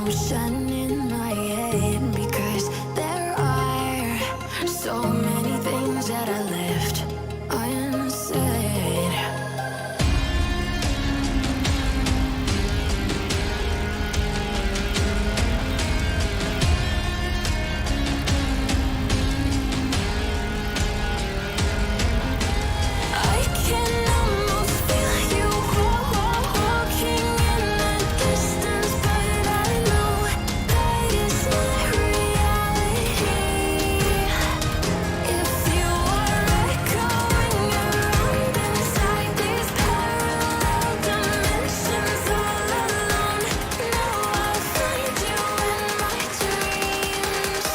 ocean in my head because there are so many things that I left unsaid. I can almost feel you walking in the distance, but I know that is not reality. If you are echoing around inside these parallel dimensions all alone, now I'll find you in my dreams.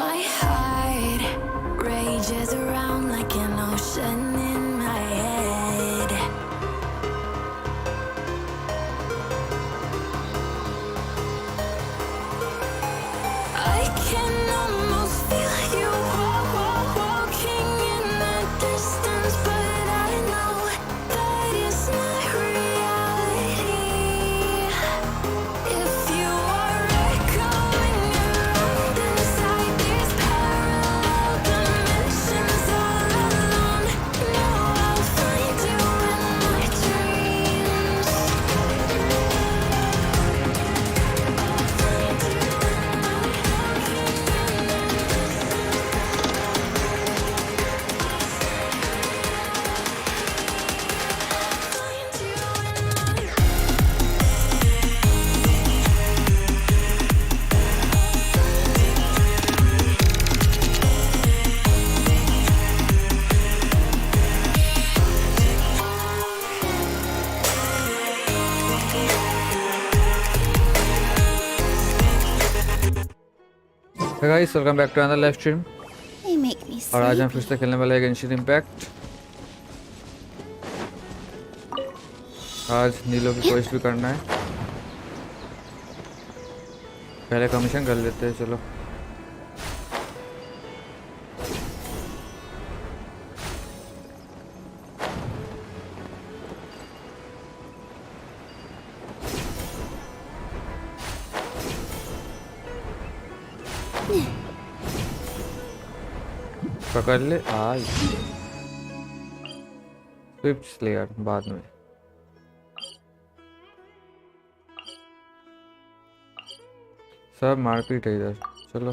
My heart rages around like an ocean in my head. I can almost feel you walking in the distance, but I know that is not reality. If you are echoing around inside these parallel dimensions all alone, now I'll find you in my dreams. Hey guys, welcome back to another live stream. They make me और आज हम sleepy. फिर से खेलने वाले हैं Genshin impact. आज नीलो की कोशिश भी करना है। पहले कमीशन कर लेते हैं, चलो। पकड़ ले आज स्विफ्ट स्लेयर बाद में। सब मारपीट है इधर, चलो।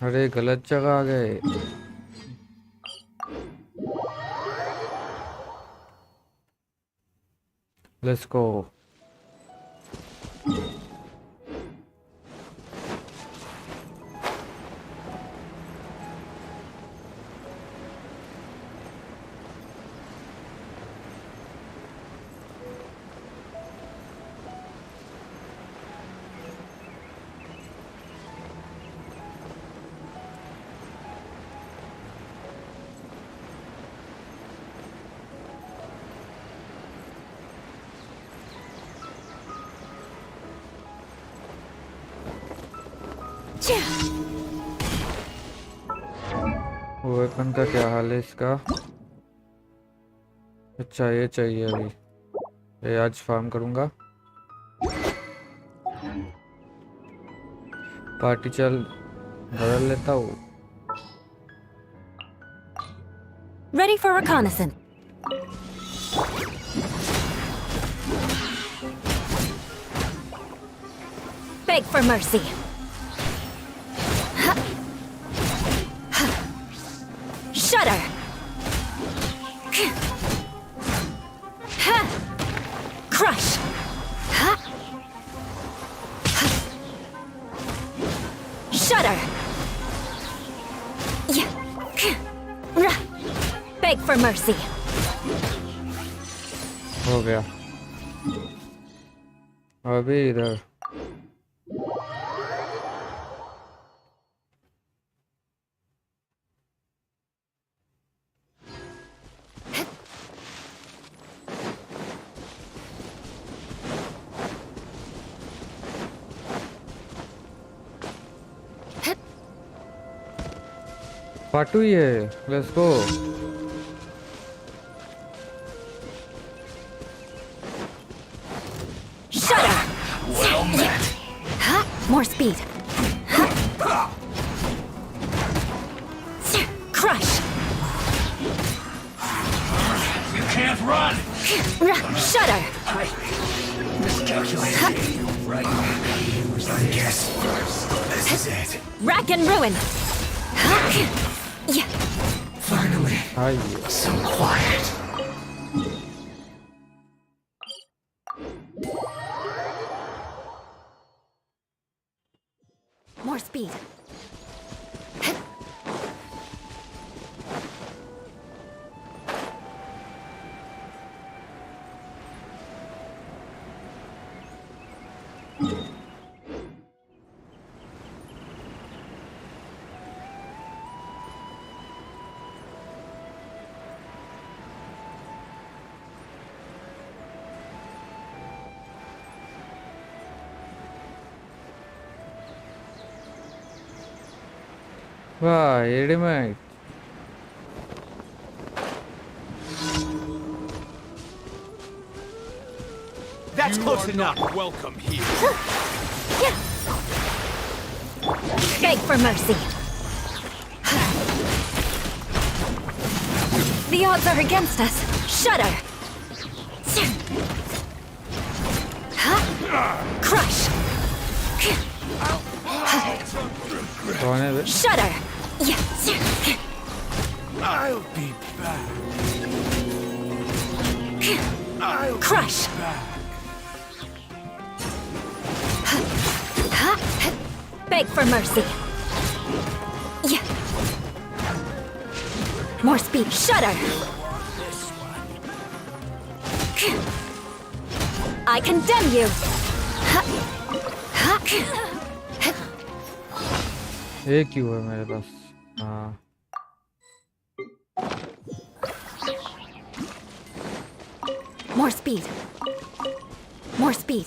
अरे गलत जगह आ गए। Let's go. वेपन का क्या हाल है इसका? अच्छा ये चाहिए अभी, ये आज फार्म करूंगा। पार्टी चल बदल लेता हूँ। Ready for reconnaissance. Beg for mercy. Shudder. Crush! Ha! Shudder! Yeah. Beg for mercy. हो गया अभी इधर पार्ट 2 ही है let's go More speed. Crush. You can't run! Shudder. Miscalculated. Right. I guess this is it. Rack and ruin. Yeah. Finally, hi some quiet. More speed. वाह एडिमेट That's close enough. Welcome here. Beg for mercy. The odds are against us. Shudder. Crush. कौन है बे Shudder. Yes. I'll be back. I'll Crush. Beg for mercy. Yeah. More speed. Shudder. I condemn you. एक ही हुआ मेरे पास हाँ More speed. More speed.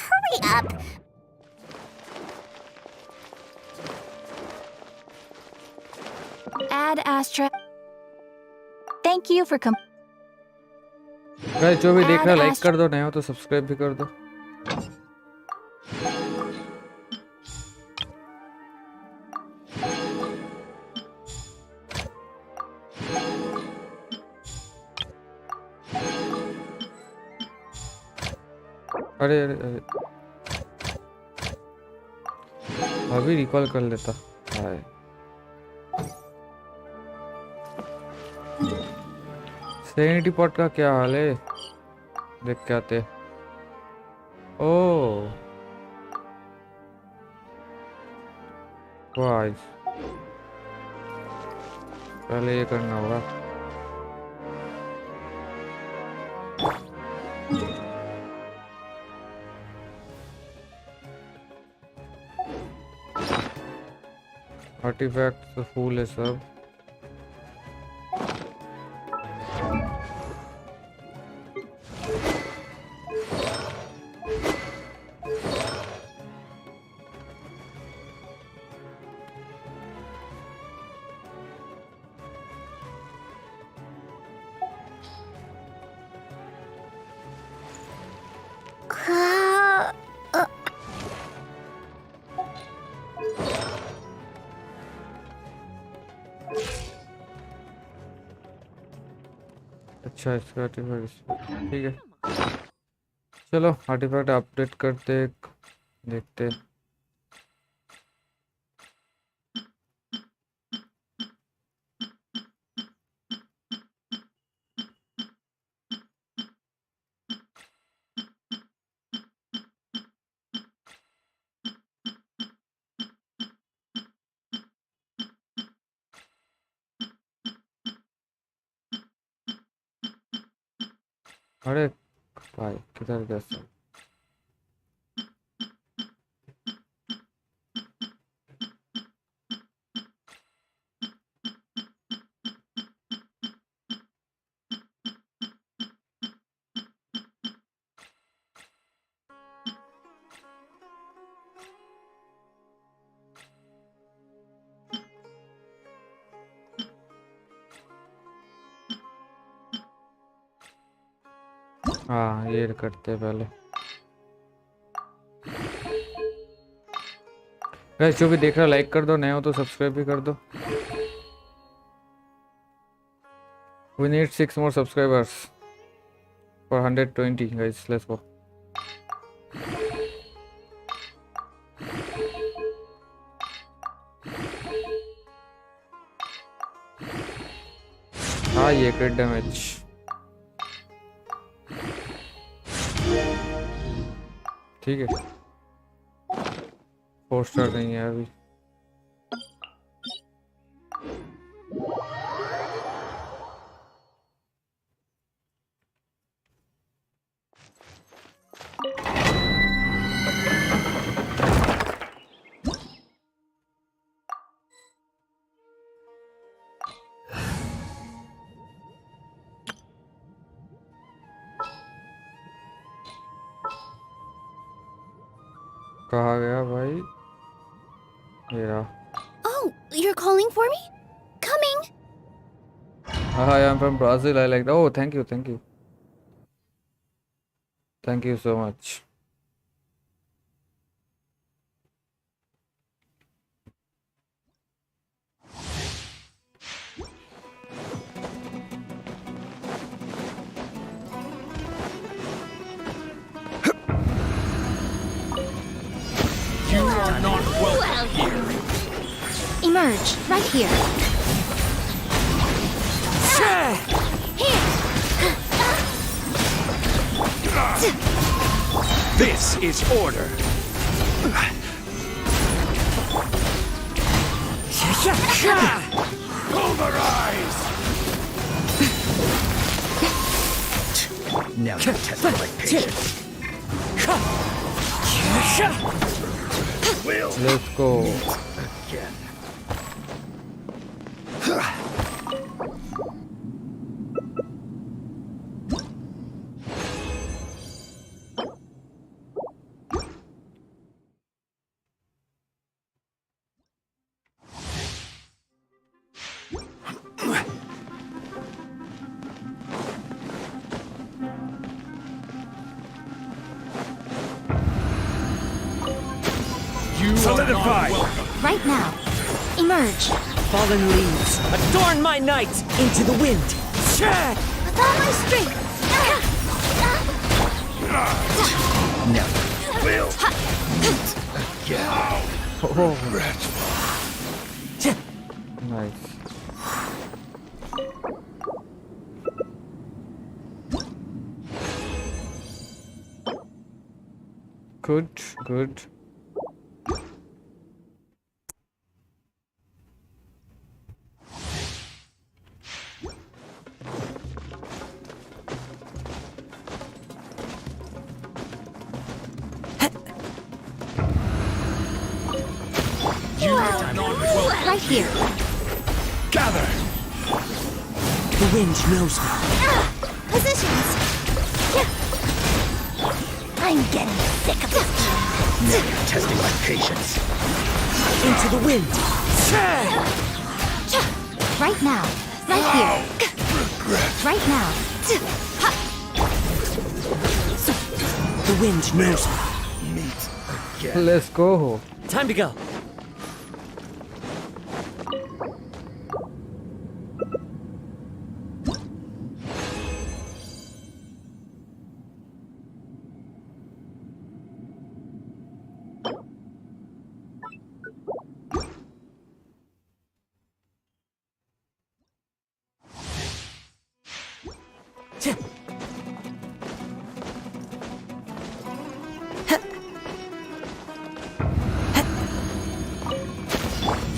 Hurry up. Add Astra. Thank you for guys जो भी देख रहा है लाइक Add कर दो नए हो तो सब्सक्राइब भी कर दो अरे अरे अरे अभी रिकॉल कर लेता हाय सेनिटी पॉट का क्या हाल है देख के आते ओ वाइस पहले ये करना होगा आर्टिफैक्ट तो फूल है सब अच्छा इसका आर्टिफैक्ट ठीक है। चलो आर्टिफैक्ट अपडेट करते देखते। अरे भाई किधर गया सब? हाँ ये करते पहले। गाइस जो भी देख रहा लाइक कर दो, नए हो तो सब्सक्राइब भी कर दो। We need 6 more subscribers for 120 guys. Let's go. हाँ ये क्रिट डैमेज ठीक है। 4 स्टार नहीं है अभी। कहाँ गया भाई? ये रहा। Oh, you're calling for me? Coming! Hi, I'm from Brazil. I like that. Oh, thank you, thank you. Thank you so much. You are not welcome here. Emerge, right here. This is order. Pulverize! Now you test my patience. Will Let's go. again. Solidify! Right now. Emerge. Fallen leaves, adorn my night into the wind. With all my strength. Now will again. Oh, Regretful. nice. Good, good. Right here. Gather! The wind knows me. Positions. I'm getting sick of this. Now you're testing my patience. Into the wind. Right now. Right here. Regret. Right now. The wind knows me. Meet again. Let's go. Time to go.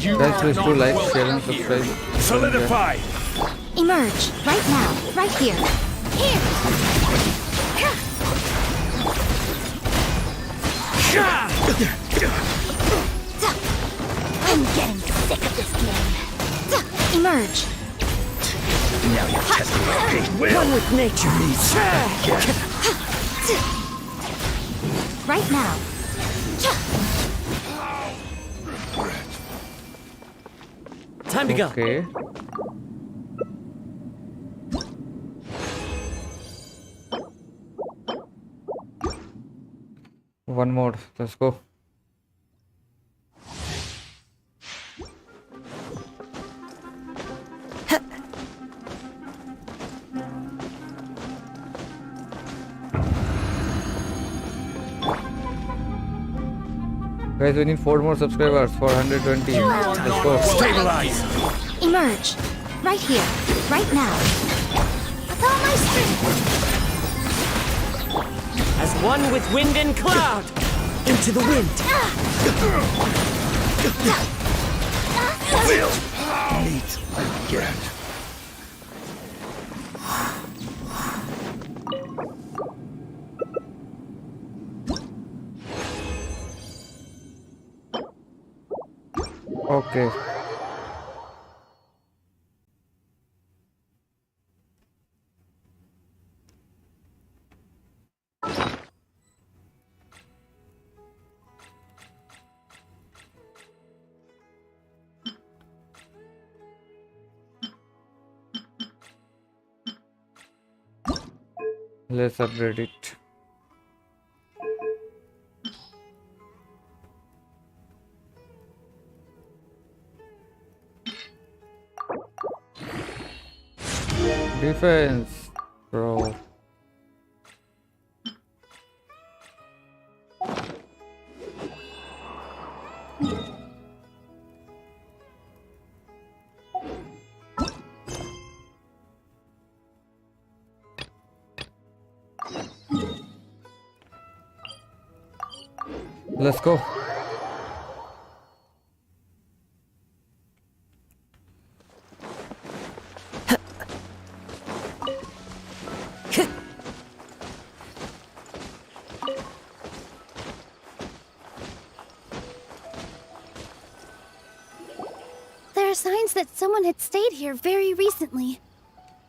You Guys, are please not do like, welcome share and here. subscribe. Solidify. Emerge. Right now. Right here. Here. I'm getting sick of this game. Emerge. Now you're testing my goodwill. One with nature. Right now. Time to go. Okay. One more. Let's go. Guys, we need 4 more subscribers for 120. Let's go. Stabilize. Emerge. Right here. Right now. With all my strength. As one with wind and cloud. Into the wind. We'll meet again. Okay. Let's upgrade it. Defense, bro. Let's go. There are signs that someone had stayed here very recently.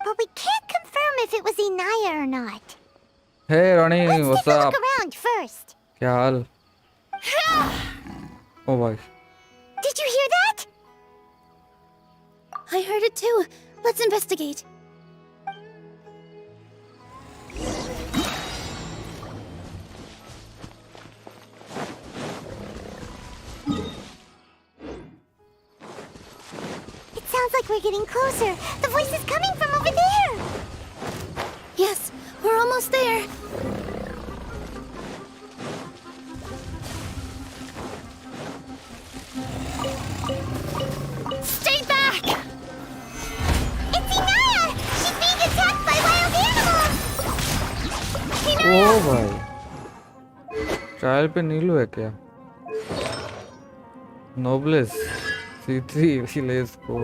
But we can't confirm if it was Inaya or not. Hey Ronnie, Let's what's take a up? look around first. क्या हाल? Oh boy. Did you hear that? I heard it too. Let's investigate. It sounds like we're getting closer. The voice is coming from over there. Yes, we're almost there. Stay back! It's Inaya! She's being attacked by wild animals! ओ भाई trial पे नीलू है क्या? नोब्लेस C3 इसीलिए इसको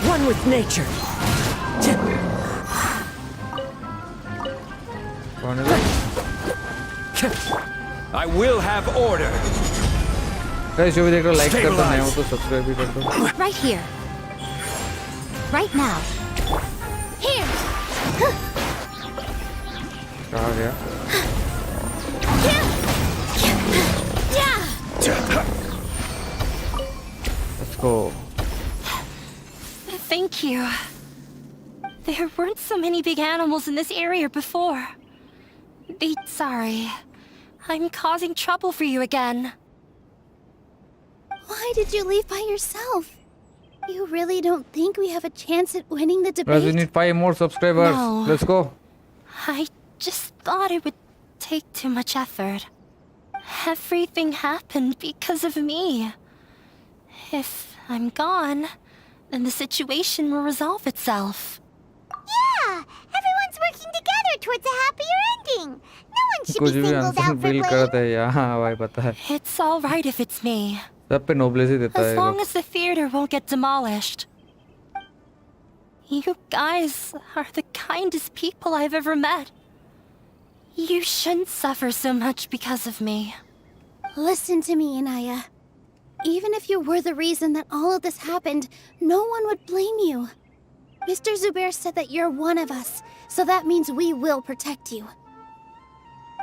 One with nature. कौन है? I will have order. Guys जो भी देख रहे हो लाइक कर दो, नए हो तो सब्सक्राइब भी कर दो. Right here. Right now. Here. कहाँ गया? Yeah. Let's go. Thank you. There weren't so many big animals in this area before. Sorry. I'm causing trouble for you again. Why did you leave by yourself? You really don't think we have a chance at winning the Guys, we debate? need 5 more subscribers. No. Let's go. I just thought it would take too much effort. Everything happened because of me. If I'm gone, then the situation will resolve itself. towards a happier ending. No one should कुछ be भी singled answer out for bill blame. करता है यहाँ, हाँ भाई पता है, It's all right if it's me, सब पे नोब्लेस ही देता है as ये long लोग। as the theater won't get demolished. You guys are the kindest people I've ever met. You shouldn't suffer so much because of me. Listen to me, Inaya. Even if you were the reason that all of this happened, no one would blame you. Mr. Zubair said that you're one of us, so that means we will protect you.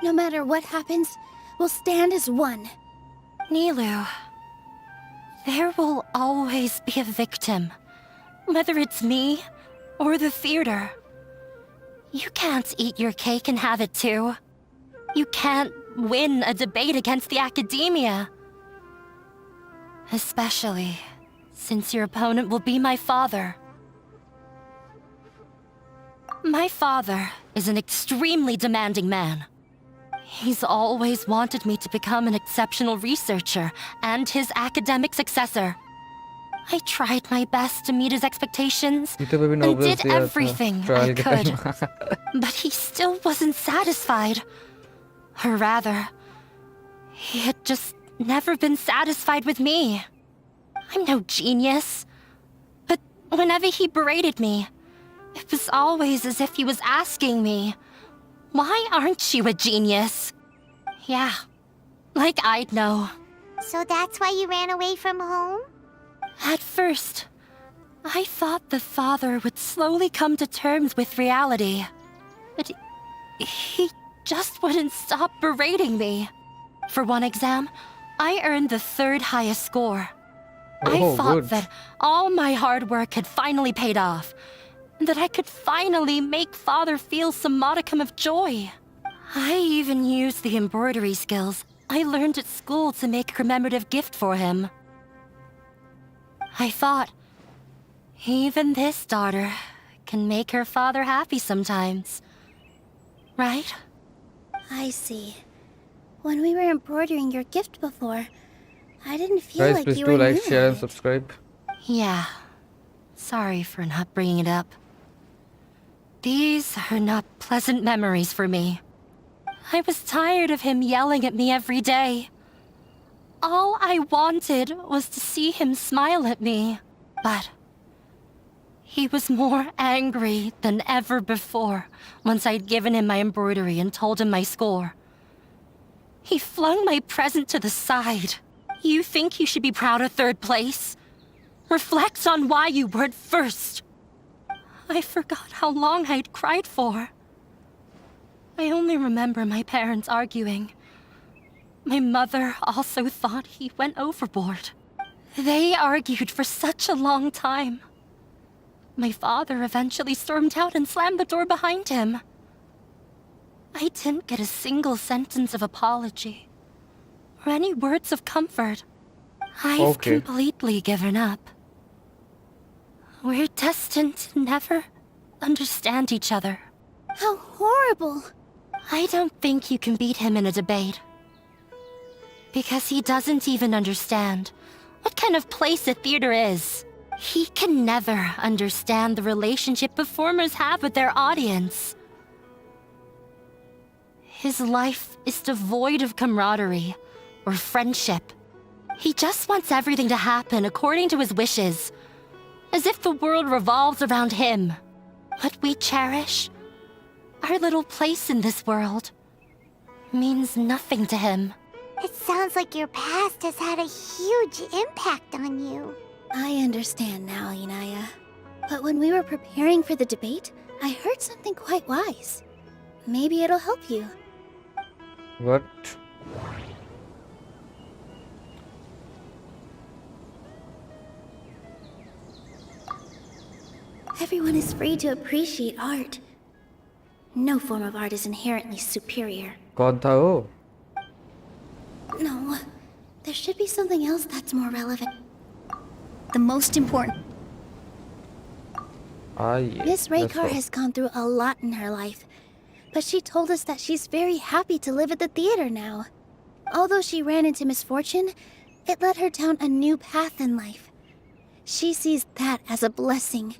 No matter what happens, we'll stand as one. Nilu, there will always be a victim, whether it's me or the theater. You can't eat your cake and have it too. You can't win a debate against the academia. Especially since your opponent will be my father. My father is an extremely demanding man. He's always wanted me to become an exceptional researcher and his academic successor. I tried my best to meet his expectations इतने पे भी and नोब्लेस did दिया था everything I trial के could, time. but he still wasn't satisfied. Or rather, he had just never been satisfied with me. I'm no genius, but whenever he berated me, it was always as if he was asking me, "Why aren't you a genius?" Yeah, like I'd know. So that's why you ran away from home? At first, I thought the father would slowly come to terms with reality. But he just wouldn't stop berating me. For one exam, I earned the 3rd highest score. I Oh, thought good. that all my hard work had finally paid off, and that I could finally make father feel some modicum of joy. I even used the embroidery skills I learned at school to make a commemorative gift for him. I thought, even this daughter can make her father happy sometimes. Right? I see. When we were embroidering your gift before, I didn't feel Guys, like please you do were like, new share, at and it. subscribe. Yeah. Sorry for not bringing it up. These are not pleasant memories for me. I was tired of him yelling at me every day. All I wanted was to see him smile at me. But he was more angry than ever before once I'd given him my embroidery and told him my score. He flung my present to the side. You think you should be proud of 3rd place? Reflect on why you weren't 1st. I forgot how long I'd cried for. I only remember my parents arguing. My mother also thought he went overboard. They argued for such a long time. My father eventually stormed out and slammed the door behind him. I didn't get a single sentence of apology or any words of comfort. I've Okay. completely given up. We're destined to never understand each other. How horrible! I don't think you can beat him in a debate. Because he doesn't even understand what kind of place a theater is. He can never understand the relationship performers have with their audience. His life is devoid of camaraderie or friendship. He just wants everything to happen according to his wishes, as if the world revolves around him. What we cherish, our little place in this world, means nothing to him. It sounds like your past has had a huge impact on you. I understand now, Inaya. But when we were preparing for the debate, I heard something quite wise. Maybe it'll help you. What? Everyone is free to appreciate art. No form of art is inherently superior. कौन था वो? No, there should be something else that's more relevant. The most important. Ah, yeah. Miss let's Raykar go. has gone through a lot in her life, but she told us that she's very happy to live at the theater now. Although she ran into misfortune, it led her down a new path in life. She sees that as a blessing.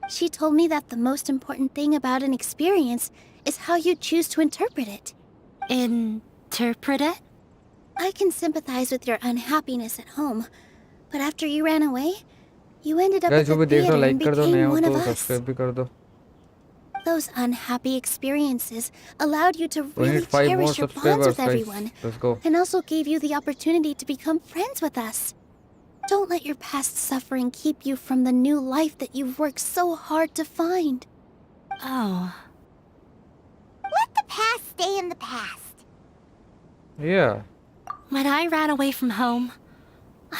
She told me that the most important thing about an experience is how you choose to interpret it. Interpret it? I can sympathize with your unhappiness at home, but after you ran away, you ended up at guys जो the भी देख रहे हो theater and like कर दो, नए became हो one of तो us. सब्सक्राइब भी कर दो. Those unhappy experiences allowed you to We really need 5 more cherish your bonds subscribers, with guys. everyone, Let's go. and also gave you the opportunity to become friends with us. Don't let your past suffering keep you from the new life that you've worked so hard to find. Oh. Let the past stay in the past. Yeah. When I ran away from home,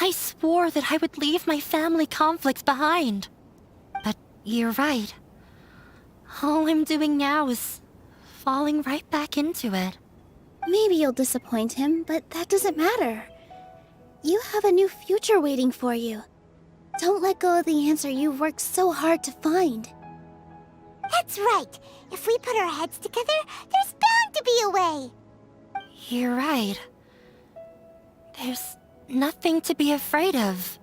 I swore that I would leave my family conflicts behind. But you're right. All I'm doing now is falling right back into it. Maybe you'll disappoint him, but that doesn't matter. You have a new future waiting for you. Don't let go of the answer you've worked so hard to find. That's right. If we put our heads together, there's bound to be a way. You're right. There's nothing to be afraid of.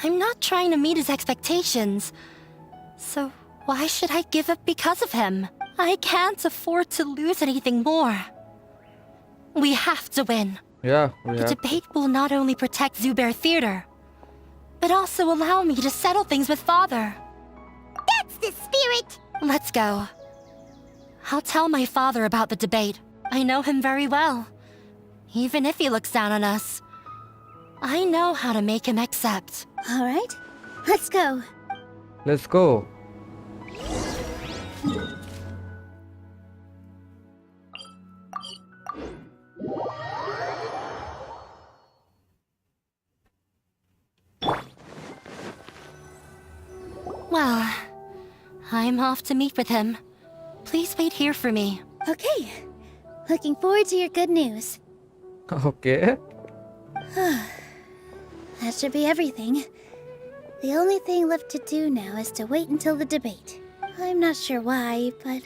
I'm not trying to meet his expectations. So why should I give up because of him? I can't afford to lose anything more. We have to win. Yeah, we The have. debate will not only protect Zubair Theater, but also allow me to settle things with Father. That's the spirit. Let's go. I'll tell my father about the debate. I know him very well. Even if he looks down on us, I know how to make him accept. All right, let's go. Let's go. Well, I'm off to meet with him. Please wait here for me. Okay, looking forward to your good news. Okay. That should be everything. The only thing left to do now is to wait until the debate. I'm not sure why, but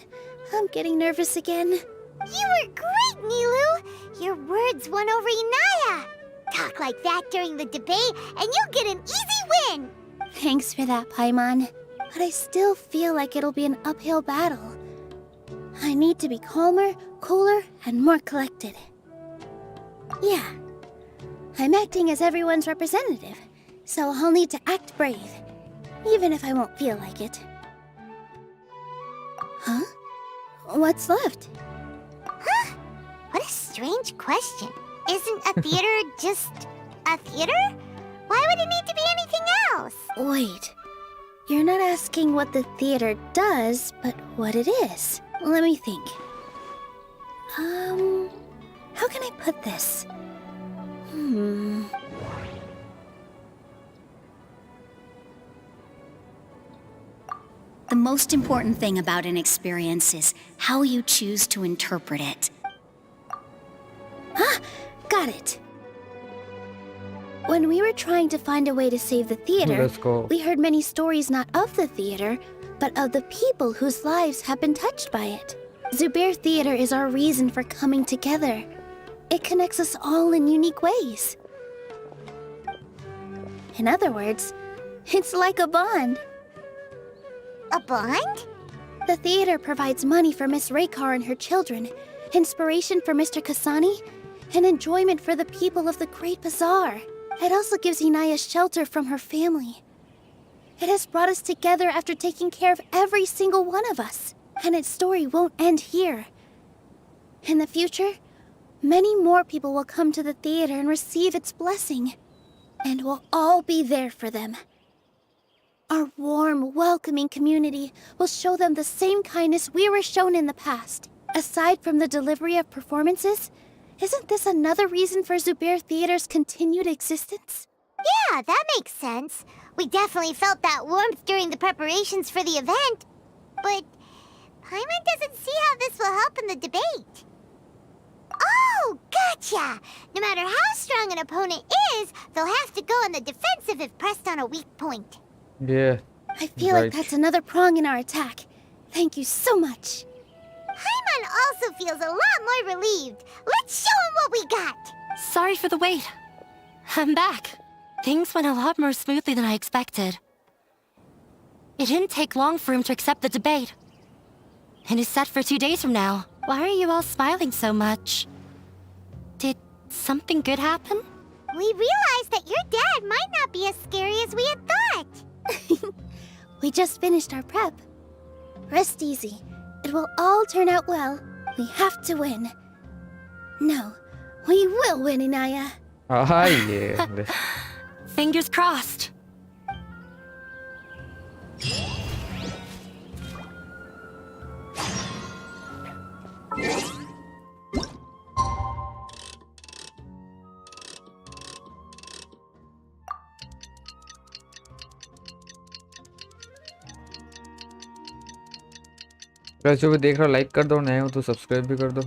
I'm getting nervous again. You were great, Nilu. Your words won over Inaya. Talk like that during the debate, and you'll get an easy win. Thanks for that, Paimon. But I still feel like it'll be an uphill battle. I need to be calmer, cooler, and more collected. Yeah. I'm acting as everyone's representative, so I'll need to act brave, even if I won't feel like it. Huh? What's left? Huh? What a strange question. Isn't a theater just a theater? Why would it need to be anything else? Wait. You're not asking what the theater does, but what it is. Let me think. How can I put this? The most important thing about an experience is how you choose to interpret it. Got it. When we were trying to find a way to save the theater, Let's go. we heard many stories not of the theater, but of the people whose lives have been touched by it. Zubair Theater is our reason for coming together. It connects us all in unique ways. In other words, it's like a bond. A bond? The theater provides money for Miss Raykar and her children, inspiration for Mr. Kasani, and enjoyment for the people of the Great Bazaar. It also gives Inaya shelter from her family. It has brought us together after taking care of every single one of us, and its story won't end here. In the future, many more people will come to the theater and receive its blessing, and we'll all be there for them. Our warm, welcoming community will show them the same kindness we were shown in the past. Aside from the delivery of performances, isn't this another reason for Zubair Theater's continued existence? Yeah, that makes sense. We definitely felt that warmth during the preparations for the event. But Paimon doesn't see how this will help in the debate. Oh, gotcha! No matter how strong an opponent is, they'll have to go on the defensive if pressed on a weak point. Yeah. I feel Right. like that's another prong in our attack. Thank you so much. Paimon also feels a lot more relieved. Let's show him what we got! Sorry for the wait. I'm back. Things went a lot more smoothly than I expected. It didn't take long for him to accept the debate. and is set for 2 days from now. Why are you all smiling so much? Did something good happen? We realized that your dad might not be as scary as we had thought. We just finished our prep. Rest easy. It will all turn out well. We have to win. No, we will win, Inaya. Ah, yeah. Fingers crossed. Guys जो भी देख रहा हो like कर दो, नए हो तो सब्सक्राइब भी कर दो।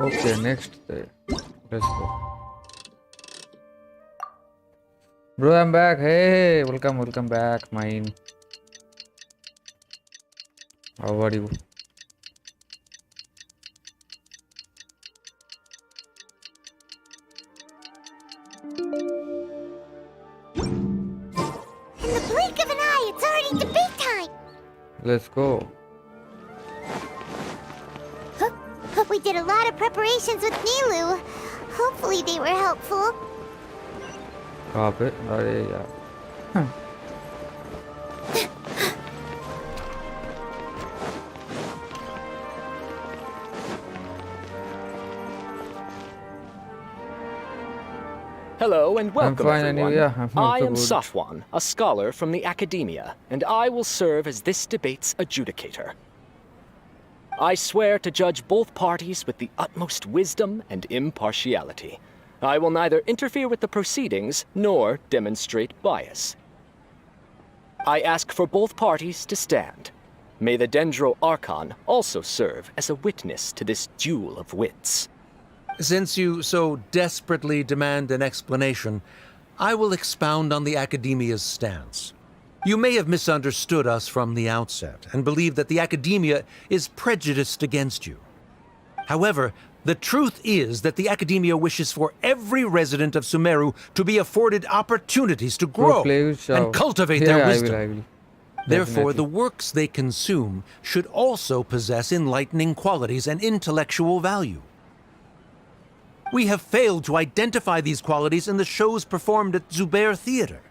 Okay, next day. Let's go. Bro, I'm back. Hey, welcome back, mine. How are you? In the blink of an eye, it's already debate time. Let's go. We did a lot of preparations with Nilu. Hopefully they were helpful. कहाँ पे? अरे यार. Hello and welcome, fine, everyone. anyway, I'm I also am good. Satwan, a scholar from the academia, and I will serve as this debate's adjudicator. I swear to judge both parties with the utmost wisdom and impartiality. I will neither interfere with the proceedings nor demonstrate bias. I ask for both parties to stand. May the Dendro Archon also serve as a witness to this duel of wits. Since you so desperately demand an explanation, I will expound on the Academia's stance. You may have misunderstood us from the outset and believe that the Academia is prejudiced against you. However, the truth is that the Academia wishes for every resident of Sumeru to be afforded opportunities to grow and cultivate their wisdom. I will. Therefore, the Definitely. works they consume should also possess enlightening qualities and intellectual value. We have failed to identify these qualities in the shows performed at Zubair Theater.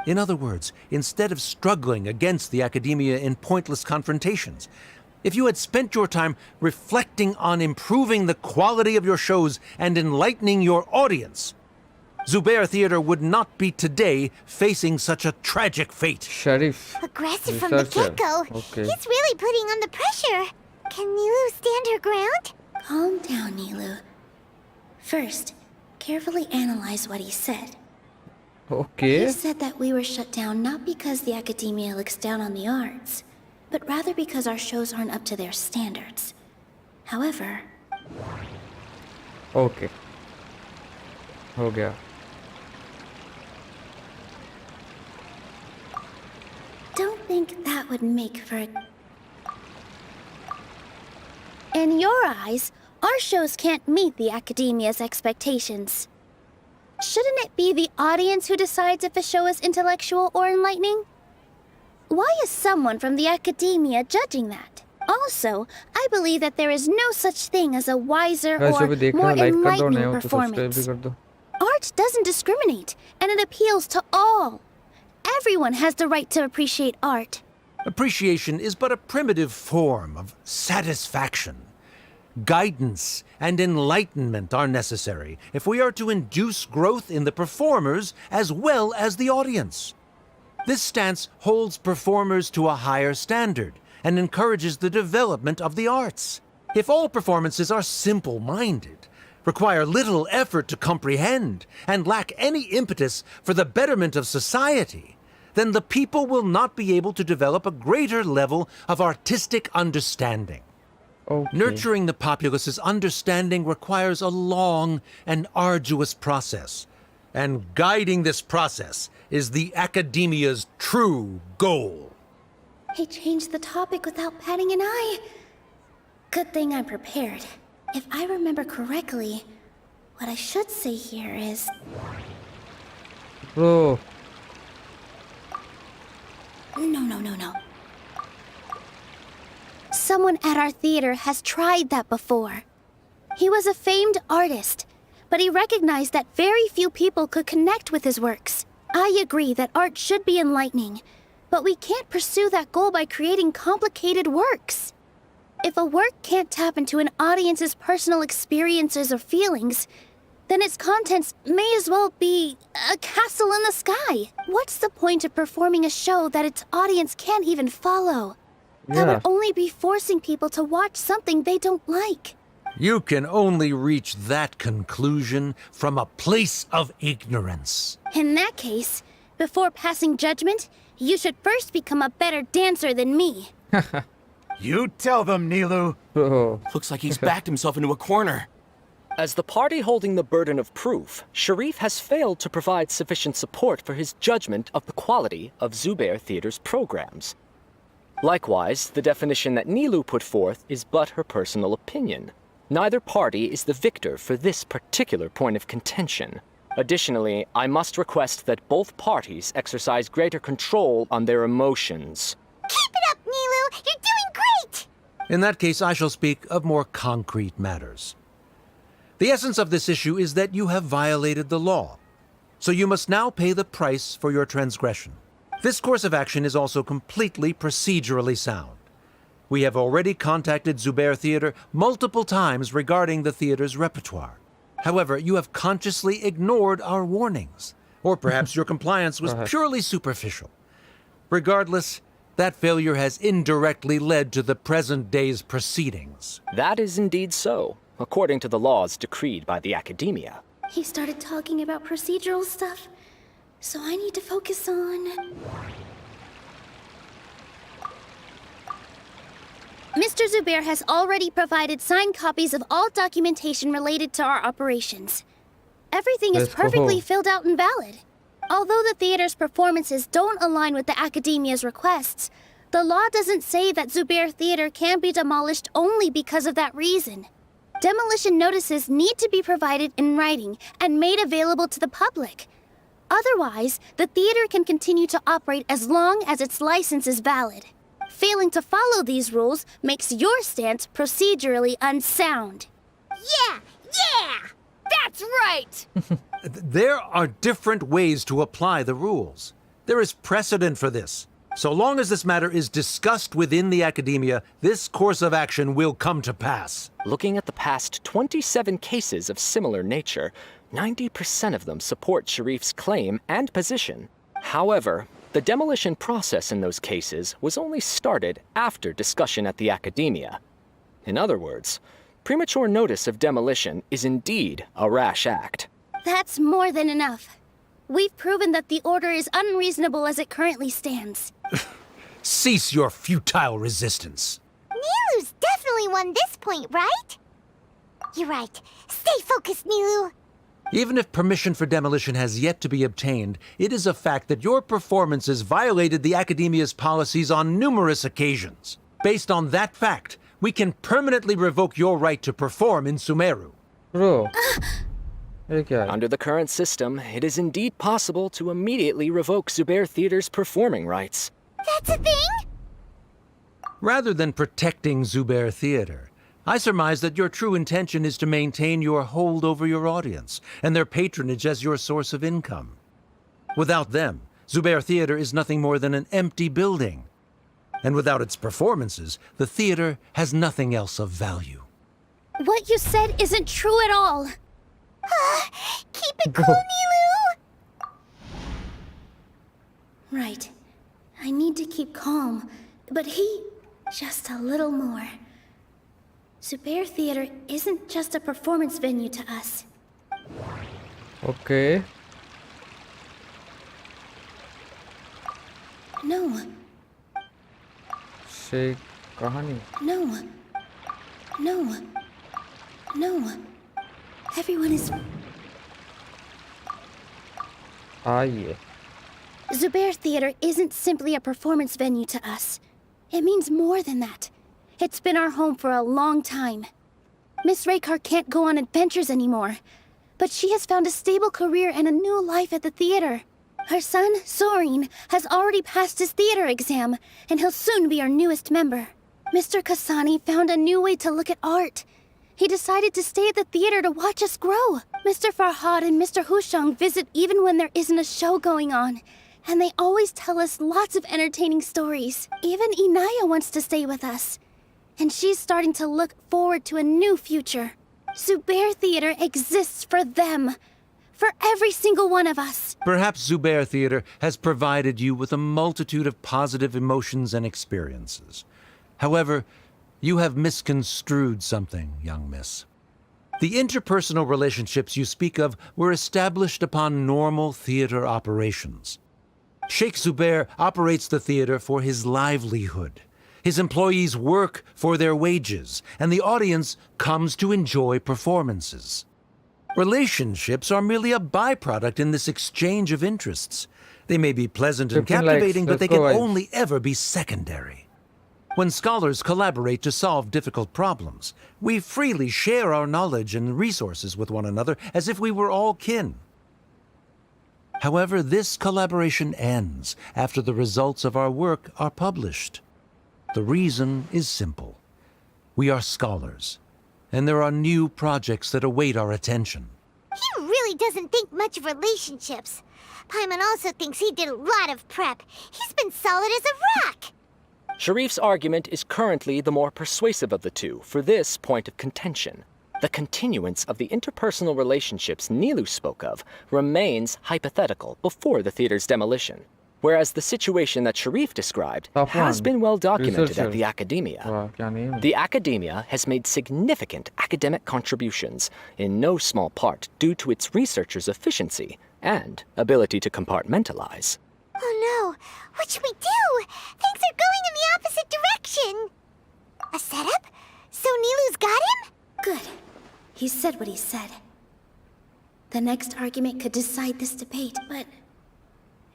In other words, instead of struggling against the Academia in pointless confrontations, if you had spent your time reflecting on improving the quality of your shows and enlightening your audience, Zubair Theater would not be today facing such a tragic fate. Sharif. Aggressive from the Researcher. get-go. Okay. He's really putting on the pressure. Can Nilu stand her ground? Calm down, Nilu. First, carefully analyze what he said. Okay. He said that we were shut down not because the Academia looks down on the arts, but rather because our shows aren't up to their standards. However... Okay. हो गया. Don't think that would make for... In your eyes, our shows can't meet the Academia's expectations. Shouldn't it be the audience who decides if a show is intellectual or enlightening? Why is someone from the Academia judging that? Also, I believe that there is no such thing as a wiser guys जो or भी देख रहे more हो like कर दो, नए enlightening हो तो सब्सक्राइब performance. भी कर दो. Art doesn't discriminate, and it appeals to all. Everyone has the right to appreciate art. Appreciation is but a primitive form of satisfaction. Guidance and enlightenment are necessary if we are to induce growth in the performers as well as the audience. This stance holds performers to a higher standard and encourages the development of the arts. If all performances are simple-minded, require little effort to comprehend, and lack any impetus for the betterment of society, then the people will not be able to develop a greater level of artistic understanding. Okay. Nurturing the populace's understanding requires a long and arduous process, and guiding this process is the Academia's true goal. He changed the topic without batting an eye. Good thing I'm prepared. If I remember correctly, What I should say here is, Bro, no. Someone at our theater has tried that before. He was a famed artist, but he recognized that very few people could connect with his works. I agree that art should be enlightening, but we can't pursue that goal by creating complicated works. If a work can't tap into an audience's personal experiences or feelings, then its contents may as well be a castle in the sky. What's the point of performing a show that its audience can't even follow? That yeah. would only be forcing people to watch something they don't like. You can only reach that conclusion from a place of ignorance. In that case, before passing judgment, you should first become a better dancer than me. You tell them, Nilu. Bro. Looks like he's backed himself into a corner. As the party holding the burden of proof, Sharif has failed to provide sufficient support for his judgment of the quality of Zubair Theater's programs. Likewise, the definition that Nilu put forth is but her personal opinion. Neither party is the victor for this particular point of contention. Additionally, I must request that both parties exercise greater control on their emotions. Keep it up, Nilu! You're doing great! In that case, I shall speak of more concrete matters. The essence of this issue is that you have violated the law, so you must now pay the price for your transgression. This course of action is also completely procedurally sound. We have already contacted Zubair Theater multiple times regarding the theater's repertoire. However, you have consciously ignored our warnings, or perhaps your compliance was purely superficial. Regardless, that failure has indirectly led to the present day's proceedings. That is indeed so, according to the laws decreed by the Academia. He started talking about procedural stuff, so I need to focus on... Mr. Zubair has already provided signed copies of all documentation related to our operations. Everything is Let's go. perfectly filled out and valid. Although the theater's performances don't align with the Academia's requests, the law doesn't say that Zubair Theater can be demolished only because of that reason. Demolition notices need to be provided in writing and made available to the public. Otherwise, the theater can continue to operate as long as its license is valid. Failing to follow these rules makes your stance procedurally unsound. Yeah! That's right! There are different ways to apply the rules. There is precedent for this. So long as this matter is discussed within the Academia, this course of action will come to pass. Looking at the past 27 cases of similar nature, 90% of them support Sharif's claim and position. However, the demolition process in those cases was only started after discussion at the Academia. In other words, premature notice of demolition is indeed a rash act. That's more than enough. We've proven that the order is unreasonable as it currently stands. Cease your futile resistance. Nilu's definitely won this point, right? You're right. Stay focused, Nilu. Even if permission for demolition has yet to be obtained, it is a fact that your performances violated the Academia's policies on numerous occasions. Based on that fact, we can permanently revoke your right to perform in Sumeru. Bro. ये क्या है? Under the current system, it is indeed possible to immediately revoke Zubair Theater's performing rights. That's a thing? Rather than protecting Zubair Theater, I surmise that your true intention is to maintain your hold over your audience and their patronage as your source of income. Without them, Zubair Theater is nothing more than an empty building. And without its performances, the theater has nothing else of value. What you said isn't true at all. Keep it cool, Nilu! Right. I need to keep calm, but just a little more. Zubair Theater isn't just a performance venue to us. Okay. No, से कहानी. no. Everyone is... आइए. Zubair Theater isn't simply a performance venue to us. It means more than that. It's been our home for a long time. Miss Raykar can't go on adventures anymore. but she has found a stable career and a new life at the theater. Her son, Soren, has already passed his theater exam, and he'll soon be our newest member. Mr. Kasani found a new way to look at art. He decided to stay at the theater to watch us grow. Mr. Farhad and Mr. Hushang visit even when there isn't a show going on, and they always tell us lots of entertaining stories. Even Inaya wants to stay with us, and she's starting to look forward to a new future. Zubair Theater exists for them. For every single one of us. Perhaps Zubair Theater has provided you with a multitude of positive emotions and experiences. However, you have misconstrued something, young miss. The interpersonal relationships you speak of were established upon normal theater operations. Sheikh Zubair operates the theater for his livelihood. His employees work for their wages, and the audience comes to enjoy performances. Relationships are merely a byproduct in this exchange of interests. They may be pleasant and 15 likes. captivating, but Let's they go, can guys. only ever be secondary. When scholars collaborate to solve difficult problems, we freely share our knowledge and resources with one another as if we were all kin. However, this collaboration ends after the results of our work are published. The reason is simple. We are scholars, and there are new projects that await our attention. He really doesn't think much of relationships. Paimon also thinks he did a lot of prep. He's been solid as a rock. Sharif's argument is currently the more persuasive of the two for this point of contention. The continuance of the interpersonal relationships Nilu spoke of remains hypothetical before the theater's demolition, whereas the situation that Sharif described Top has one. been well documented Researcher. at the academia. वाह, क्या name है? The academia has made significant academic contributions, in no small part due to its researchers' efficiency and ability to compartmentalize. Oh no, what should we do? Things are going in the opposite direction. A setup? So Nilu's got him? Good. He said what he said. The next argument could decide this debate, but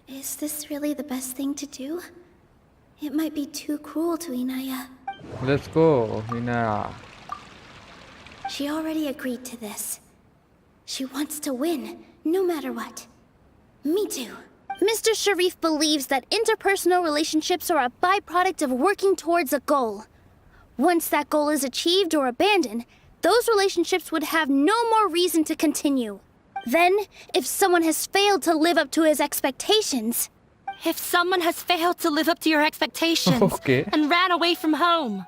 is this really the best thing to do? It might be too cruel to Inaya. Let's go, Hina. She already agreed to this. She wants to win, no matter what. Me too. Mr. Sharif believes that interpersonal relationships are a byproduct of working towards a goal. Once that goal is achieved or abandoned, those relationships would have no more reason to continue. Then, if someone has failed to live up to his expectations... If someone has failed to live up to your expectations Okay. and ran away from home,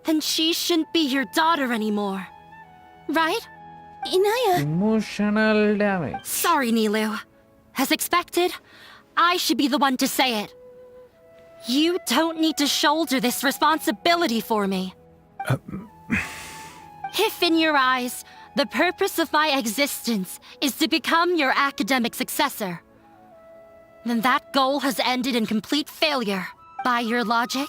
then she shouldn't be your daughter anymore. Right? Inaya... Emotional damage. Sorry, Nilu. As expected, I should be the one to say it. You don't need to shoulder this responsibility for me. If in your eyes, the purpose of my existence is to become your academic successor, then that goal has ended in complete failure. By your logic,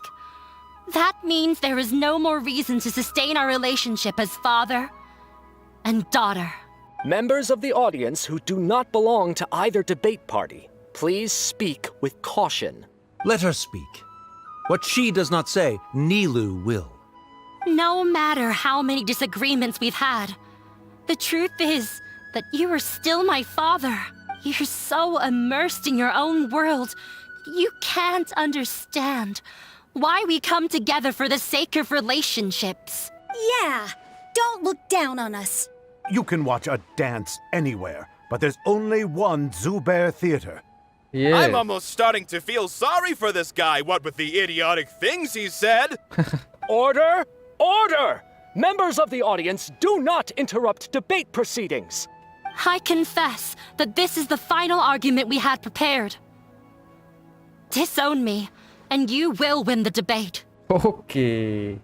that means there is no more reason to sustain our relationship as father and daughter. Members of the audience who do not belong to either debate party, please speak with caution. Let her speak. What she does not say, Nilu will. No matter how many disagreements we've had, the truth is that you are still my father. You're so immersed in your own world, you can't understand why we come together for the sake of relationships. Yeah, don't look down on us. You can watch a dance anywhere, but there's only one Zubair Theater. Yeah. I'm almost starting to feel sorry for this guy, what with the idiotic things he said. Order! Order! Members of the audience, do not interrupt debate proceedings. I confess that this is the final argument we had prepared. Disown me, and you will win the debate. Okay.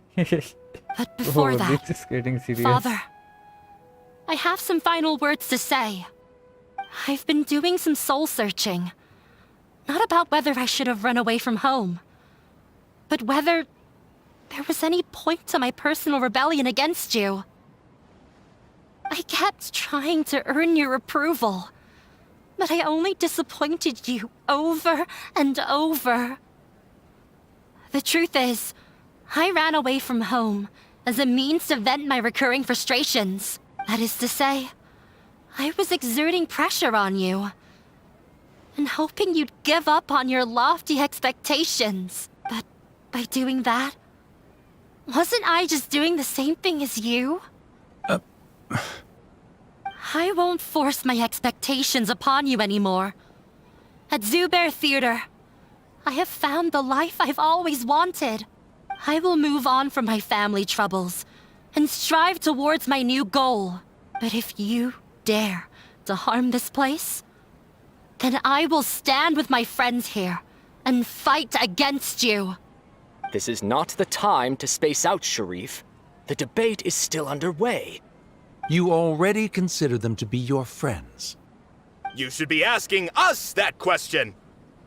But before that, this is getting serious. Father, I have some final words to say. I've been doing some soul searching. Not about whether I should have run away from home, but whether there was any point to my personal rebellion against you. I kept trying to earn your approval, but I only disappointed you over and over. The truth is, I ran away from home as a means to vent my recurring frustrations. That is to say, I was exerting pressure on you. And hoping you'd give up on your lofty expectations. But by doing that, wasn't I just doing the same thing as you? I won't force my expectations upon you anymore. At Zubair Theater, I have found the life I've always wanted. I will move on from my family troubles and strive towards my new goal. But if you dare to harm this place, then I will stand with my friends here and fight against you. This is not the time to space out, Sharif. The debate is still underway. You already consider them to be your friends. You should be asking us that question!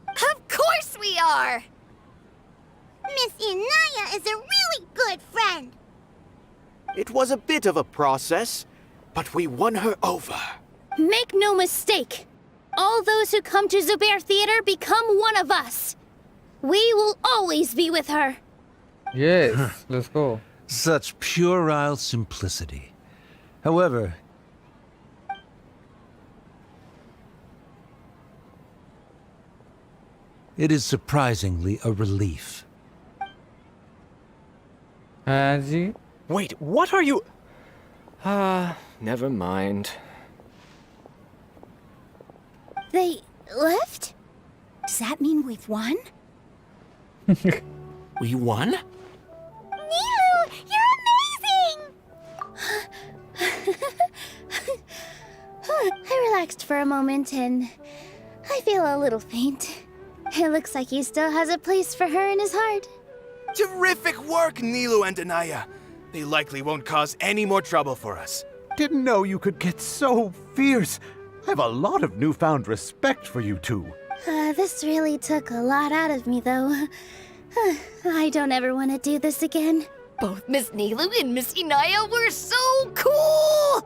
Of course we are! Miss Inaya is a really good friend. It was a bit of a process, but we won her over. Make no mistake. All those who come to Zubair Theater become one of us. We will always be with her. Yes, let's go. Such puerile simplicity. However, it is surprisingly a relief. Haji? Wait, what are you... never mind. They left? Does that mean we've won? We won? Nilu, you're amazing! I relaxed for a moment and I feel a little faint. It looks like he still has a place for her in his heart. Terrific work, Nilu and Anaya. They likely won't cause any more trouble for us. Didn't know you could get so fierce. I have a lot of newfound respect for you two. This really took a lot out of me, though. I don't ever want to do this again. Both Miss Nilu and Miss Inaya were so cool!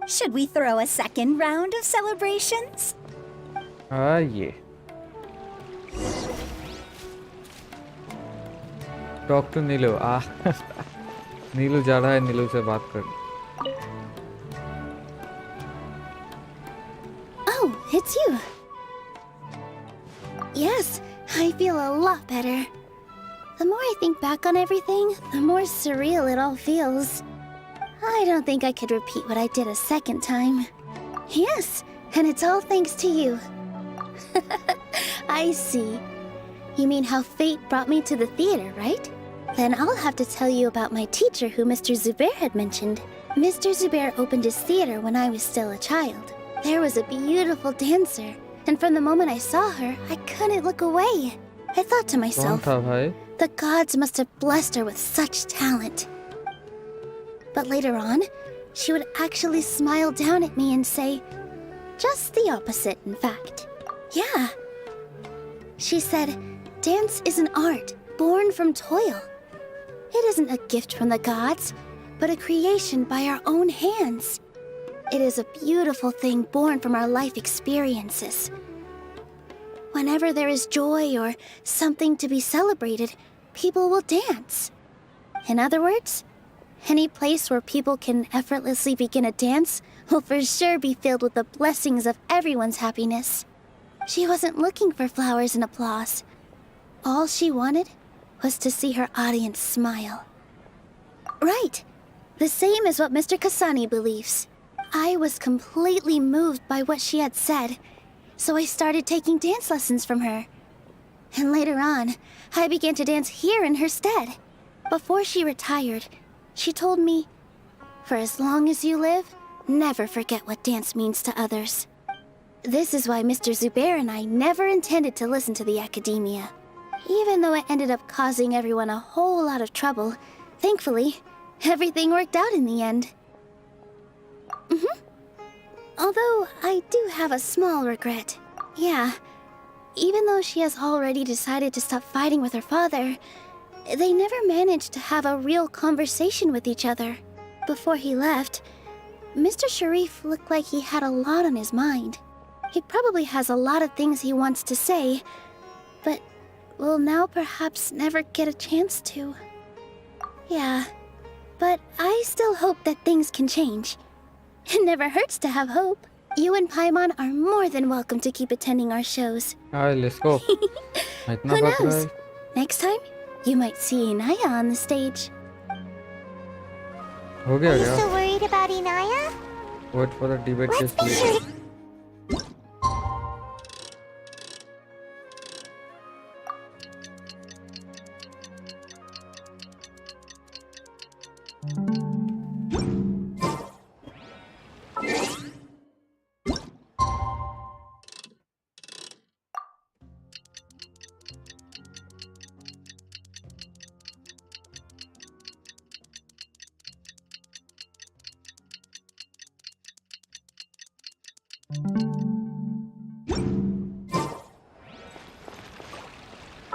Should we throw a second round of celebrations? Yeah. Talk to Nilu. नीलू जा रहा है, नीलू से बात कर. Oh, it's you. Yes, I feel a lot better. The more I think back on everything, the more surreal it all feels. I don't think I could repeat what I did a second time. Yes, and it's all thanks to you. I see. You mean how fate brought me to the theater, right? Then I'll have to tell you about my teacher who Mr. Zubair had mentioned. Mr. Zubair opened his theater when I was still a child. There was a beautiful dancer, and from the moment I saw her, I couldn't look away. I thought to myself, the gods must have blessed her with such talent. But later on, she would actually smile down at me and say, just the opposite, in fact. Yeah. She said, dance is an art born from toil. It isn't a gift from the gods, but a creation by our own hands. It is a beautiful thing born from our life experiences. Whenever there is joy or something to be celebrated, people will dance. In other words, any place where people can effortlessly begin a dance will for sure be filled with the blessings of everyone's happiness. She wasn't looking for flowers and applause. All she wanted was to see her audience smile. Right. The same as what Mr. Kasani believes. I was completely moved by what she had said, so I started taking dance lessons from her. And later on, I began to dance here in her stead. Before she retired, she told me, for as long as you live, never forget what dance means to others. This is why Mr. Zubair and I never intended to listen to the academia. Even though it ended up causing everyone a whole lot of trouble, thankfully, everything worked out in the end. Although, I do have a small regret. Yeah, even though she has already decided to stop fighting with her father, they never managed to have a real conversation with each other. Before he left, Mr. Sharif looked like he had a lot on his mind. He probably has a lot of things he wants to say, but will now perhaps never get a chance to. Yeah, but I still hope that things can change. It never hurts to have hope. You and Paimon are more than welcome to keep attending our shows. Alright, let's go. इतना Who पक रहा knows? है. Next time, you might see Inaya on the stage. हो गया Are you क्या? still worried about Inaya? Wait for the debate Let's just be later. sure to...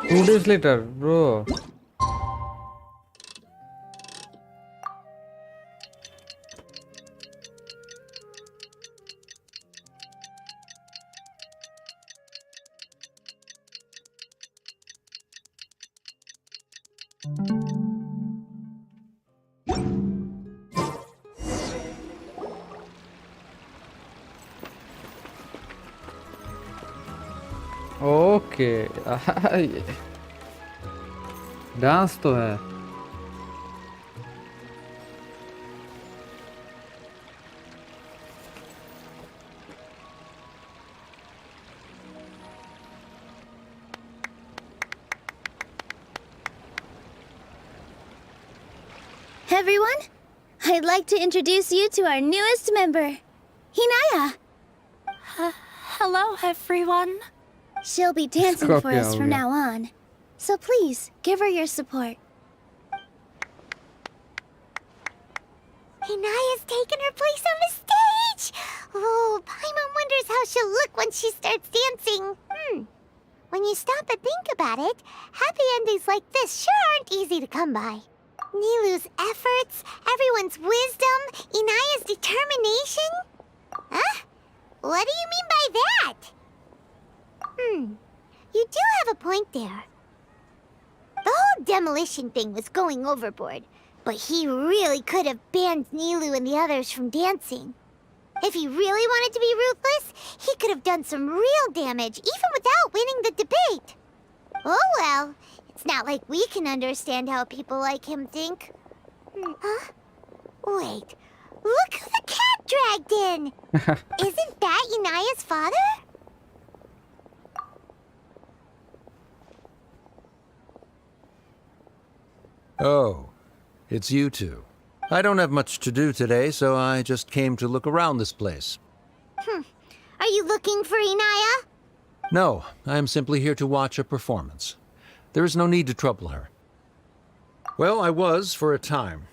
Two days later, bro. Okay dance तो है. Everyone, I'd like to introduce you to our newest member, Hinaya. Hello, everyone. She'll be dancing इसका for क्या us हो from गया? now on. So please, give her your support. Inaya's taken her place on the stage! Oh, Paimon wonders how she'll look when she starts dancing. When you stop and think about it, happy endings like this sure aren't easy to come by. Nilou's efforts, everyone's wisdom, Inaya's determination? Huh? What do you mean by that? You do have a point there. The whole demolition thing was going overboard, but he really could have banned Nilou and the others from dancing. If he really wanted to be ruthless, he could have done some real damage, even without winning the debate. Oh well, it's not like we can understand how people like him think. Huh? Wait, look who the cat dragged in! Isn't that Inaya's father? Oh, it's you two. I don't have much to do today, so I just came to look around this place. Are you looking for Inaya? No, I am simply here to watch a performance. There is no need to trouble her. Well, I was for a time.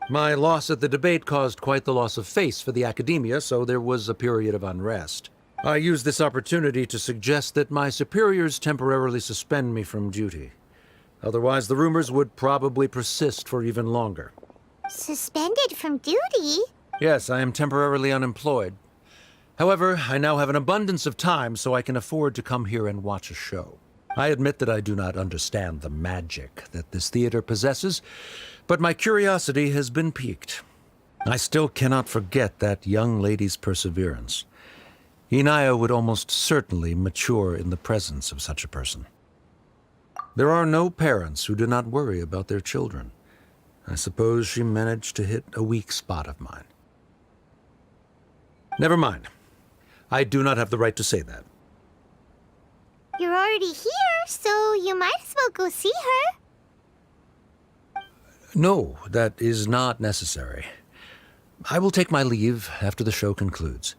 My loss at the debate caused quite the loss of face for the academia, so there was a period of unrest. I used this opportunity to suggest that my superiors temporarily suspend me from duty. Otherwise, the rumors would probably persist for even longer. Suspended from duty? Yes, I am temporarily unemployed. However, I now have an abundance of time, so I can afford to come here and watch a show. I admit that I do not understand the magic that this theater possesses, but my curiosity has been piqued. I still cannot forget that young lady's perseverance. Inaya would almost certainly mature in the presence of such a person. There are no parents who do not worry about their children. I suppose she managed to hit a weak spot of mine. Never mind. I do not have the right to say that. You're already here, so you might as well go see her. No, that is not necessary. I will take my leave after the show concludes.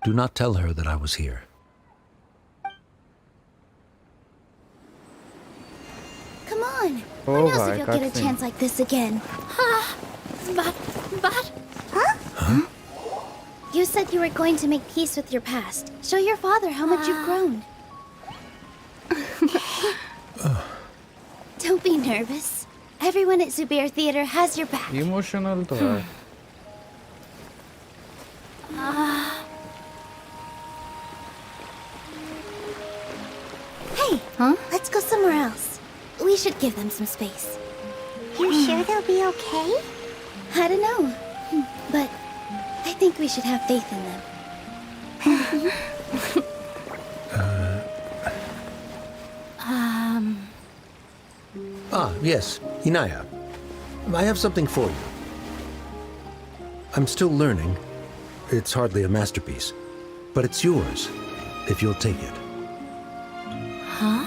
Do not tell her that I was here. Come on. Oh, Who knows bhai, if you'll get a cutscene. chance like this again? But... You said you were going to make peace with your past. Show your father how much you've grown. Don't be nervous. Everyone at Zubair Theater has your back. Emotional तो है. Hey, let's go somewhere else. We should give them some space. You sure they'll be okay? I don't know. But think we should have faith in them. Yes, Inaya. I have something for you. I'm still learning. It's hardly a masterpiece. But it's yours, if you'll take it. Huh?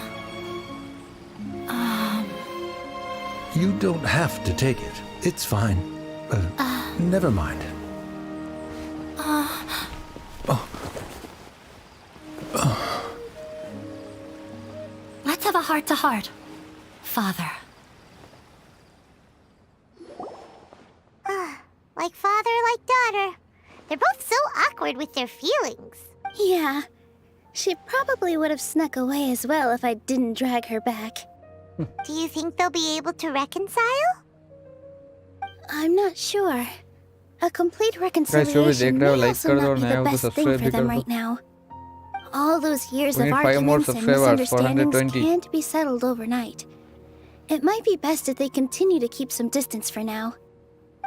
You don't have to take it. It's fine. Never mind. Let's have a heart-to-heart, Father. Like father, like daughter. They're both so awkward with their feelings. Yeah. She probably would have snuck away as well if I didn't drag her back. Do you think they'll be able to reconcile? I'm not sure. A complete जो भी reconciliation देख may रहे हो like also कर दो not और be नया the हो तो best thing सब्सक्राइब for भी them कर right दो. now. All those years We of need 5 more arguments and subscribers for misunderstandings 120. can't be settled overnight. It might be best if they continue to keep some distance for now.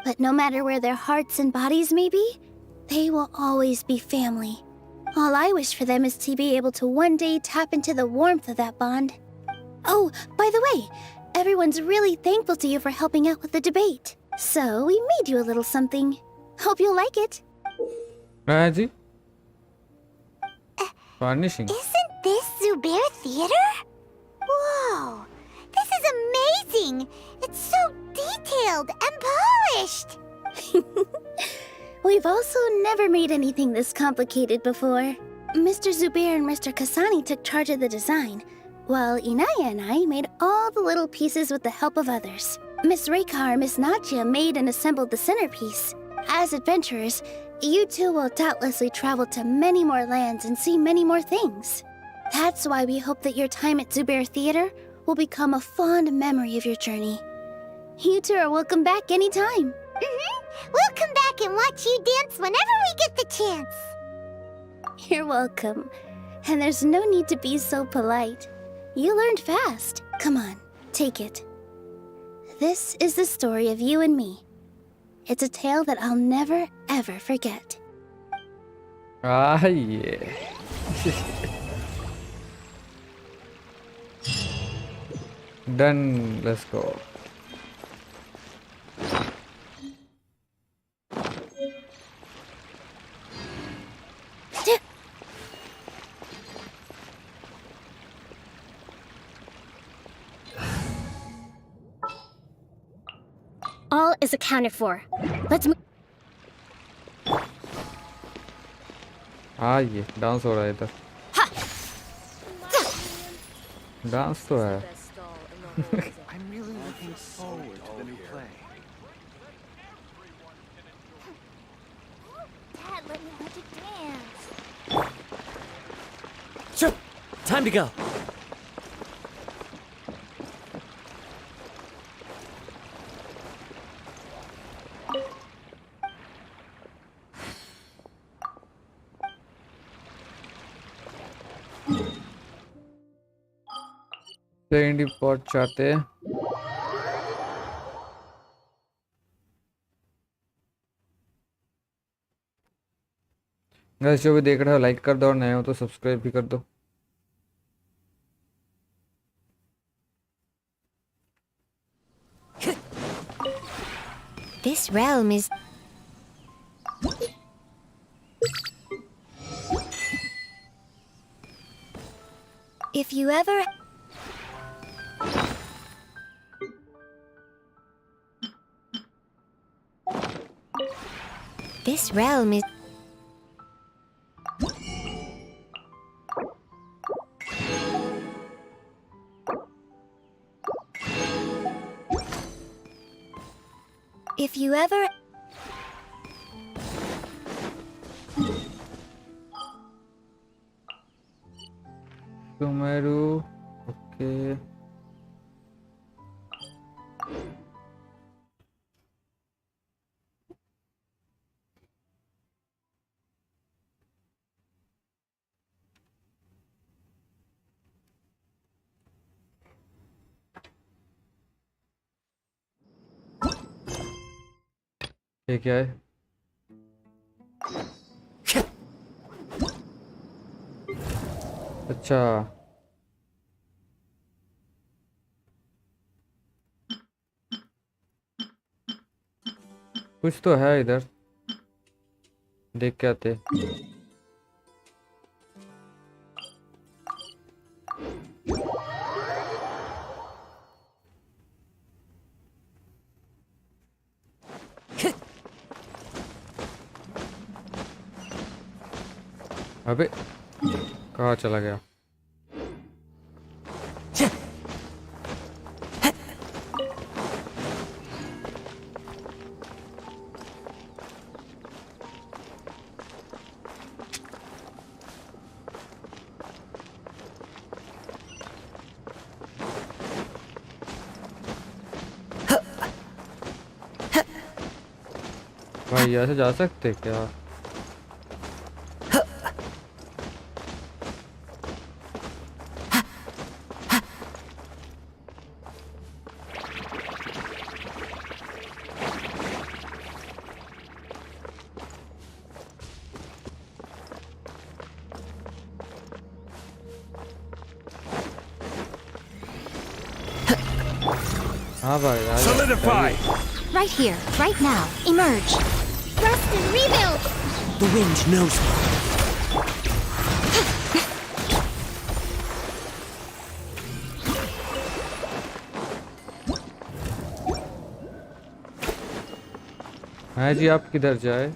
But no matter where their hearts and bodies may be, they will always be family. All I wish for them is to be able to one day tap into the warmth of that bond. Oh, by the way, everyone's really thankful to you for helping out with the debate. So we made you a little something. Hope you'll like it. हाँ जी. Varnishing. Isn't this Zubair Theater? Whoa! This is amazing! It's so detailed and polished! We've also never made anything this complicated before. Mr. Zubair and Mr. Kasani took charge of the design, while Inaya and I made all the little pieces with the help of others. Miss Reika or Miss Nadia made and assembled the centerpiece. As adventurers, you two will doubtlessly travel to many more lands and see many more things. That's why we hope that your time at Zubair Theater will become a fond memory of your journey. You two are welcome back anytime. We'll come back and watch you dance whenever we get the chance. You're welcome. And there's no need to be so polite. You learned fast. Come on, take it. This is the story of you and me. It's a tale that I'll never, ever forget. Ah, yeah. Done. Let's go. All is accounted for. Let's move. हाँ ये dance हो रहा है इधर. Dance तो है. I'm really looking forward to the new play. Dad, let me let you dance. Sure. Time to go. Second pot चाहते हैं. गाइस जो भी देख रहे हो लाइक कर दो और नए हो तो सब्सक्राइब भी कर दो. This realm is... If you ever... This realm is... If you ever... Sumeru. Okay. ये क्या है? अच्छा कुछ तो है इधर, देख के आते। अबे कहाँ चला गया? भाई ऐसे जा सकते क्या? हाँ भाई यार, Solidify! Right here, right now. Emerge. Rest and rebuild. The wind knows me. हाँ जी, आप किधर जाए?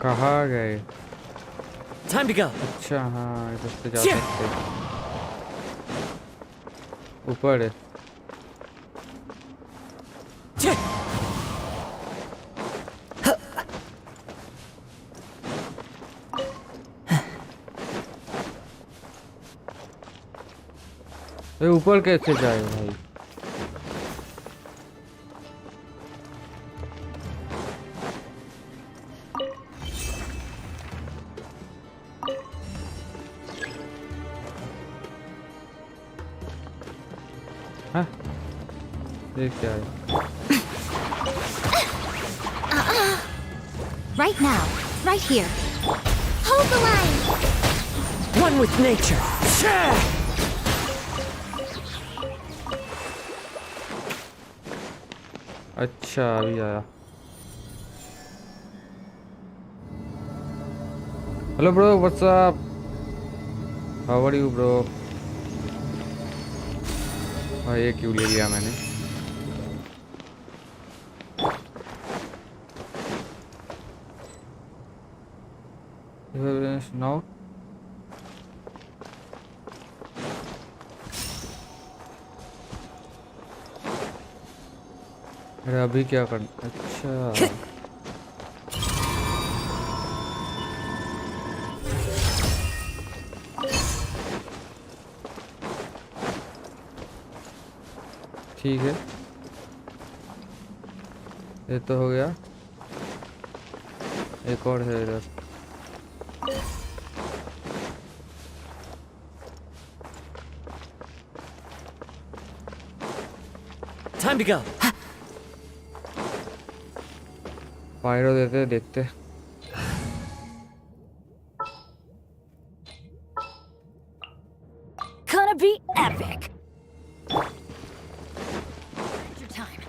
कहाँ गए? Time to go. अच्छा हाँ, इधर से जा सकते। ऊपर है। ऊपर कैसे जाए भाई? हाँ, ये क्या है? Right now, right here. Hold the line. One with nature. अच्छा अभी आया। Hello bro, what's up? How are you bro? हाँ, ये क्यों ले लिया मैंने? नाउ अरे अभी क्या करना? अच्छा ठीक है, ये तो हो गया। एक और है इधर। Time to go. पायरो देते देखते। Gonna be epic. Your time.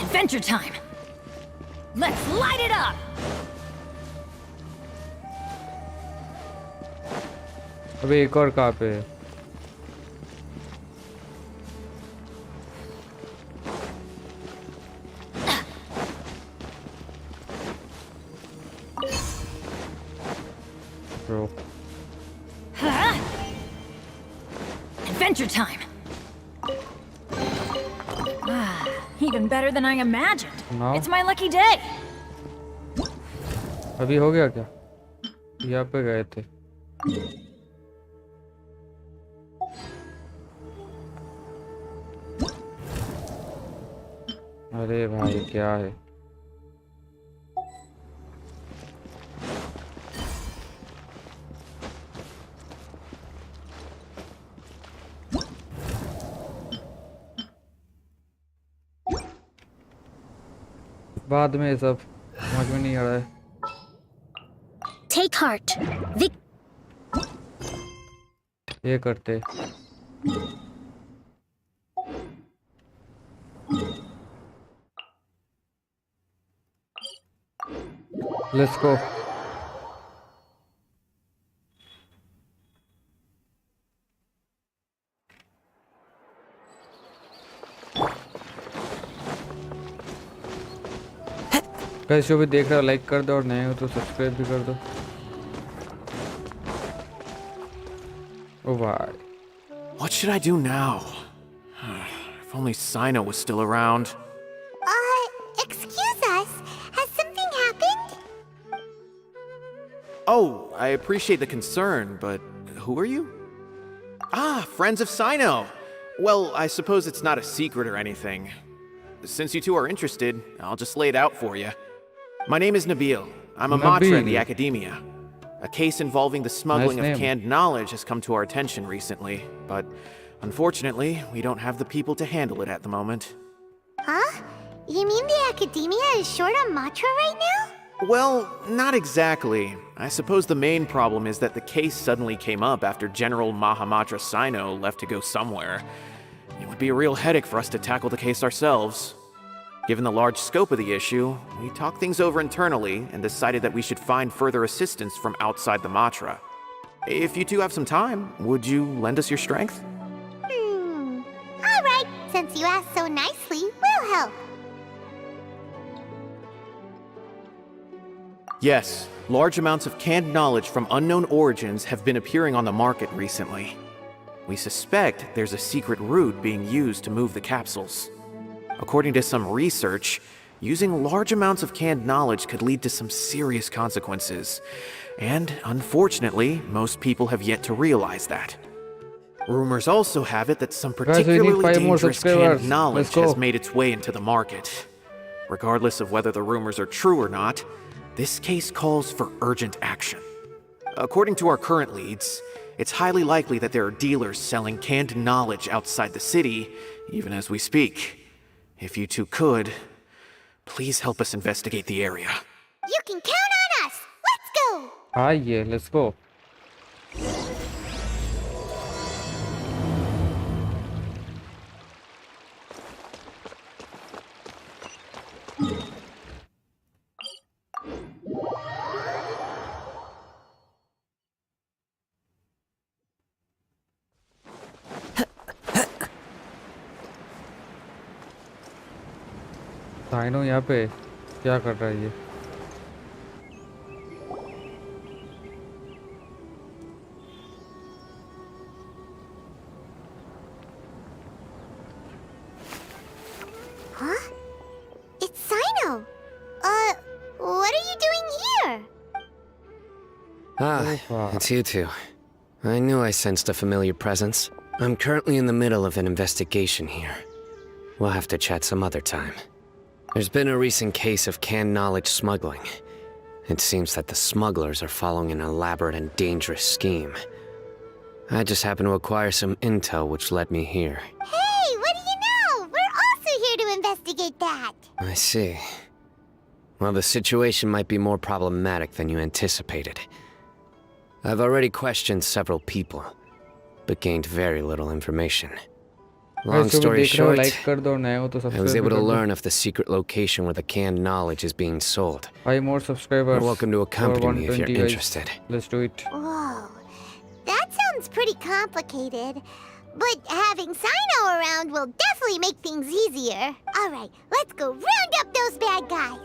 Adventure time. Let's light it up. अबे एक और कहाँ पे है? Bro. Adventure time. Even better than I imagined. Now? It's my lucky day. अभी हो गया क्या? यहाँ पे गए थे। अरे भाई क्या है? बाद में ये सब समझ में नहीं आ रहा है। Take heart. ये करते। Let's go. गाइस जो भी देख रहा हो लाइक कर दो और नए हो तो सब्सक्राइब भी कर दो। ओ भाई। What should I do now? If only Sino was still around. Excuse us. Has something happened? Oh, I appreciate the concern, but who are you? Ah, friends of Sino. Well, I suppose it's not a secret or anything. Since you two are interested, I'll just lay it out for you. My name is Nabil. I'm a Matra in the Academia. A case involving the smuggling of canned knowledge has come to our attention recently, but unfortunately, we don't have the people to handle it at the moment. Huh? You mean the Academia is short on Matra right now? Well, not exactly. I suppose the main problem is that the case suddenly came up after General Mahamatra Sino left to go somewhere. It would be a real headache for us to tackle the case ourselves. Given the large scope of the issue, we talked things over internally and decided that we should find further assistance from outside the Matra. If you two have some time, would you lend us your strength? All right. Since you asked so nicely, we'll help. Yes, large amounts of canned knowledge from unknown origins have been appearing on the market recently. We suspect there's a secret route being used to move the capsules. According to some research, using large amounts of canned knowledge could lead to some serious consequences. And unfortunately, most people have yet to realize that. Rumors also have it that some particularly dangerous canned knowledge has made its way into the market. Regardless of whether the rumors are true or not, this case calls for urgent action. According to our current leads, it's highly likely that there are dealers selling canned knowledge outside the city, even as we speak. If you two could, please help us investigate the area. You can count on us! Let's go! Ah, yeah, let's go. साइनो यहाँ पे क्या कर रहा है ये? Huh? It's Sino. What are you doing here? Ah, it's you two. I knew I sensed a familiar presence. I'm currently in the middle of an investigation here. We'll have to chat some other time. There's been a recent case of canned knowledge smuggling. It seems that the smugglers are following an elaborate and dangerous scheme. I just happened to acquire some intel which led me here. Hey, what do you know? We're also here to investigate that. I see. Well, the situation might be more problematic than you anticipated. I've already questioned several people, but gained very little information. Long story short, I was able to learn of the secret location where the canned knowledge is being sold. 5 more subscribers. You're welcome to accompany me if you're interested. Let's do it. Whoa, that sounds pretty complicated. But having Sino around will definitely make things easier. All right, let's go round up those bad guys.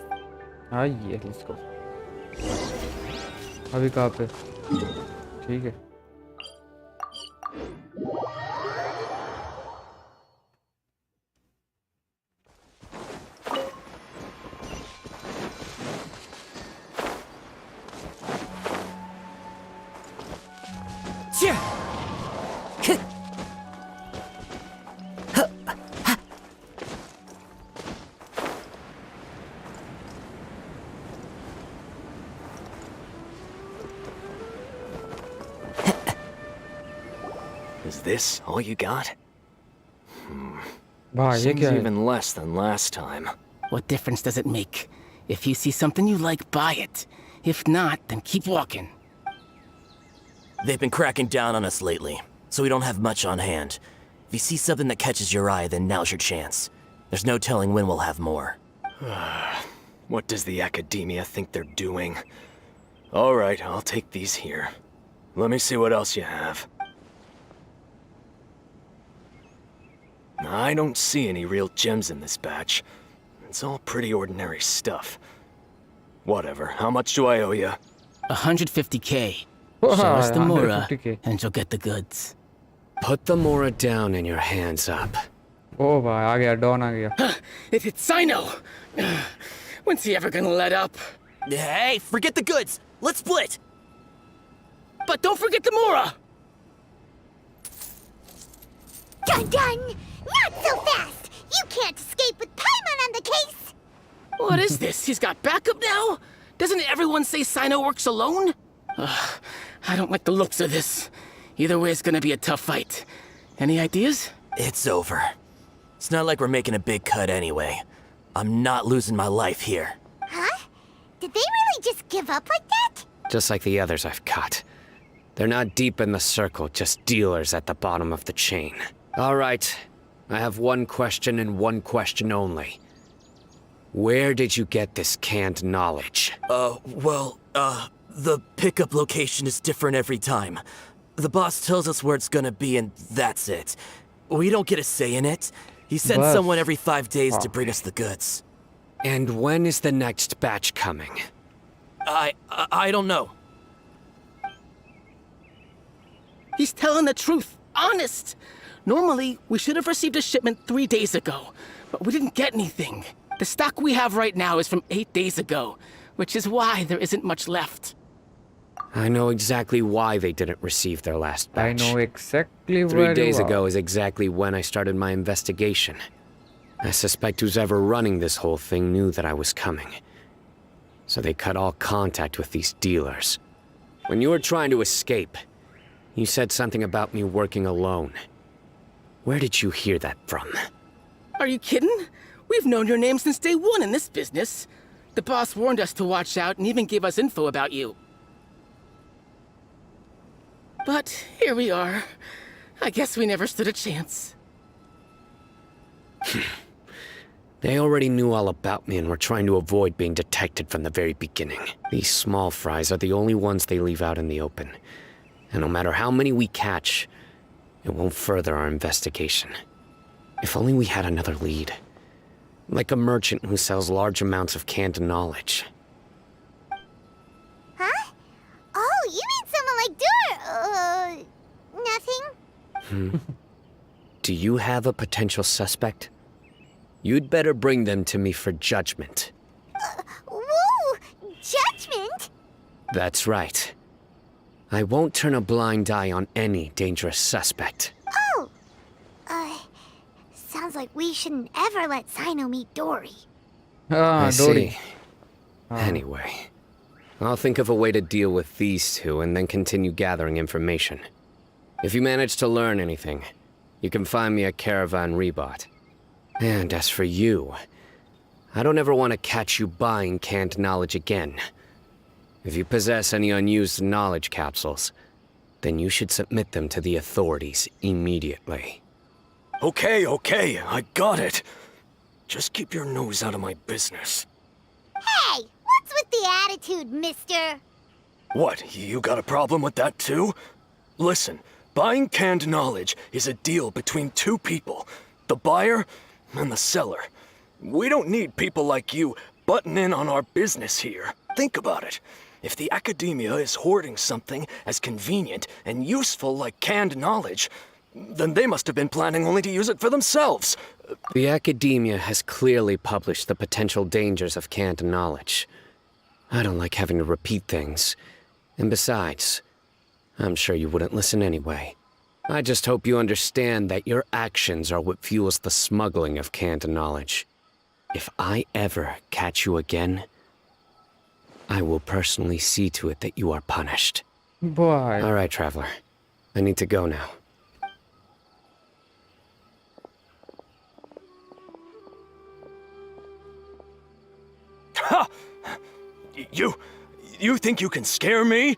Ah, yeah, let's go. अभी कहाँ पे? ठीक है. Is this all you got? भाई ये Seems क्या है? even less than last time. What difference does it make? If you see something you like, buy it. If not, then keep walking. They've been cracking down on us lately, so we don't have much on hand. If you see something that catches your eye, then now's your chance. There's no telling when we'll have more. What does the academia think they're doing? All right, I'll take these here. Let me see what else you have. I don't see any real gems in this batch. It's all pretty ordinary stuff. Whatever, how much do I owe you? 150K. Wow, Show us the Mora, 150K. and you'll get the goods. Put the Mora down and your hands up. ओ भाई आ गया don आ गया. It's Sino! When's he ever gonna let up? Hey, forget the goods! Let's split! But don't forget the Mora! Dun dun! Not so fast! You can't escape with Paimon on the case! What is this? He's got backup now? Doesn't everyone say Sino works alone? I don't like the looks of this. Either way, it's gonna be a tough fight. Any ideas? It's over. It's not like we're making a big cut anyway. I'm not losing my life here. Huh? Did they really just give up like that? Just like the others I've caught. They're not deep in the circle, just dealers at the bottom of the chain. All right, I have one question and one question only. Where did you get this canned knowledge? The pickup location is different every time. The boss tells us where it's gonna be and that's it. We don't get a say in it. He sends someone every 5 days to bring us the goods. And when is the next batch coming? I don't know. He's telling the truth. Honest. Normally, we should have received a shipment 3 days ago, but we didn't get anything. The stock we have right now is from 8 days ago, which is why there isn't much left. I know exactly why they didn't receive their last batch. I know exactly 3 where days you are. ago is exactly when I started my investigation. I suspect who's ever running this whole thing knew that I was coming. So they cut all contact with these dealers. When you were trying to escape, you said something about me working alone. Where did you hear that from? Are you kidding? We've known your name since day one in this business. The boss warned us to watch out and even gave us info about you. But here we are. I guess we never stood a chance. They already knew all about me and were trying to avoid being detected from the very beginning. These small fries are the only ones they leave out in the open. And no matter how many we catch, it won't further our investigation. If only we had another lead. Like a merchant who sells large amounts of canned knowledge. Huh? Oh, you mean someone like nothing? Do you have a potential suspect? You'd better bring them to me for judgment. Whoa! Judgment? That's right. I won't turn a blind eye on any dangerous suspect. Oh! Sounds like we shouldn't ever let Sino meet Dory. Ah, I Dory. see. Anyway, I'll think of a way to deal with these two and then continue gathering information. If you manage to learn anything, you can find me at Caravan Rebot. And as for you, I don't ever want to catch you buying canned knowledge again. If you possess any unused knowledge capsules, then you should submit them to the authorities immediately. Okay, I got it. Just keep your nose out of my business. Hey! What's with the attitude, mister? What, you got a problem with that too? Listen, buying canned knowledge is a deal between two people. The buyer and the seller. We don't need people like you butting in on our business here. Think about it. If the academia is hoarding something as convenient and useful like canned knowledge, then they must have been planning only to use it for themselves. The academia has clearly published the potential dangers of canned knowledge. I don't like having to repeat things. And besides, I'm sure you wouldn't listen anyway. I just hope you understand that your actions are what fuels the smuggling of canned knowledge. If I ever catch you again, I will personally see to it that you are punished. Boy. All right, Traveler. I need to go now. Ha! You think you can scare me?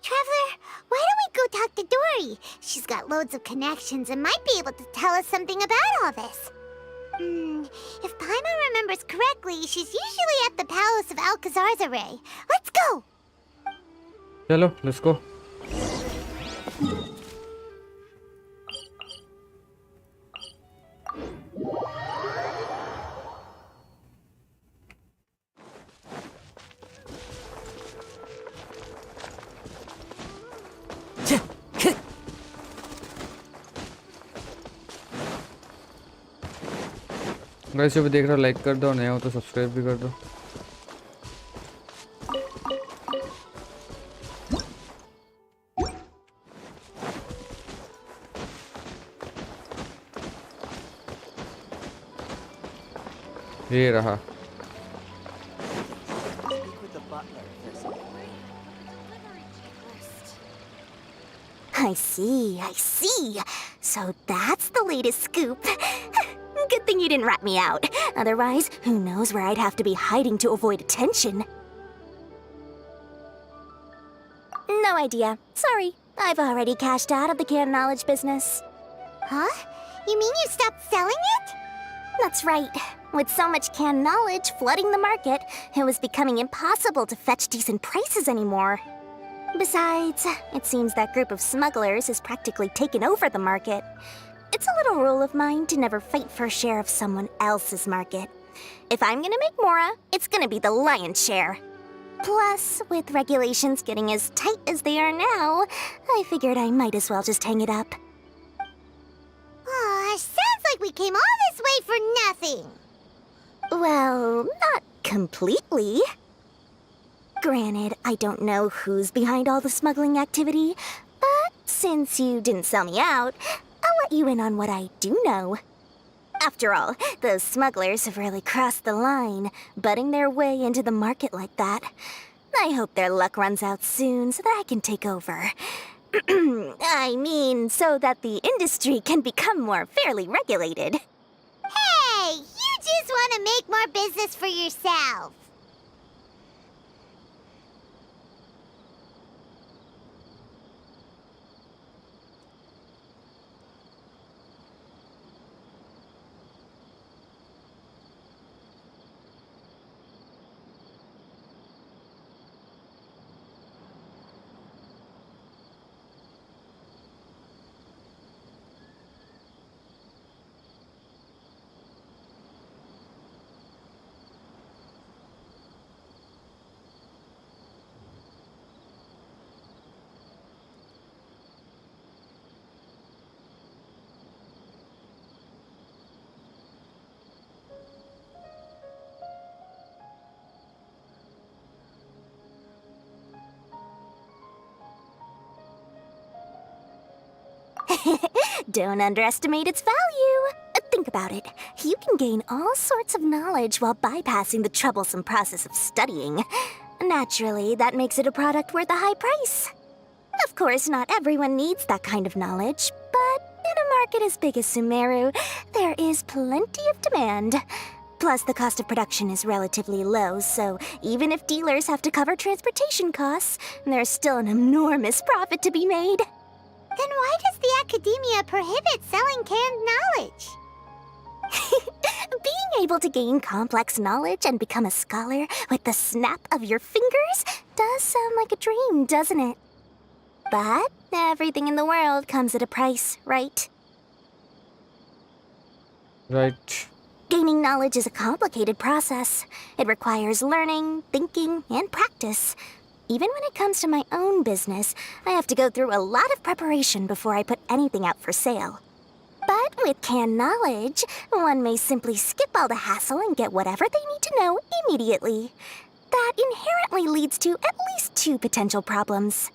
Traveler, why don't we go talk to Dory? She's got loads of connections and might be able to tell us something about all this. If Paimon remembers correctly, she's usually at the palace of Alcazar's array. Let's go! चलो let's go. Guys जो भी देख रहा हो like कर दो, नया हो तो सब्सक्राइब भी कर दो। ये रहा। I see. So that's the latest scoop. Good thing you didn't rat me out. Otherwise, who knows where I'd have to be hiding to avoid attention. No idea. Sorry. I've already cashed out of the canned knowledge business. Huh? You mean you stopped selling it? That's right. With so much canned knowledge flooding the market, it was becoming impossible to fetch decent prices anymore. Besides, it seems that group of smugglers has practically taken over the market. It's a little rule of mine to never fight for a share of someone else's market. If I'm gonna make Mora, it's gonna be the lion's share. Plus, with regulations getting as tight as they are now, I figured I might as well just hang it up. Aw, sounds like we came all this way for nothing. Well, not completely. Granted, I don't know who's behind all the smuggling activity, but since you didn't sell me out, I'll let you in on what I do know. After all, those smugglers have really crossed the line, butting their way into the market like that. I hope their luck runs out soon so that I can take over. I mean, so that the industry can become more fairly regulated. Hey, you just want to make more business for yourself. Don't underestimate its value. Think about it. You can gain all sorts of knowledge while bypassing the troublesome process of studying. Naturally, that makes it a product worth a high price. Of course, not everyone needs that kind of knowledge, but in a market as big as Sumeru, there is plenty of demand. Plus, the cost of production is relatively low, so even if dealers have to cover transportation costs, there's still an enormous profit to be made. Then why does the academia prohibit selling canned knowledge? Being able to gain complex knowledge and become a scholar with the snap of your fingers does sound like a dream, doesn't it? But everything in the world comes at a price, right? Right. Gaining knowledge is a complicated process. It requires learning, thinking, and practice. Even when it comes to my own business, I have to go through a lot of preparation before I put anything out for sale. But with canned knowledge, one may simply skip all the hassle and get whatever they need to know immediately. That inherently leads to at least two potential problems.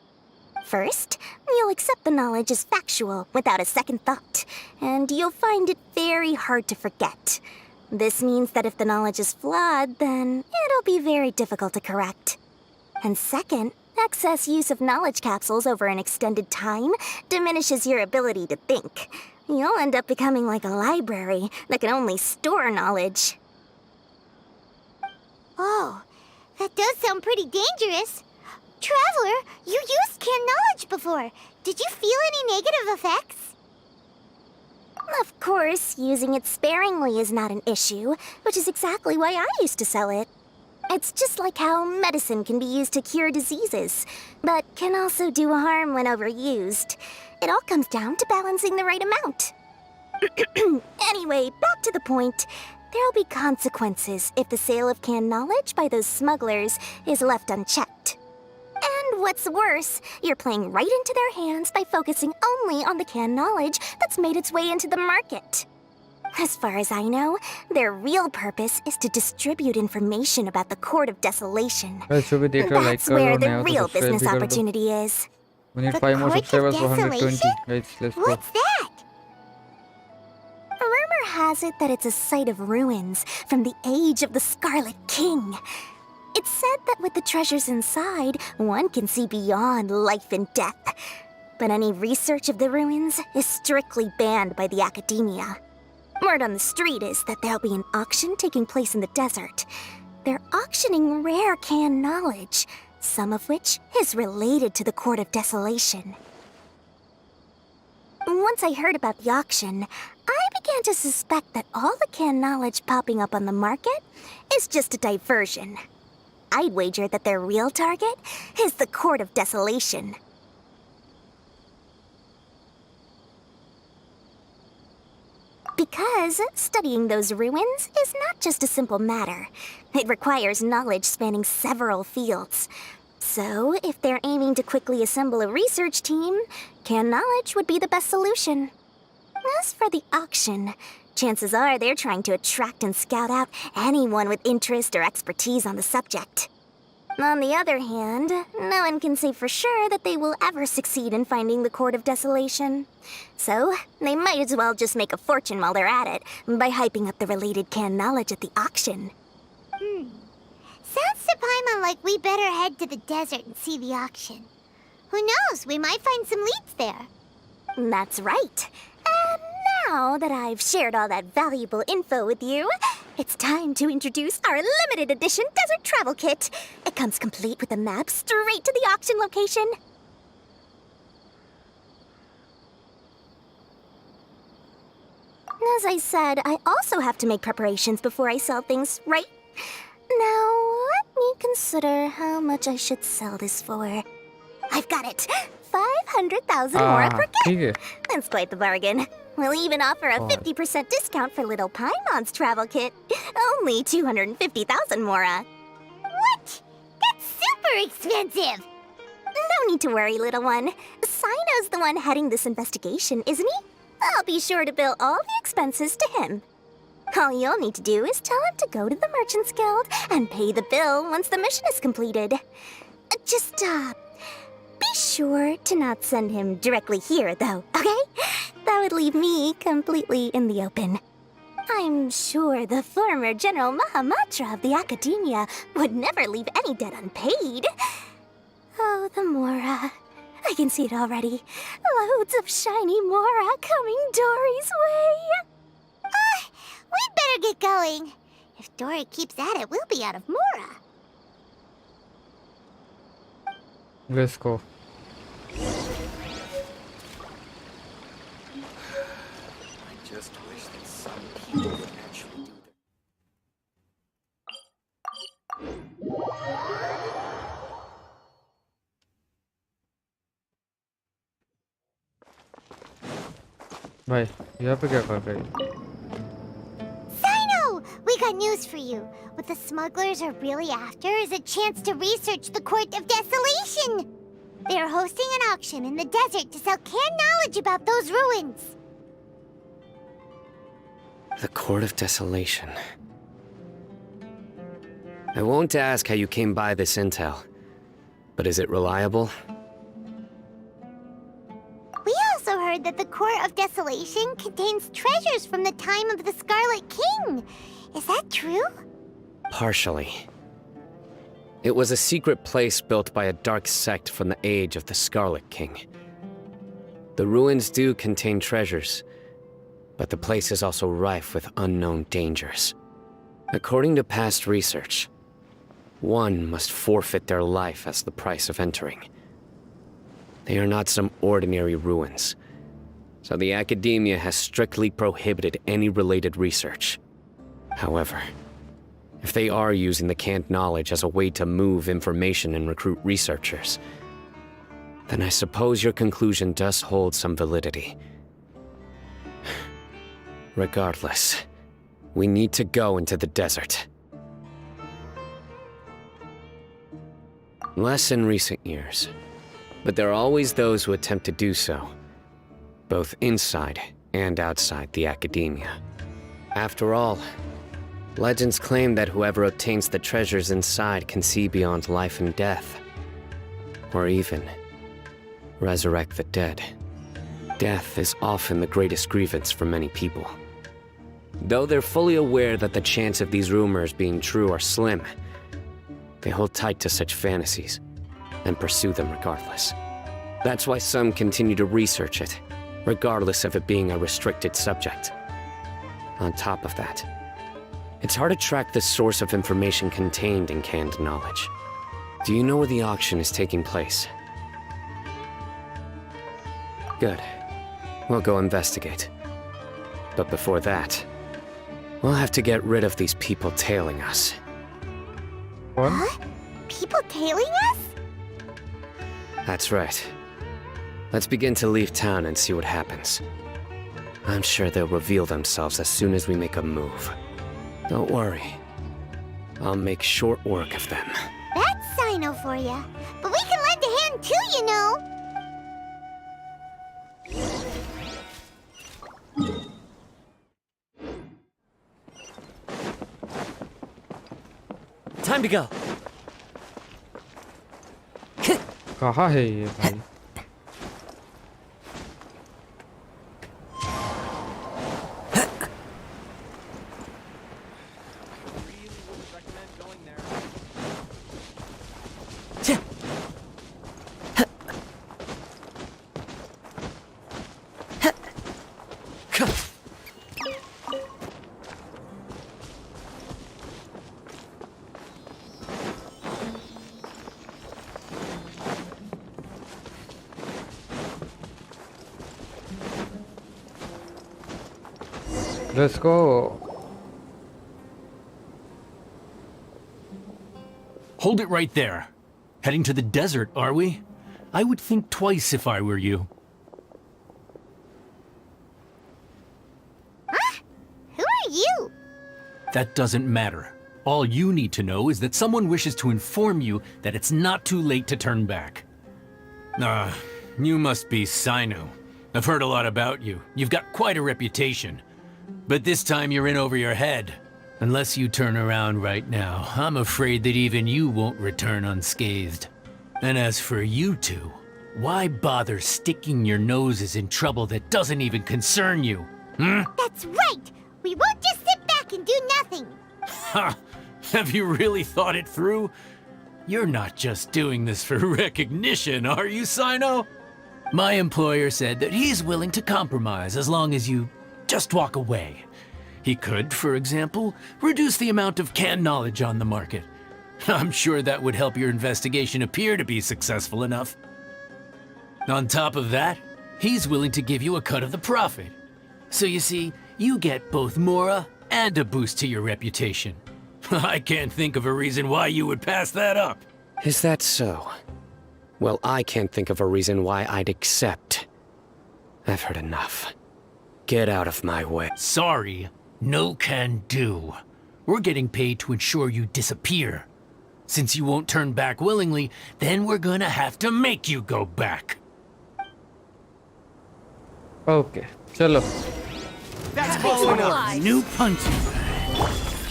First, you'll accept the knowledge as factual without a second thought, and you'll find it very hard to forget. This means that if the knowledge is flawed, then it'll be very difficult to correct. And second, excess use of knowledge capsules over an extended time diminishes your ability to think. You'll end up becoming like a library that can only store knowledge. Oh, that does sound pretty dangerous. Traveler, you used canned knowledge before. Did you feel any negative effects? Of course, using it sparingly is not an issue, which is exactly why I used to sell it. It's just like how medicine can be used to cure diseases, but can also do harm when overused. It all comes down to balancing the right amount. Anyway, back to the point. There'll be consequences if the sale of canned knowledge by those smugglers is left unchecked. And what's worse, you're playing right into their hands by focusing only on the canned knowledge that's made its way into the market. As far as I know, their real purpose is to distribute information about the Court of Desolation. That's where the real business opportunity is. We need The 5 more Court of subscribers for 120. Desolation? Guys, let's go. What's that? Rumor has it that it's a site of ruins from the age of the Scarlet King. It's said that with the treasures inside, one can see beyond life and death. But any research of the ruins is strictly banned by the academia. Word on the street is that there'll be an auction taking place in the desert. They're auctioning rare canned knowledge, some of which is related to the Court of Desolation. Once I heard about the auction, I began to suspect that all the canned knowledge popping up on the market is just a diversion. I'd wager that their real target is the Court of Desolation. Because studying those ruins is not just a simple matter. It requires knowledge spanning several fields. So, if they're aiming to quickly assemble a research team, canned knowledge would be the best solution. As for the auction, chances are they're trying to attract and scout out anyone with interest or expertise on the subject. On the other hand, no one can say for sure that they will ever succeed in finding the Court of Desolation. So, they might as well just make a fortune while they're at it by hyping up the related canned knowledge at the auction. Sounds to Paimon like we better head to the desert and see the auction. Who knows, we might find some leads there. That's right. And now that I've shared all that valuable info with you, it's time to introduce our limited edition desert travel kit. It comes complete with a map straight to the auction location. As I said, I also have to make preparations before I sell things, right? Now, let me consider how much I should sell this for. I've got it! 500,000 mora per kit! That's quite the bargain. We'll even offer a 50% discount for little Paimon's travel kit. Only 250,000 mora. What? That's super expensive! No need to worry, little one. Sino's the one heading this investigation, isn't he? I'll be sure to bill all the expenses to him. All you'll need to do is tell him to go to the Merchants Guild and pay the bill once the mission is completed. Just, be sure to not send him directly here, though, okay? That would leave me completely in the open. I'm sure the former General Mahamatra of the Academia would never leave any debt unpaid. Oh, the Mora. I can see it already. Loads of shiny Mora coming Dory's way. We'd better get going. If Dory keeps at it, we'll be out of Mora. Let's go. I just wish that some people would actually do भाई यहाँ पे क्या कर रही है? Sino! We got news for you. What the smugglers are really after is a chance to research the Court of Desolation. They are hosting an auction in the desert to sell canned knowledge about those ruins. The Court of Desolation. I won't ask how you came by this intel, but is it reliable? We also heard that the Court of Desolation contains treasures from the time of the Scarlet King. Is that true? Partially. It was a secret place built by a dark sect from the age of the Scarlet King. The ruins do contain treasures, but the place is also rife with unknown dangers. According to past research, one must forfeit their life as the price of entering. They are not some ordinary ruins, so the academia has strictly prohibited any related research. However, if they are using the canned knowledge as a way to move information and recruit researchers, then I suppose your conclusion does hold some validity. Regardless, we need to go into the desert. Less in recent years, but there are always those who attempt to do so, both inside and outside the academia. After all, legends claim that whoever obtains the treasures inside can see beyond life and death, or even resurrect the dead. Death is often the greatest grievance for many people. Though they're fully aware that the chance of these rumors being true are slim, they hold tight to such fantasies and pursue them regardless. That's why some continue to research it, regardless of it being a restricted subject. On top of that, it's hard to track the source of information contained in canned knowledge. Do you know where the auction is taking place? Good. We'll go investigate. But before that, we'll have to get rid of these people tailing us. What? Huh? People tailing us? That's right. Let's begin to leave town and see what happens. I'm sure they'll reveal themselves as soon as we make a move. Don't worry. I'll make short work of them. That's Sino for ya. But we can lend a hand too, you know. Time to go. कहाँ है ये भाई? Let's go. Hold it right there. Heading to the desert, are we? I would think twice if I were you. Huh? Who are you? That doesn't matter. All you need to know is that someone wishes to inform you that it's not too late to turn back. You must be Sino. I've heard a lot about you. You've got quite a reputation. But this time you're in over your head. Unless you turn around right now, I'm afraid that even you won't return unscathed. And as for you two, why bother sticking your noses in trouble that doesn't even concern you? That's right! We won't just sit back and do nothing! Ha! Have you really thought it through? You're not just doing this for recognition, are you, Sino? My employer said that he's willing to compromise as long as you just walk away. He could, for example, reduce the amount of canned knowledge on the market. I'm sure that would help your investigation appear to be successful enough. On top of that, he's willing to give you a cut of the profit. So you see, you get both Mora and a boost to your reputation. I can't think of a reason why you would pass that up. Is that so? Well, I can't think of a reason why I'd accept. I've heard enough. Get out of my way. Sorry, no can do. We're getting paid to ensure you disappear. Since you won't turn back willingly, then we're gonna have to make you go back. Okay, chalo. That's following up. New punching.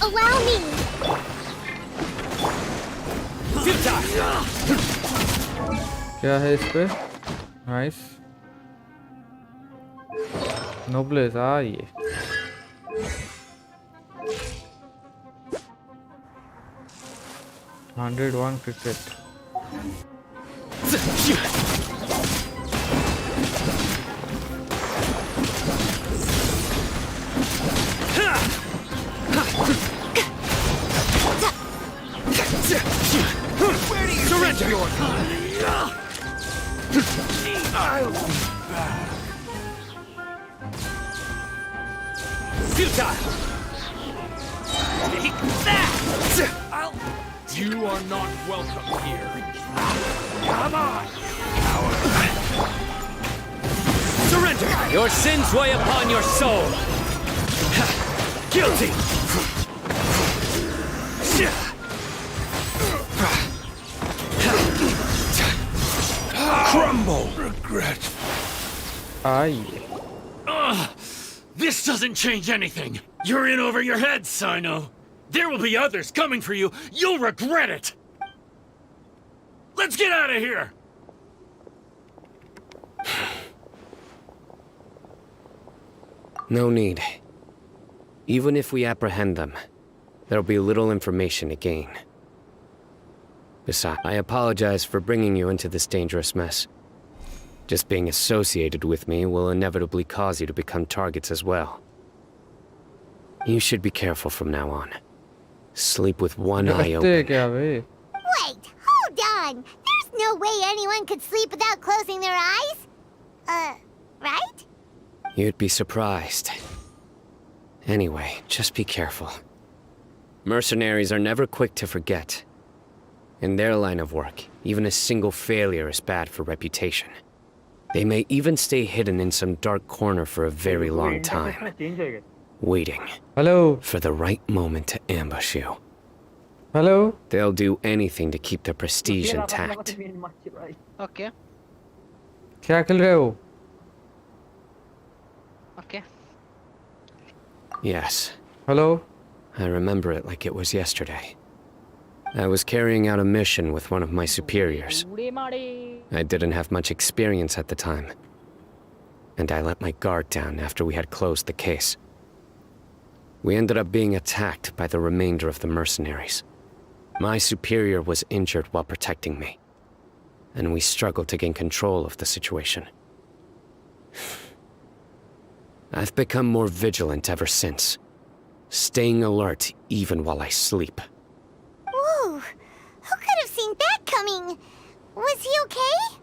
Allow me! क्या है इस पे? Nice. Nobles, ये. $101 cricket. Where do you Surrender! think you're going? I'll be back. Futile! Take that! You are not welcome here. Come on! Surrender! Your sins weigh upon your soul! Guilty! Crumble! Regret. Aye. This doesn't change anything. You're in over your head, Sino. There will be others coming for you. You'll regret it. Let's get out of here. No need. Even if we apprehend them, there'll be little information to gain. Besides, I apologize for bringing you into this dangerous mess. Just being associated with me will inevitably cause you to become targets as well. You should be careful from now on. Sleep with one eye open. Wait, hold on! There's no way anyone could sleep without closing their eyes? Right? You'd be surprised. Anyway, just be careful. Mercenaries are never quick to forget. In their line of work, even a single failure is bad for reputation. They may even stay hidden in some dark corner for a very long time, waiting for the right moment to ambush you. They'll do anything to keep their prestige intact. Okay. क्या खेल रहे हो? Okay. Yes. Hello? I remember it like it was yesterday. I was carrying out a mission with one of my superiors. I didn't have much experience at the time, and I let my guard down after we had closed the case. We ended up being attacked by the remainder of the mercenaries. My superior was injured while protecting me, and we struggled to gain control of the situation. I've become more vigilant ever since, staying alert even while I sleep. Whoa! Who could have seen that coming? Was he okay?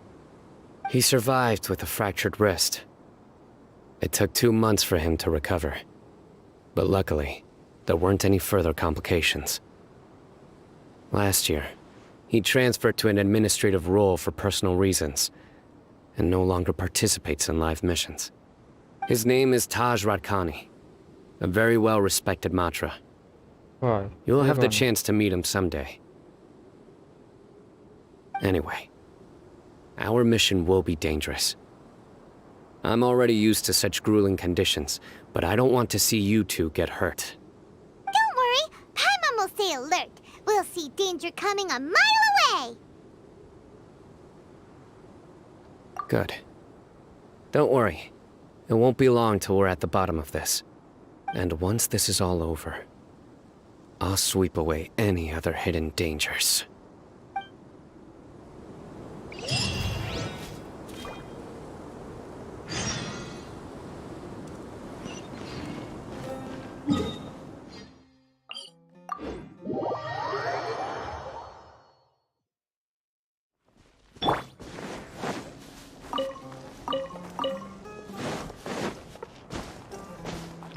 He survived with a fractured wrist. It took 2 months for him to recover. But luckily, there weren't any further complications. Last year, he transferred to an administrative role for personal reasons, and no longer participates in live missions. His name is Taj Radkani, a very well-respected Matra. Why? You'll have the chance to meet him someday. Anyway, our mission will be dangerous. I'm already used to such grueling conditions, but I don't want to see you two get hurt. Don't worry, Paimon will stay alert. We'll see danger coming a mile away. Good. Don't worry. It won't be long till we're at the bottom of this. And once this is all over, I'll sweep away any other hidden dangers.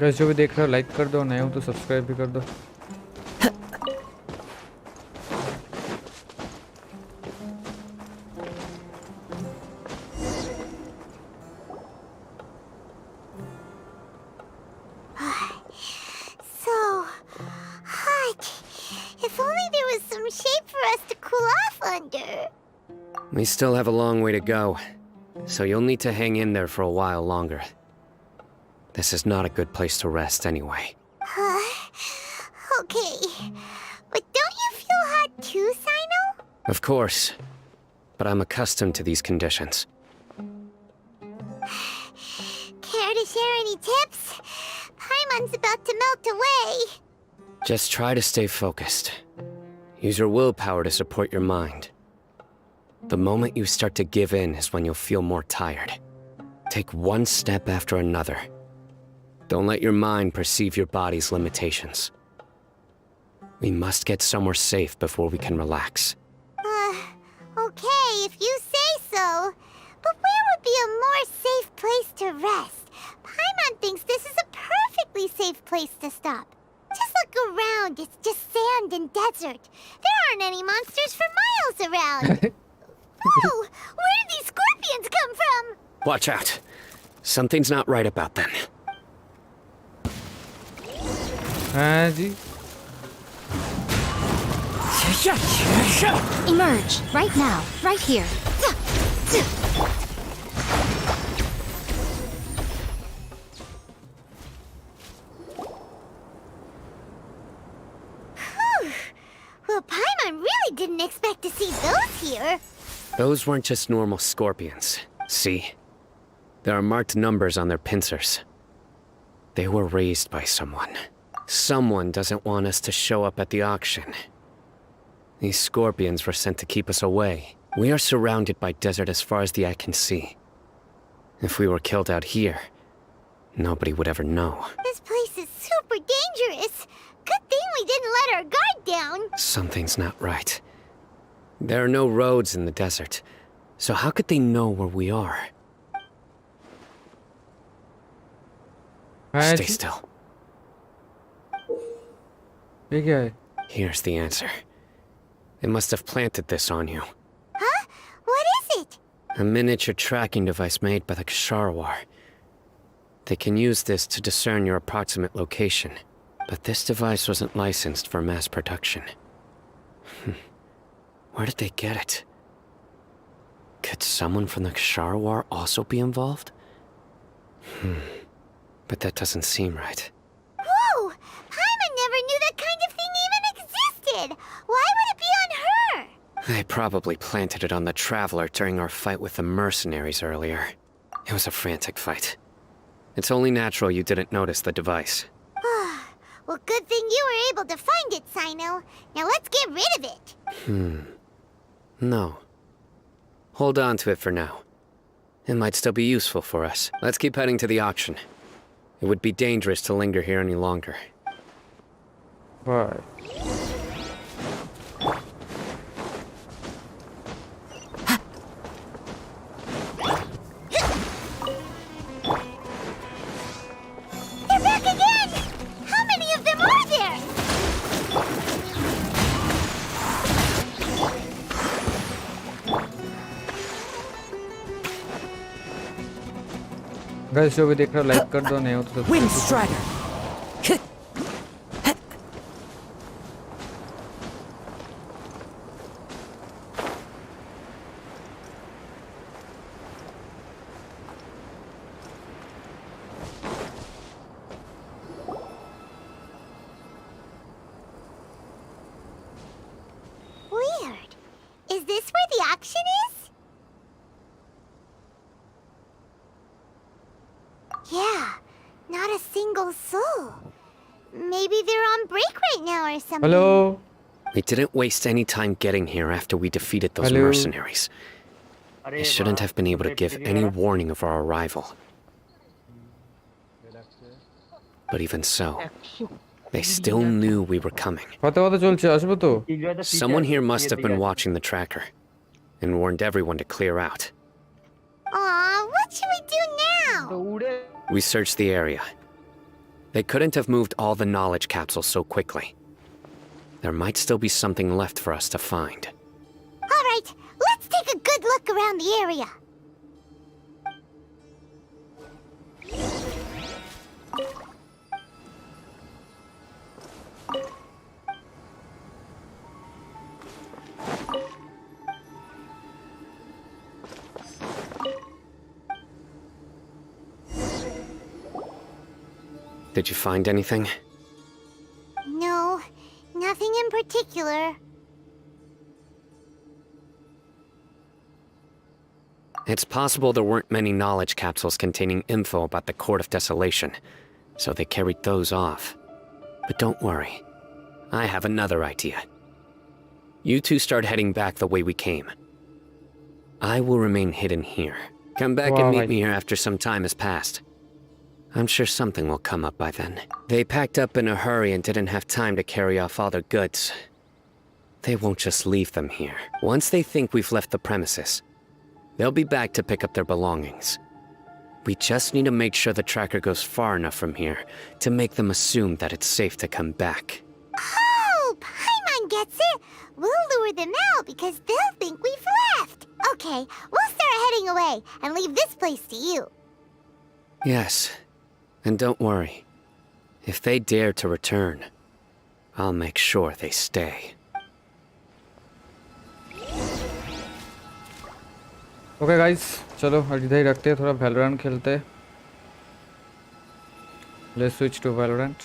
Guys जो भी देख रहे हो like कर दो, नए हो तो सब्सक्राइब भी कर दो। So hot. If only there was some shape for us to cool off under. We still have a long way to go, so you'll need to hang in there for a while longer. This is not a good place to rest anyway. Okay. But don't you feel hot too, Sino? Of course, but I'm accustomed to these conditions. Care to share any tips? Paimon's about to melt away. Just try to stay focused. Use your willpower to support your mind. The moment you start to give in is when you'll feel more tired. Take one step after another. Don't let your mind perceive your body's limitations. We must get somewhere safe before we can relax. Okay, if you say so. But where would be a more safe place to rest? Paimon thinks this is a perfectly safe place to stop. Just look around, it's just sand and desert. There aren't any monsters for miles around. Whoa, where did these scorpions come from? Watch out. Something's not right about them. Emerge, right now, right here. Well, Paimon really didn't expect to see those here. Those weren't just normal scorpions. See? There are marked numbers on their pincers. They were raised by someone. Someone doesn't want us to show up at the auction. These scorpions were sent to keep us away. We are surrounded by desert as far as the eye can see. If we were killed out here, nobody would ever know. This place is super dangerous. Good thing we didn't let our guard down. Something's not right. There are no roads in the desert, so how could they know where we are? Stay still. Here's the answer. They must have planted this on you. Huh? What is it? A miniature tracking device made by the Ksharawar. They can use this to discern your approximate location. But this device wasn't licensed for mass production. Where did they get it? Could someone from the Ksharawar also be involved? But that doesn't seem right. Whoa! Paimon never knew that kind of thing even existed! Why would it be on her? They probably planted it on the Traveler during our fight with the mercenaries earlier. It was a frantic fight. It's only natural you didn't notice the device. Well, good thing you were able to find it, Sino. Now let's get rid of it. No. Hold on to it for now. It might still be useful for us. Let's keep heading to the auction. It would be dangerous to linger here any longer. Right. They're back again! How many of them are there? Guys जो भी देख रहा हो like कर दो नहीं हो तो Wind Strider. Weird. Is this where the auction is? Yeah, not a single soul. Maybe they're on break right now or something. Hello. We didn't waste any time getting here after we defeated those Hello. mercenaries. They shouldn't have been able to give any warning of our arrival. But even so, they still knew we were coming. Someone here must have been watching the tracker and warned everyone to clear out. Aw, what should we do now? We searched the area. They couldn't have moved all the knowledge capsules so quickly. There might still be something left for us to find. All right, let's take a good look around the area. Did you find anything? No, nothing in particular. It's possible there weren't many knowledge capsules containing info about the Court of Desolation, so they carried those off. But don't worry. I have another idea. You two start heading back the way we came. I will remain hidden here. Come back and meet me here after some time has passed. I'm sure something will come up by then. They packed up in a hurry and didn't have time to carry off all their goods. They won't just leave them here. Once they think we've left the premises, they'll be back to pick up their belongings. We just need to make sure the tracker goes far enough from here to make them assume that it's safe to come back. Oh, Paimon gets it. We'll lure them out because they'll think we've left. Okay, we'll start heading away and leave this place to you. Yes, and don't worry. If they dare to return, I'll make sure they stay. Okay guys, चलो इधर ही रखते हैं, थोड़ा Valorant खेलते हैं. Let's switch to Valorant.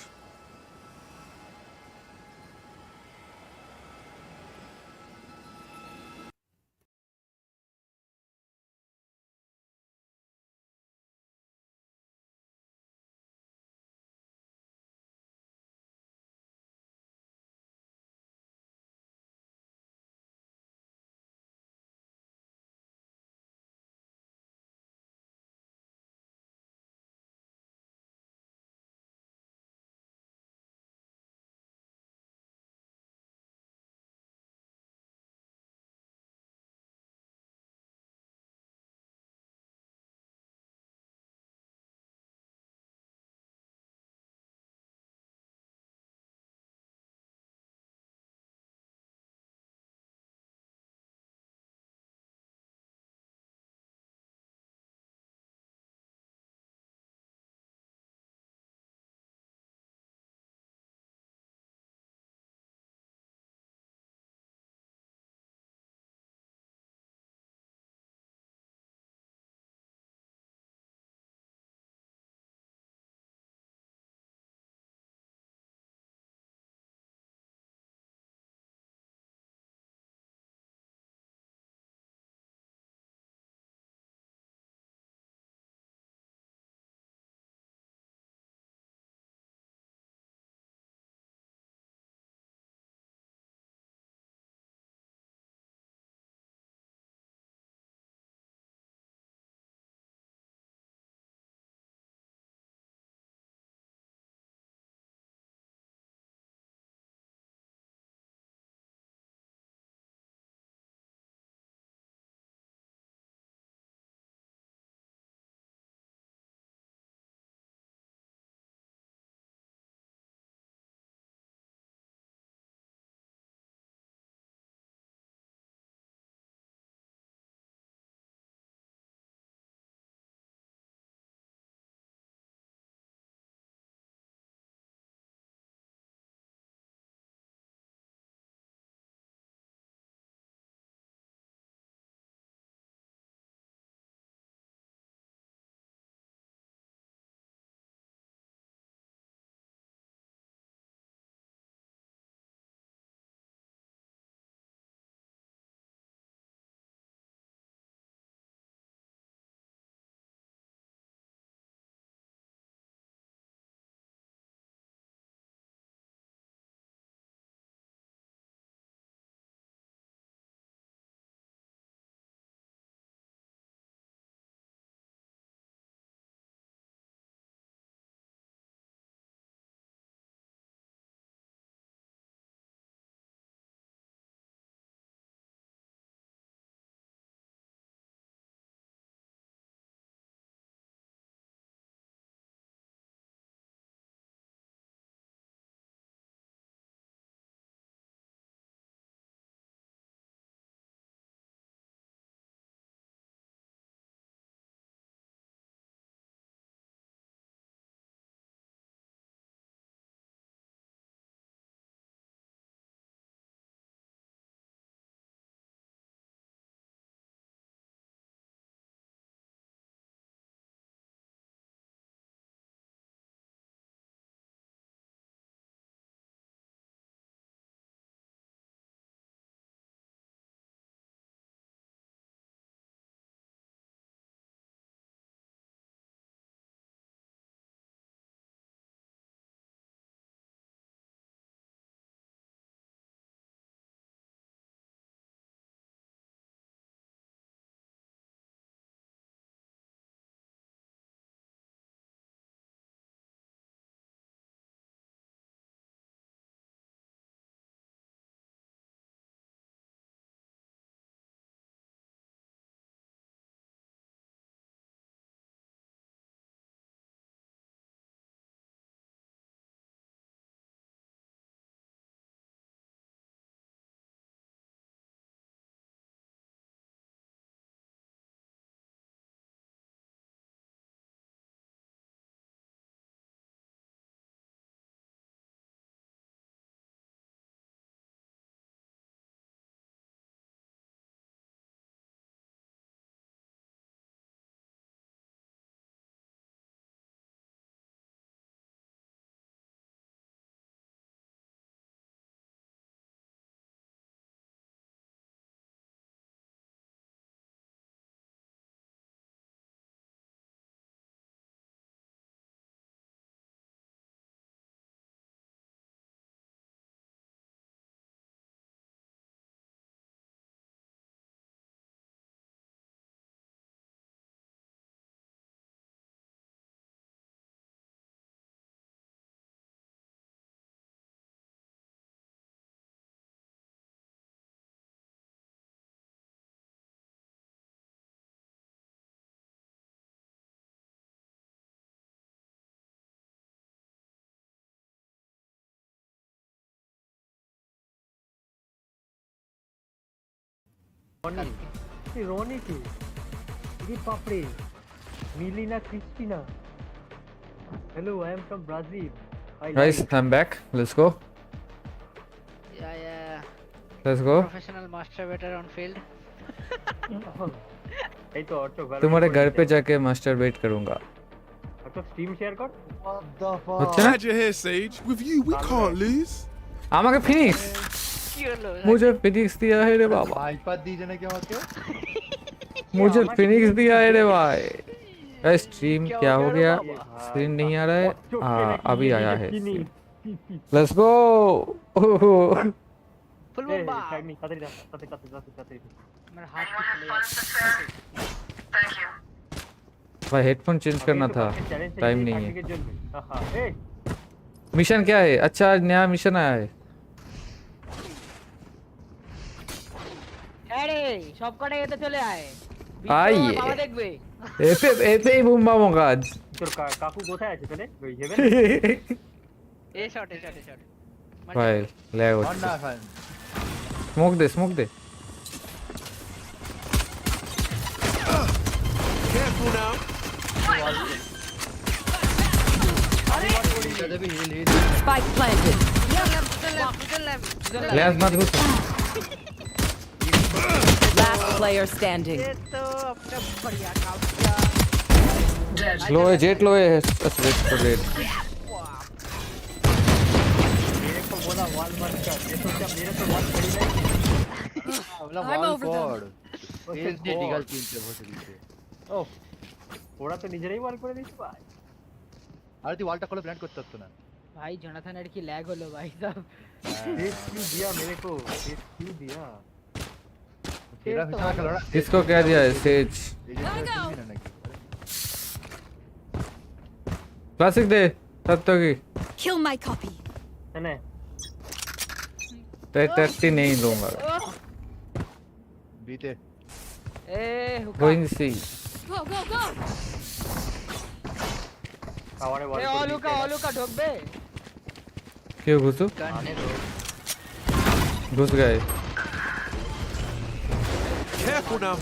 Roni কি এই পাপড়ে মিলিনা Christina hello I am from Brazil Guys, I'm back. Let's go. Yeah. Let's go. Professional masturbator on field. এই তো অটো तुम्हारे घर पे जाके masturbate करूंगा. অটো স্ট্রিম শেয়ার কর what the হচ্ছে না? Glad you're here, Sage. With you, we can't lose. আমাকে ফিনিক্স मुझे फिनिक्स दिया है रे बाबा आईपैड दीजिए ना क्या होते मुझे फिनिक्स दिया है रे भाई गाइस स्ट्रीम क्या हो गया स्क्रीन नहीं आ रहा है हाँ अभी आया है लेट्स गो फुल बम्बा मेरा हाथ चले थैंक यू भाई हेडफोन चेंज करना था टाइम नहीं है मिशन क्या है अच्छा आज नया मिशन आया है আরে সব কটা এতে চলে আয় আইয়ে বাবা দেখবে এতেই বুম্বা মগাজ তোর কাকু কোথায় আছে তাহলে ওই হেভেন এ শট ভাই ল্যাগ হচ্ছে স্মোক দে Careful now. Spike planted. Lace मत घुस Last player standing. लो है जेट लो है स्विच पर रेड मेरे को बोला वॉल मत कर ये तो क्या मेरे तो वॉल पड़ी नहीं बोला वॉल कोड एसडी डिगल टीम पे बहुत नीचे ओ ওরা তো নিজেরাই ওয়াল করে দিয়েছে ভাই আর তুই ওয়ালটা করে প্ল্যান করতে হতো না ভাই জোনাথনের কি ল্যাগ হলো ভাই সব टेस्ट क्यों दिया मेरे को टेस्ट क्यों दिया इसको क्या दिया है सेज क्लासिक दे तत्व की Kill my copy. है 30 नहीं दूंगा बीते ए हुक्का गोइंग सी Go, go, go. Aware wall ए ओलुका ढोकबे क्यों घुसू घुस गए Careful now.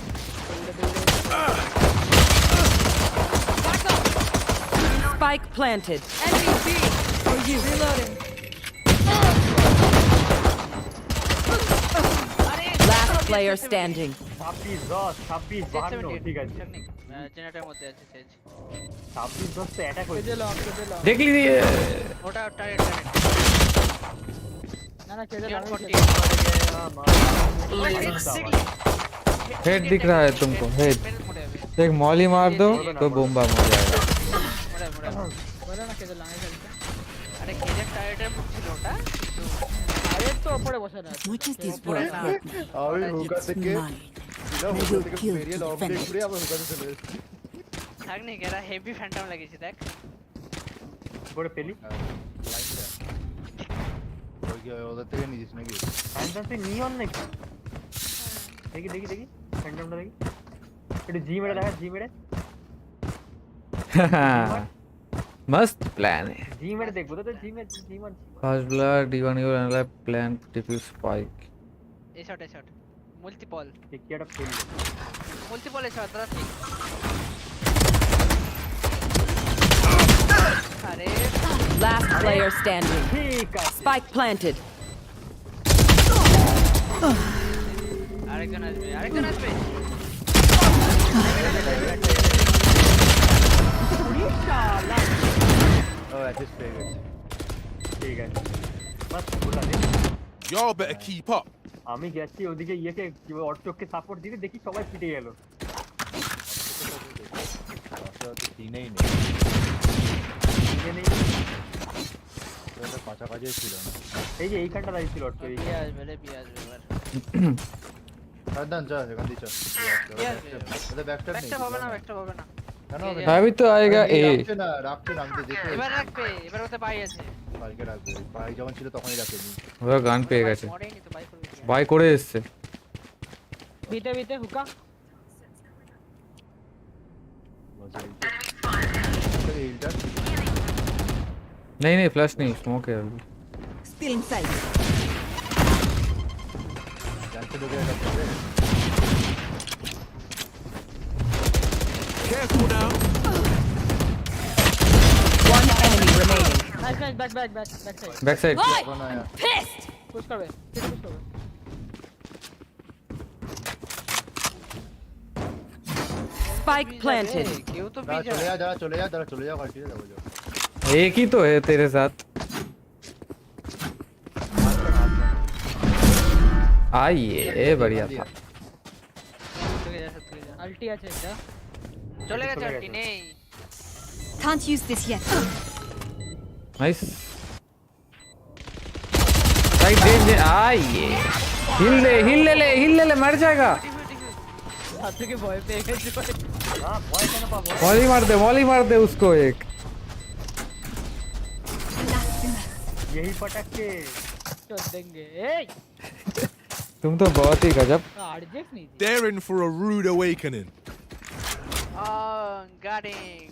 Spike planted. MVP. For you. Reloading. Last player standing. 26 52 ঠিক আছে জেনারেটর মধ্যে আছে সেজ 26 10 তে অ্যাটাক হয়েছে देख लीजिए ওটা টার্গেট না না কেদে हेड दिख रहा है तुमको हेड एक मॉली मार दो तो बम्बा मर जाएगा বলো না কেদে লাগাই ফেলতে আরে কেদে টার্গেটের মুখ ছিল ওটা আরে তো উপরে বসে না Which is this world? আমি হুকা থেকে মেরিয়ে লং ব্রেক করে আবার হুকা থেকে চলে এসেছি থাক নি কেরা হেভি ফ্যান্টম লাগিয়েছে দেখ করে পেলি ওই কি ওদের থেকে নিয়েছিস নাকি ফ্যান্টাসি নিয়ন নাকি দেখি ফ্যান্টমটা দেখি একটু জি মেরে দেখা জি মেরে मस्त प्लान है जी मेरे देखो तो जी में first blood D1 your another plan defuse spike A short multiple টিকিটা ফুল মাল্টিপল এ শট রাফি আরে last player standing spike planted আরেকজন আসবে ঠিক আছে বাস বলা দে Y'all better keep up. আমি গেছি ওদিকে ইয়েকে অর্চককে সাপোর্ট দিতে দেখি সবাই পিটে গেল তিনেই নেই কাছাকাছি ছিল না এই যে এইখানটা দাঁড়িয়ে ছিল অর্চক বি আসবে এবার সাবধান চল এখান দিয়ে চল ওদের ব্যাকস্ট্যাপ হবে না अभी तो आएगा ए রাখতে নামতে দেখো এবার রাখবে এবার ওতে পাই আছে কালকে রাখবে ভাই যখন ছিল তখনই রাখেনি ওরা গান পেয়ে গেছে বাই করে এসেছে বিতে হুকা नहीं फ्लैश नहीं स्मोक है अभी Still inside. जानते लोग Careful now. One enemy remaining. Nice, back side. Backside. I'm pissed. Push करवे, push करवे. Spike planted. क्यों तो पीछे चले जा कंटिन्यू जा एक ही तो है तेरे साथ. आइए बढ़िया था. अल्टी আছে এটা. चले गया चट्टी नहीं. Can't use this yet. Nice. Right range. आइए. हिल ले मर जाएगा. हाथों के बॉय पे है. हां बॉय का ना मॉली मार दे उसको एक. यही पटक के चोद देंगे. ए तुम तो बहुत ही गजब. आरजेक्स नहीं. They're in for a rude awakening. Oh, got him.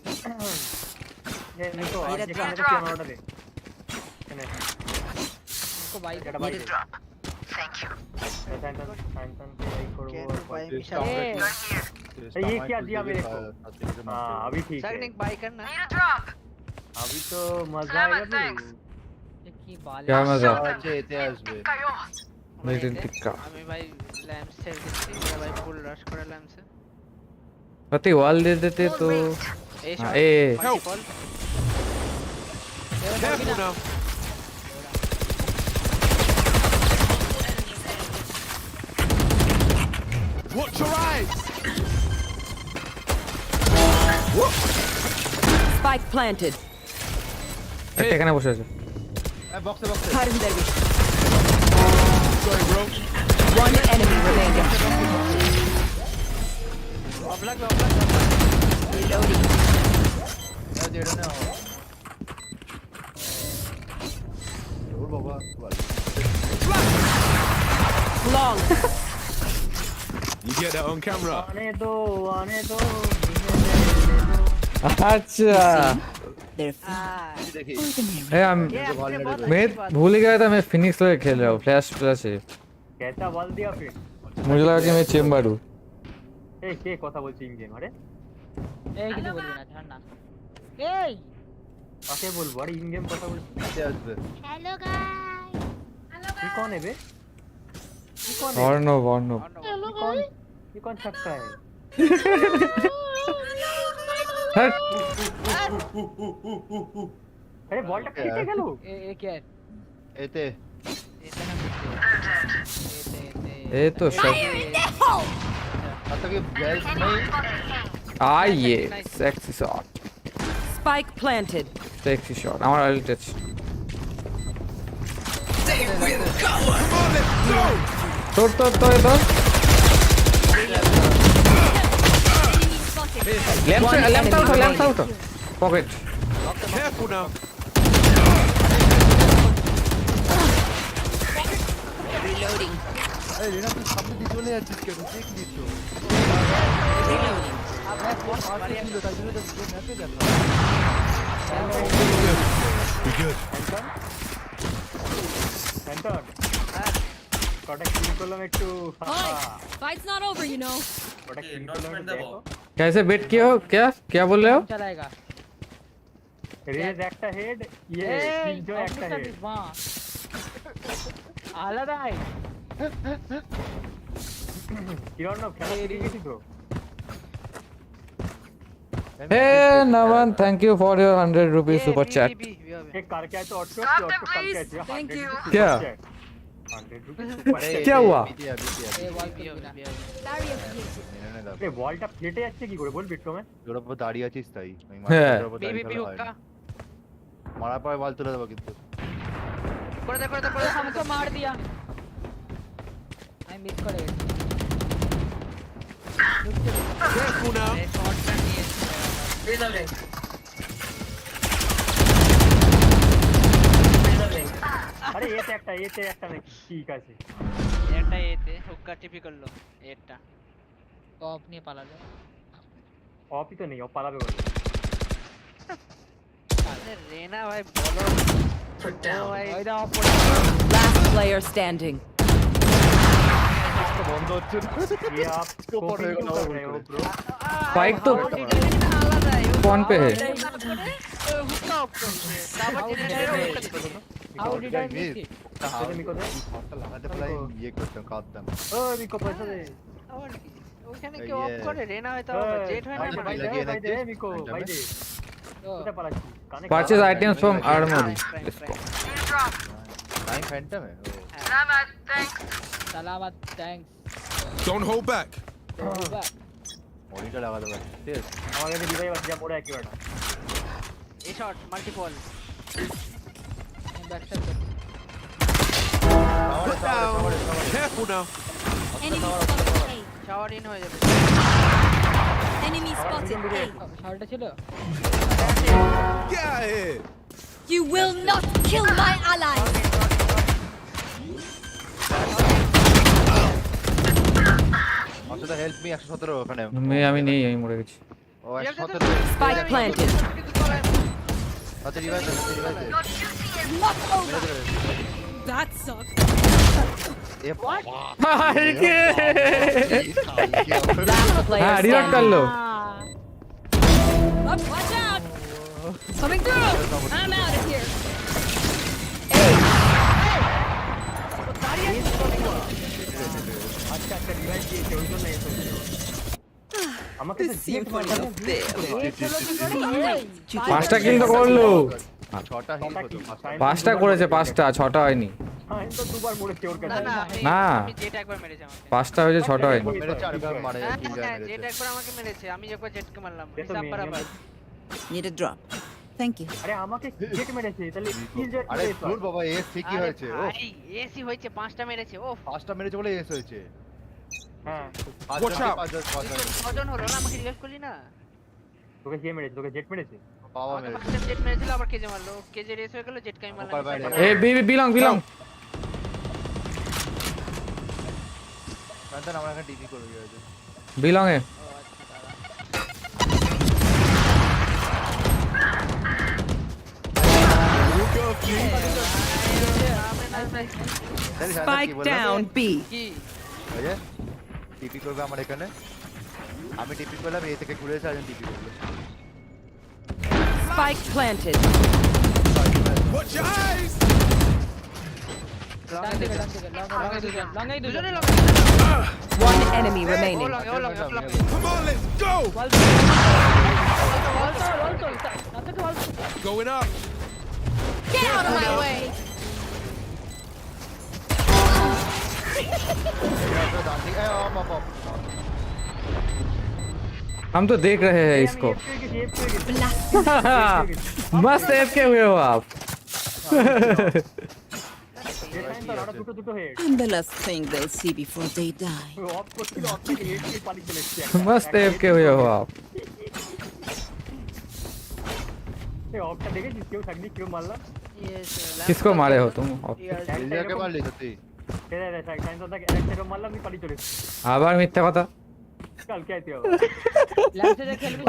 ये देखो आज के क्या ऑर्डर है. इसको बाई थैंक यू. सैंटन पे एक करो. ये क्या दिया मेरे को? हां अभी ठीक है. सेकंड बाय करना. अभी तो मजा आएगा नहीं. क्या मजा? अच्छे इतिहास में. मेडिन टिक्का. আমি ভাই ল্যাম্প সেল দিচ্ছি ভাই ফুল রাশ করে ল্যাম্প से पति वॉल दे देते तो हाँ, ए Careful now. Watch your eyes. Spike planted. এখানে বসে আছে. বক্সে Cutting their vision. Sorry, bro. One enemy remaining. Reloading. Long. You get that on camera. आने दो. अच्छा. मैं भूल गया था मैं फिनिक्स लेके खेल रहा हूँ. फ्लैश है. कैसा बॉल दिया फिर? मुझे लगा कि मैं चेम्बर हूँ. কে কথা বলছি ইন গেম আরে এই কিছু বলবি না ছাড় না. এই কাকে বলবো আরে ইন গেম কথা বলছি কে আসবে? Hello guys. ये कौन है बे? ये कौन है? वॉर्नो ये कौन छक्का है? हट. अरे बॉलটা কেটে গেল. এ কে এতে ये तो शक. आइए sexy shot. Spike planted. Sexy shot. हमारा अल्ट टच. तो इधर. Left out. Pocket. Careful now. Reloading. এই রিনা তুই সামনে দিয়ে চলে যাচ্ছিস কেন? দেখ নিছো. Reloading. আমরা ফোন মারি আমি তাই জন্য তো ম্যাচে গেল. We good. সেন্টার কটা কিল করলাম একটু. Fight's not over, you know. কটা কিল করলাম দেখো. कैसे बेट किया हो? क्या बोल रहे हो? चलाएगा. रेज একটা হেড ये তিনজন একটা হেড. আলাদা আই. কিরণ খেলা এড়িয়ে গেছি তো. Hey Naman, thank you for your 100 rupees super chat. एक कार क्या तो ऑटो करके आती है. Thank you. क्या? 100 रुपीस सुपर चैट. क्या हुआ? এ বলটা ফেটে যাচ্ছে কি করে বল বিটকমে? তোর উপর দাঁড়িয়ে আছিস তাই আমি হ্যাঁ। বিবি হুক্কা মারা পরে বল তুলে দেবো কিন্তু করে দে हमको मार दिया. आई मिस करे. Careful now. शॉट कर दिए. আরে এতে একটা নাকি ঠিক আছে. এটা এতে হুক্কা টিপি করলো এটা. অফ নিয়ে পালালো. অফই তো নেই, ও পালাবে বলে. আরে রেনা ভাই বলো. ওই দাও অফ. Last player standing. तो बंद হচ্ছে না ये आप ऊपर coping हो क्यों कर रहे हो ब्रो स्पाइक तो कौन पे है हुक्का ऑफ करছে তারপর generator how did I miss it हाथ मिको दे हाथ लगाते पहले ये करता काटता ओ मिको पैसा दे আবার কি ওখানে কি অফ করে রেনা হয়তো জেট হয় না भाई दे मिको भाई दे এটা পালাচ্ছি কানে purchase items from armoury time Phantom है सलामत thanks Don't hold back. Monitor लगा दो भाई तेज আমাকে দিবাই বাদ যা মোড়া কি বাটা এই shot multiple back side Careful now. Shower in হয়ে যাবে Enemy spotted. A. শাওয়ারটা ছিল Get out of here. You will not kill my ally. অসুবিধা হেল্প মি 117 ওখানে আমি নেই আমি মরে গেছি ও 117 Spike planted. আচ্ছা রিভাইভ দে Not over. That sucked. ये भाई के Last player हां रिलोड कर लो Watch out. Coming through. I'm out of here. আচ্ছা একটা ডিভাইস দিয়েছে ওই জন্য এসে আমাকে তো জিএফ মারলো পাঁচটা কিল তো করলো ছটা হিল হতো পাঁচটা করেছে পাঁচটা ছটা হয়নি আমি তো দুবার মরেছি ওর কাছে না আমি জেট একবার মেরেছে আমাকে পাঁচটা হয়েছে ছটা হয়নি মেরে চারবার মারে তিন বার জেট মেরেছে একবার আমাকে মেরেছে আমি একবার জেটকে মারলাম হিসাব বরাবর Need a drop. Thank you. আরে আমাকে জেট মেরেছে তাহলে কিল জেট আরে দূর বাবা এস ঠিকই হয়েছে ও ভাই এসি হয়েছে পাঁচটা মেরেছে ও পাঁচটা মেরেছে বলে এস হয়েছে হ্যাঁ Watch out. কজন হলো না আমাকে রিভাইভ করলি না তোকে কে মেরেছে তোকে জেট মেরেছে পাওয়া আমাকে মেরেছে ফার্স্ট জেট মেরেছিল আবার কেজে মারলো কেজে রেস হয়ে গেল জেট কাই ওপার মারলাম বাইরে ए बी बिलोंग बिलोंग ফ্যান্টন আমরা এখানে ডিপি করে গিয়েছে बिलोंग है Spike down B. কি বুঝে ডিপি করবে আমার এখানে আমি ডিপি করলাম এই থেকে ঘুরে এসে আজ ডিপি করব Spike planted. Watch your eyes. Long দুজনে long One enemy remaining. Come on, let's go. Going up. Get out of my way. हम तो देख रहे हैं इसको मस्त एफ के हुए हो आप I'm the last thing they'll see before they die. Of করছিল অফ থেকে হেড কি পানি চলে এসেছে मस्त एफ के हुए हो आप এই অফটা দেখেছিস কেউ থাকনি কেউ মারলাম किसको मारे हो तुम ইন্ডিয়া কে মারলি সত্যি রে রে সাইড সাইড তো এক থেকে মারলাম নি পানি চলে এসেছে आबार मिथ्या কথা কাল কে আইতে হবে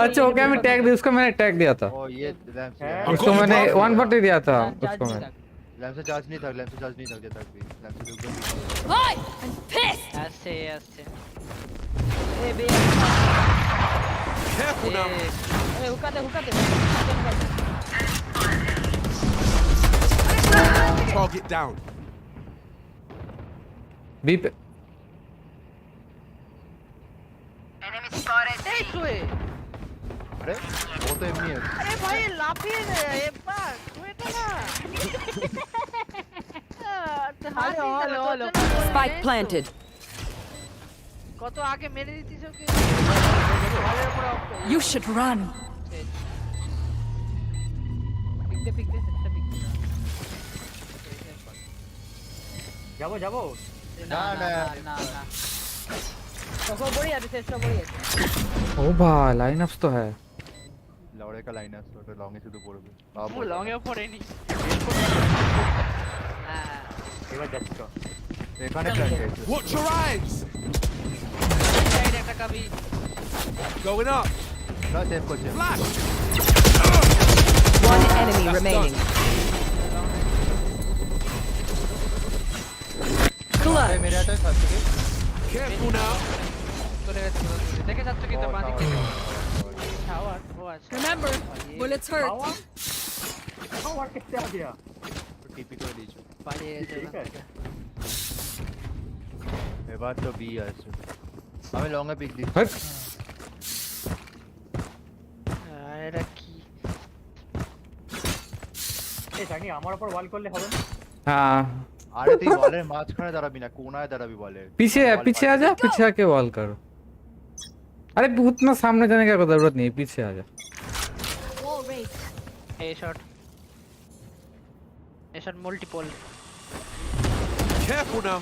अच्छा ओके मैं टैग दिया उसको मैंने टैग दिया था ओ ये लैंप से उसको मैंने 140 दिया था उसको मैंने लैंप से चार्ज नहीं था लैंप से चार्ज नहीं था जब तक भी लैंप से दुख Oi! I'm pissed! আসছে আসছে Careful now. এ হুকাতে Target down. बी पे এই শুয়ে अरे वो तो एमनी है আরে ভাই লাফিয়ে রে এবার শুয়েটা না হ্যালো Spike planted. কত আগে মেরে দিতিস ওকে You should run. পিকতে সেটা পিকতে যাবো যাবো ना ना না तो बड़ी आती है इसका बड़ी आती ओ भाई लाइनअप्स तो है लौड़े का लाइन है तो लॉन्ग से तो पड़বে वो लॉन्ग है पड़ेনি হ্যাঁ এবার যাচ্ছি তো এখানে প্ল্যান করেছে Watch your eyes. সাইড একটা কাবি Going up. না সেভ করছে Flash. One enemy remaining. अरे मेरे आता है साथ के Careful now. চলে গেছে দেখে যাচ্ছ কি তো বাঁদিক থেকে টাওয়ার ও আছে Remember, bullets hurt. टावर किससे आ गया टीपी को लीजिए পালিয়ে গেছে ठीक है এবার তো বি আছে আমি লং এ পিক দিচ্ছি হট এটা কি এই জানি আমার উপর ওয়াল করলে হবে না हाँ আরে তুই বলের মাঝখানে দাঁড়াবি না কোনায় দাঁড়াবি বলে पीछे आ जा पीछे आके वॉल करो अरे उतना सामने जाने का कोई जरूरत नहीं है पीछे आ जा A short multiple Careful now.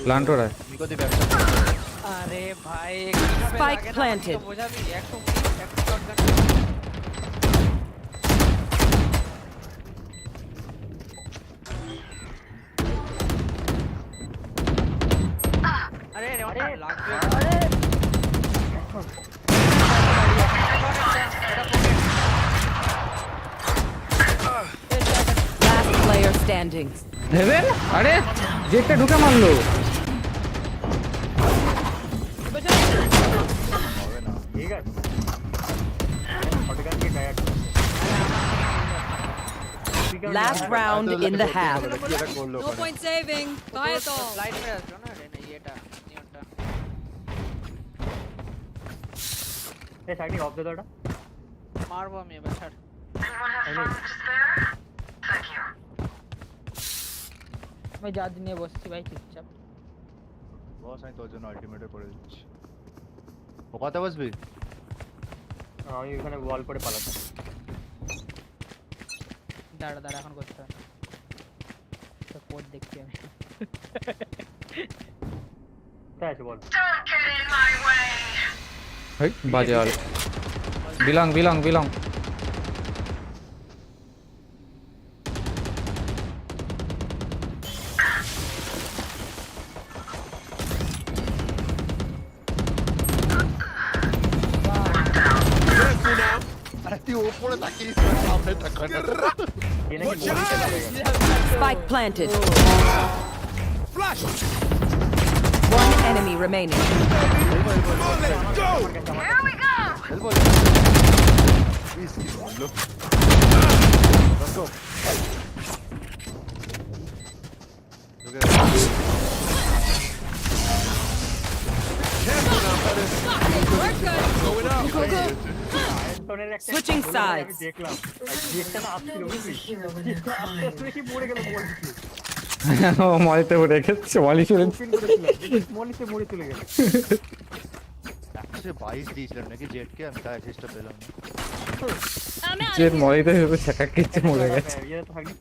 Plant हो रहा है निको दे बैक अरे भाई Spike planted. तो बोझा भी 100 शॉटगन अरे लागবে Last player standing. हेवन अरे जेट पे ढुके मार लो ठीक है शॉटगन की tyre Last round in the half. No point saving. Buy it all. Light में আসলো না রে না এটা নিয়নটা এই সাইডিং অফ দে দাও এটা মারবো আমি এবার ছাড় मैं जा दिन বসছি ভাই চুপচাপ বস আমি তোর জন্য আলটিমেটে করে দিচ্ছি ও কথা বসবি আমি এখানে ওয়াল করে পালাচ্ছি দাঁড়া এখন করতে হবে তো কোড দেখছি আমি क्या है बॉल भाई बाजे वाले बिलोंग अरे तू ऊपर ताकि सामने तक Spike planted. Flash. One enemy remaining. Go. Here we go! Let's go. Careful now, brothers. Going up. Switching sides. দেখলাম দেখতে না আসছিল বুঝলি আসলে কি মরে গেল বল ও মরিতে পড়ে গেছে মলি চলে মলিতে মরে চলে গেল একশো 22 দিয়েছিলাম নাকি জেট কে আমি তাই অ্যাসিস্টটা পেলাম না জেট মরিতে छक्का किच्चे मर गए ये तो भागी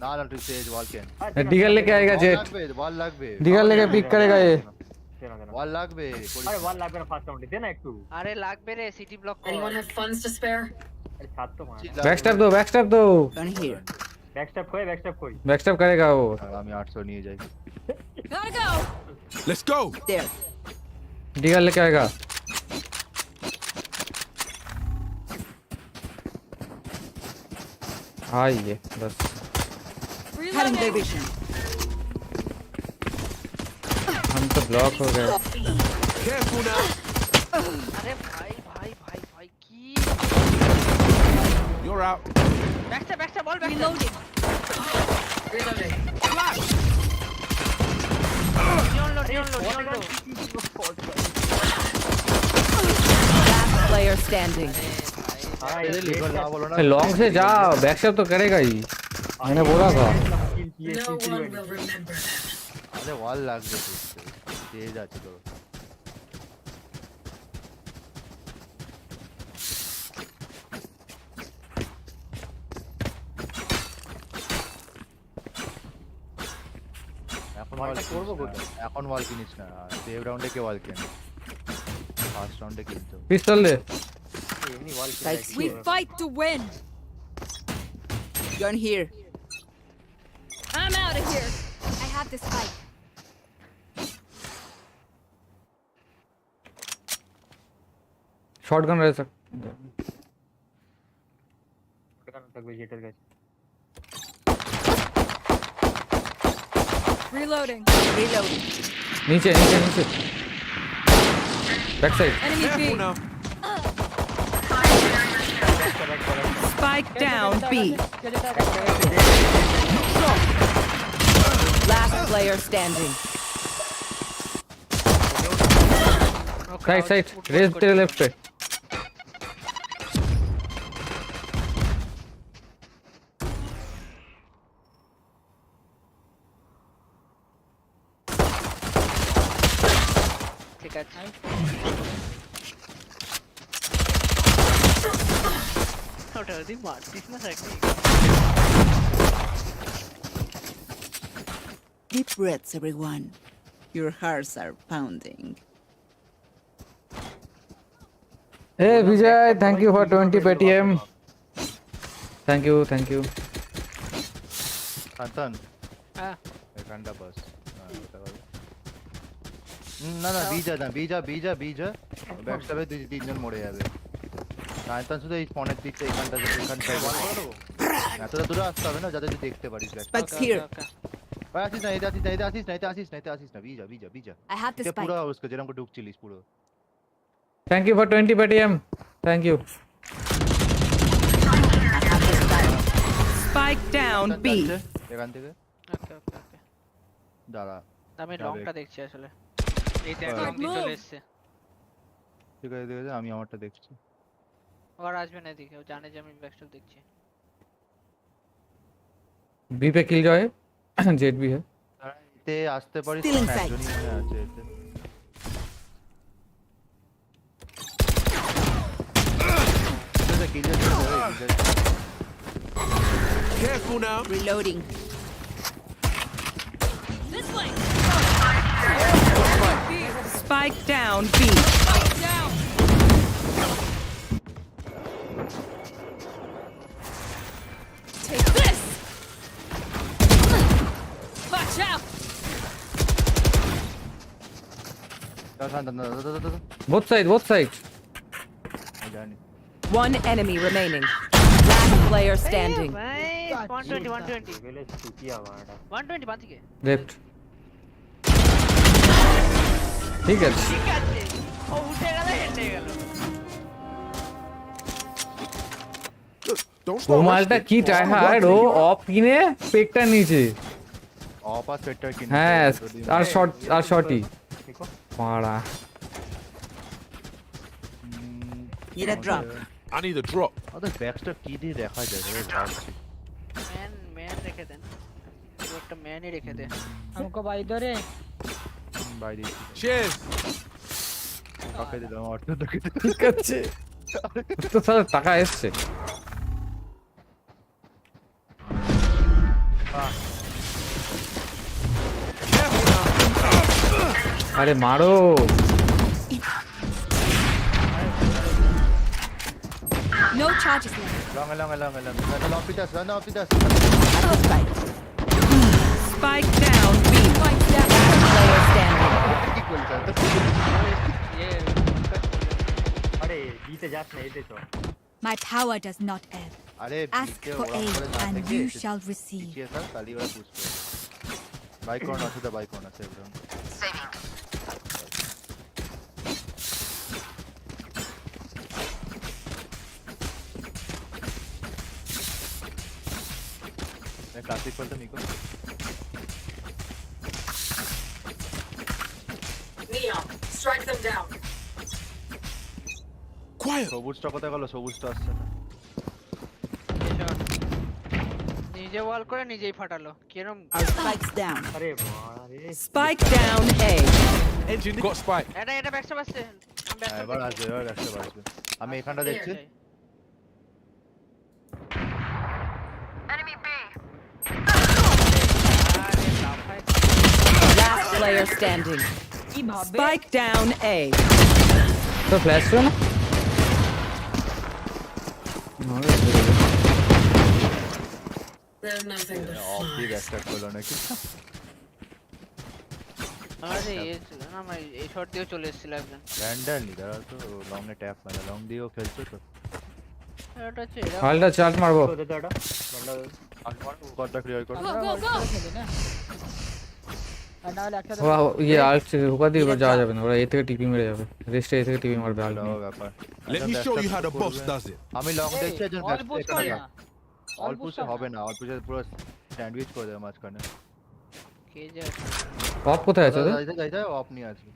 ना ना तू तेज वॉल कैन डिगर लेके आएगा जेट वॉल লাগবে डिगर लेके पिक करेगा ये वॉल লাগবে अरे वॉल লাগবে না ফার্স্ট রাউন্ডে দে না একটু আরে লাগবে রে সিটি ব্লক কর Anyone have funds to spare? अरे साथ तो मार बैकस्टैप दो Gun here. बैकस्टैप कोई बैकस्टैप करेगा वो আমি 800 নিয়ে যাই Gotta go. Let's go. There. Digger लेके आएगा आइए बस Cutting their vision. हम तो ब्लॉक हो गए Careful now. अरे भाई की You're out. Backstab ball Reloading. Flash. Neon low Last player standing. हां ये लीवर ना बोलो ना लॉन्ग से जा बैकस्टैप तो करेगा ही मैंने बोला था अरे वॉल লাগবে তেজ আছে তো এখন ওয়াল কিনিস না সেভ রাউন্ডে কে ওয়াল কিন ফার্স্ট রাউন্ডে কিনতো पिस्टल ले We fight to win. Gun here. I'm out of here. I have this fight. Shotgun रह सकता शॉटगन तक भी जेटर गए Reloading. नीचे नीचे नीचे back side Enemy B. Spike down B. Last player standing. Side side रेस तेरे लेफ्ट पे ঠিক আছে ওটা ওদি মারতিস না cycle Deep breaths, everyone. Your hearts are pounding. Hey Vijay, thank you for 20 PTM. Thank you. Anton. হ্যাঁ এখানটা বাস না বিজা ব্যাকস্টাবে দুই তিনজন মরে যাবে আয়তন শুধু এই ফোনের দিকটা এখানটা এতটা দূরে আসতে হবে না যাতে তুই দেখতে পারিস Spike's here. আসিস না বিজা I have the spike. পুরো उसको যেরকম ঢুকছিলিস পুরো Thank you for 20 PTM. Thank you. Spike down B. এখান থেকে ওকে দাঁড়া আমি লংটা দেখছি আসলে এইটা একদম চলে এসেছে ঠিক আছে আমি আমারটা দেখছি और আসবে না এদিকে ও জানে যে আমি ব্যাকস্টপ দেখছি बी पे किल जाए जेट भी है এতে আসতে পারিস একজনই মনে আছে এতে Careful now. Reloading. This way. Spike down B. Down. Take this. Watch out. both side One enemy remaining. Last player standing. Nice. 120 বাঁ দিকে लेफ्ट ठीक है ও উঠে গেল হেঁটে গেল वो मालटा की टाइहार्ड ও অফ কিনে পেকটা নিচে অফ আর সেক্টর কিনে হ্যাঁ আর শর্টি মারা Need a drop. I need a drop. ওদের ব্যাকস্টার কি দিয়ে দেখা যায় রে ভাবছি ম্যান রেখে দেন একটা ম্যানই রেখে দে हमको भाई इधर है বাই দি Cheers. কাকে দিলাম অর্থ দেখে ঠিক আছে তো সারা টাকা এসছে আরে মারো No charges left. long pitas Spike down B. Spike down. Player standing. আরে দিতে যাস না এতে তো My power does not ebb. আরে Ask for aid and you shall receive. ये सर ताली वाला पूछ के बाइक कौन আছে তো বাইক কোন আছে ব্রো मैं क्लासिक बोलता मिको Neon, strike them down. Quiet. সবুজটা কোথায় গেল সবুজটা আসছে না নিজে ওয়াল করে নিজেই ফাটালো কিরম Our spikes down. আরে বারে Spike down A. Engine got spike. এটা ব্যাকস্টপ আসছে আমি ব্যাকস্টপ এবার আসবে আমি এখানটা দেখছি Last player standing. Spike down A. तो फ्लैश हो ना There's nothing but off the ব্যাকস্টার করলো নাকি আরে এই ছিল না আমি এই শট দিয়ে চলে এসেছিল একজন র্যান্ডামলি দাঁড়া তো লং এ ট্যাপ মারা লং দিয়েও খেলছো তো এটা হচ্ছে হালটা চার্জ মারবো কতটা ক্লিয়ার কর Go, go, go. আর না হলে একসাথে ওরা ইয়ে আর্টস হুকা দিয়ে যাওয়া যাবে না, ওরা এ থেকে টিপি মেরে যাবে, রেস্টে এ থেকে টিপি মারবে আলমি। ব্যাপার Let me show you how the boss does it. আমি লং দেখছি একজন অল পুশ কর না, অল পুশে হবে না, অল পুশে পুরো স্যান্ডউইচ করে দেবে মাঝখানে। কে যে অফ কোথায় আছে? যাই অফ নিয়ে আসবে।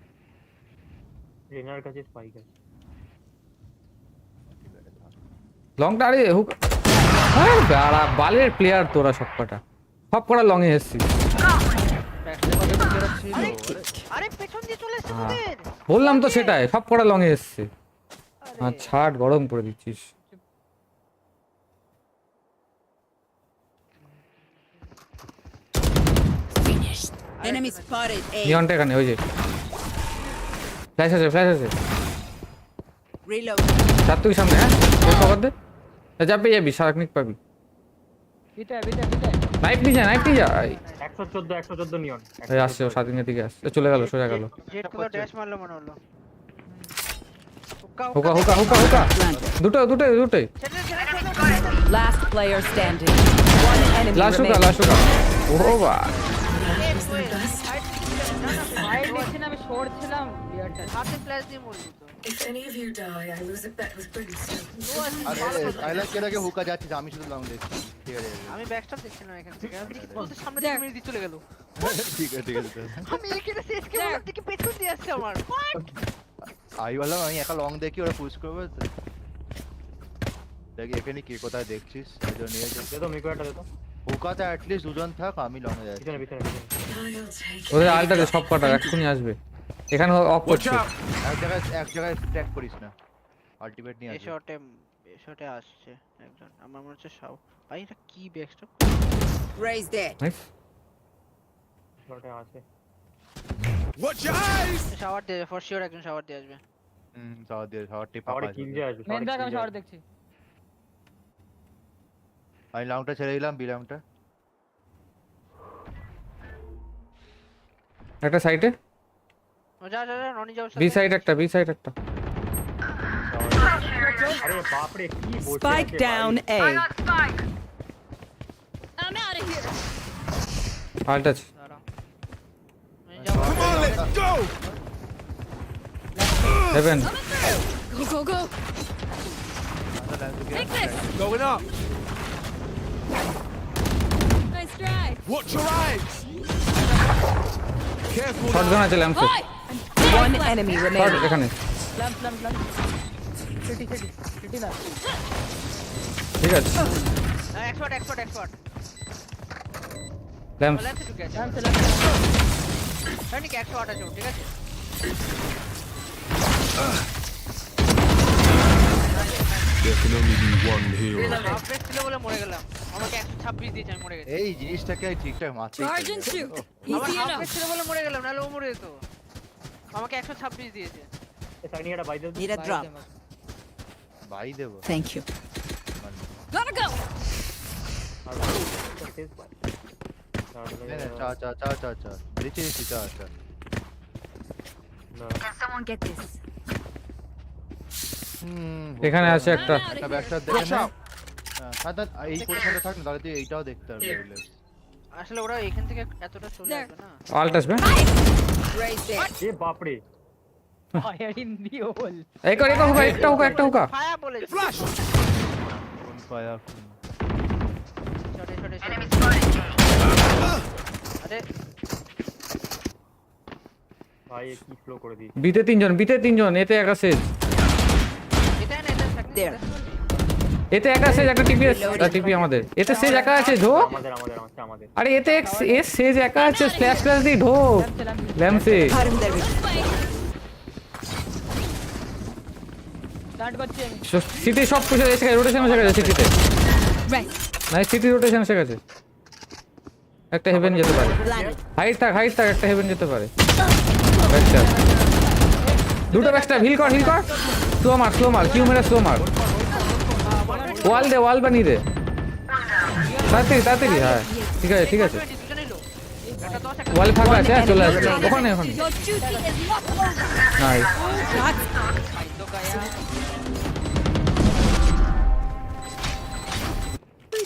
রেনার কাছে স্পাইক আছে। লংটা আরে হুক, আরে বাড়া বালের প্লেয়ার তোরা সব কটা লং এ এসেছি। আরে পেছন দিয়ে চলে এসেছে ওদের। বললাম তো সেটাই, সব কটা লং এ এসেছে। আর ছাড়, গরম করে দিচ্ছিস। Enemy spotted. A. নিয়নটা এখানে ওই যে ফ্ল্যাশ আছে। Reload. চার তুই সামনে, হ্যাঁ তোর কভার দে, যাবে যাবি শারাকনিক পাবি। বিটা নাইফ নিয়ে যা 114 নিয়ন। এই আসছে, ও সাদিনের দিকে আসছে, চলে গেল, সোজা গেল। জেট পুরো ড্যাশ মারলো মনে হলো। হুকা দুটোই। Last player standing. One enemy last remaining. হুকা ও বা ফাইট দেখছিলাম, আমি শর্ট ছিলাম বিয়ারটা হাতে ফ্ল্যাশ দিয়ে মরলি তো। If any of you die, I lose a bet with Brimstone. আরে আইলা কেরাকে হুকা যাচ্ছে, আমি শুধু লং দেখছি। ঠিক আছে আমি ব্যাকস্টপ দেখছিলাম এখান থেকে, আমি দেখি বলতে সামনে থেকে মেরে দিয়ে চলে গেল। ঠিক আছে আমি এখানে সিএসকে বলার দিকে পেছন দিয়ে আসছে আমার। আমি বললাম আমি একা লং দেখি, ওরা পুশ করবে তো। দেখি এখানে কি কোথায় দেখছিস, এজন্য নিয়ে যাচ্ছে। দে তো মিকোটা দে তো। হুকাতে অ্যাট লিস্ট দুজন থাক, আমি লং এ যাচ্ছি। পিছনে। ওদের আলটাতে সব কটা এক্ষুনি আসবে, এখানে অফ করছে। এক জায়গায় স্ট্যাক করিস না, আলটিমেট নিয়ে আসবে। শটে আসছে একজন, আমার মনে হচ্ছে সাউ ভাই, এটা কি ব্যাকস্টপ Raise dead. নাইস শটে আছে। Watch your eyes! শাওয়ার দিয়ে ফর শিওর একজন শাওয়ার দিয়ে আসবে। শাওয়ার টিপ পাওয়ারে কিল যে আসবে। মেন দেখ, আমি শাওয়ার দেখছি। আমি লংটা ছেড়ে দিলাম, বি লংটা। একটা সাইডে, যা ননি যাও। বি সাইড একটা। আরে বাপ রে কি বলছিস? Spike down A. I'm out of here. আলটা Come on, let's go! Heaven. Go. Take this. Going up. Nice try. Watch your eyes. Careful. Shotgun আছে ল্যাম্পে। One enemy shot remaining. এখানে। ল্যাম্প সিটি না। ঠিক আছে, এক্সপার্ট ল্যাম্প। ল্যাম্পে ঢুকে আছে। ঠিক আছে 108 আছে, ঠিক আছে। There can only be one hero. Update ছিল বলে মরে গেলাম, আমাকে 126 দিয়েছে, আমি মরে গেছি। এই জিনিসটাকে ঠিকঠাক মারতে Charge and shoot. আমার Easy আপডেট enough. ছিল বলে মরে গেলাম, নাহলে ও মরে যেত। আমাকে 126 দিয়েছে। এ সাইনিয়াটা বাইরে দে। Need a drop. ভাই দেব। Thank you. Gotta go. চা দিচ্ছি চা। Can someone get this? এখানে আছে একটা। একটা ব্যাকশট দেখে না। সাদা এই পজিশনে থাক না, তাহলে তুই এইটাও দেখতে পারবি। আসলে ওরা এখান থেকে এতটা চলে আসবে না। আল্ট আসবে। Raise dead. এ বাপ রে। Fire in the hole. একটা হুকা। ফায়ার বলে Flash! কোন পায়া? শটে। আরে ভাই কি ফ্লো করে দিই। বিতে তিনজন, এতে একা সেজ। এটা There. এতে একা সেজ, একটা টিপি আমাদের। এতে সেজ একা আছে, ঢোক। আমাদের। আরে এতে সেজ একা আছে, স্প্ল্যাশ দি ঢোক। ল্যাম্পে Got him there. স্টার্ট করছি আমি। সিটি সব কিছু এসে গেছে, রোটেশন এসে গেছে সিটিতে। Right. নাই সিটি রোটেশন এসে গেছে। একটা হেভেন যেতে পারে। হাইট থাক, একটা হেভেন যেতে পারে। ব্যাকস্ট্যাপ। দুটো ব্যাকস্ট্যাপ, হিল কর। স্লো মার, কিউ মেরে স্লো মার। ওয়াল বানিয়ে দে। তাড়াতাড়ি, হ্যাঁ ঠিক আছে। ওয়াল ফাঁকা আছে, চলে আসবে ওখানে। Your duty is not over. Nice.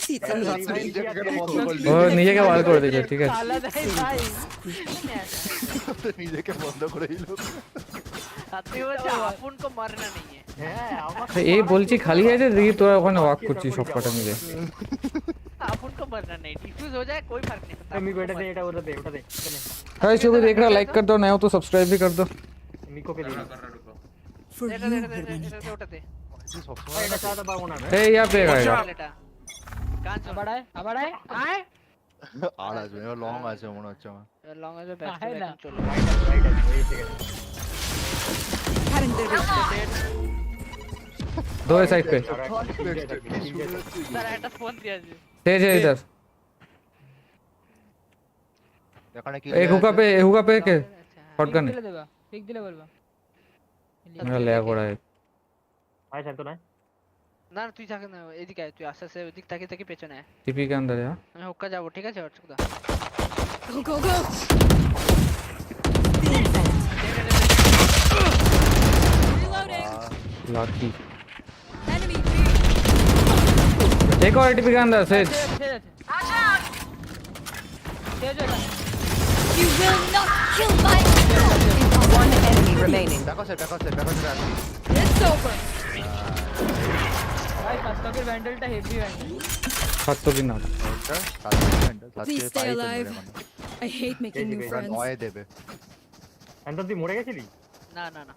seats and lots of ও নিজেকে ওয়াল করে দিয়েছে, ঠিক আছে। আলাদা ভাই নিজেকে বন্ধ করে দিল। আপনি বলছে আপন কো মারনা নেই হ্যাঁ আমার এই বলছি খালি আছে দেখি তোরা ওখানে ওয়াক করছিস সব কটা মিলে। আপন को मरना नहीं डिफ्यूज हो जाए कोई फर्क नहीं पड़ता मी बेटा दे এটা ওটা দে गाइस जो भी देख रहा लाइक कर दो, नया हो तो सब्सक्राइब भी कर दो। मिको के दे ওটা দে এটা চাটা পাবো না ए यहाँ पे आएगा কান আবার আয় আর আসবে এবার লং আছে মনে হচ্ছে আমার। লং আছে ব্যাক চলো दो है साइड पे। सर একটা ফোন দিয়া দে तेज है इधर। এখানে কি एक हुका पे के शॉटगन है। দিলে দেবা ঠিক দিলে বলবা मेरा लैग हो रहा है। আয় শান্ত না না তুই থাক না এদিকে আয় তুই আস্তে আস্তে ওদিক তাকিয়ে তাকিয়ে পেছনে আয় टीपी के अंदर है। আমি হুক্কা যাব ঠিক আছে হটছুদা Go, go, go! Reloading! लाठी Enemy एक और टीपी के अंदर says. You will not kill my one enemy remaining. দেখো সে It's over. ভাই ফাস্টকের ব্যান্ডেলটা হেভি ব্যান্ডেল हाथ तो गिना। Please stay alive. I hate making new friends. নয় দেবে। অ্যান্ডার তুই মরে গেছিলি না না না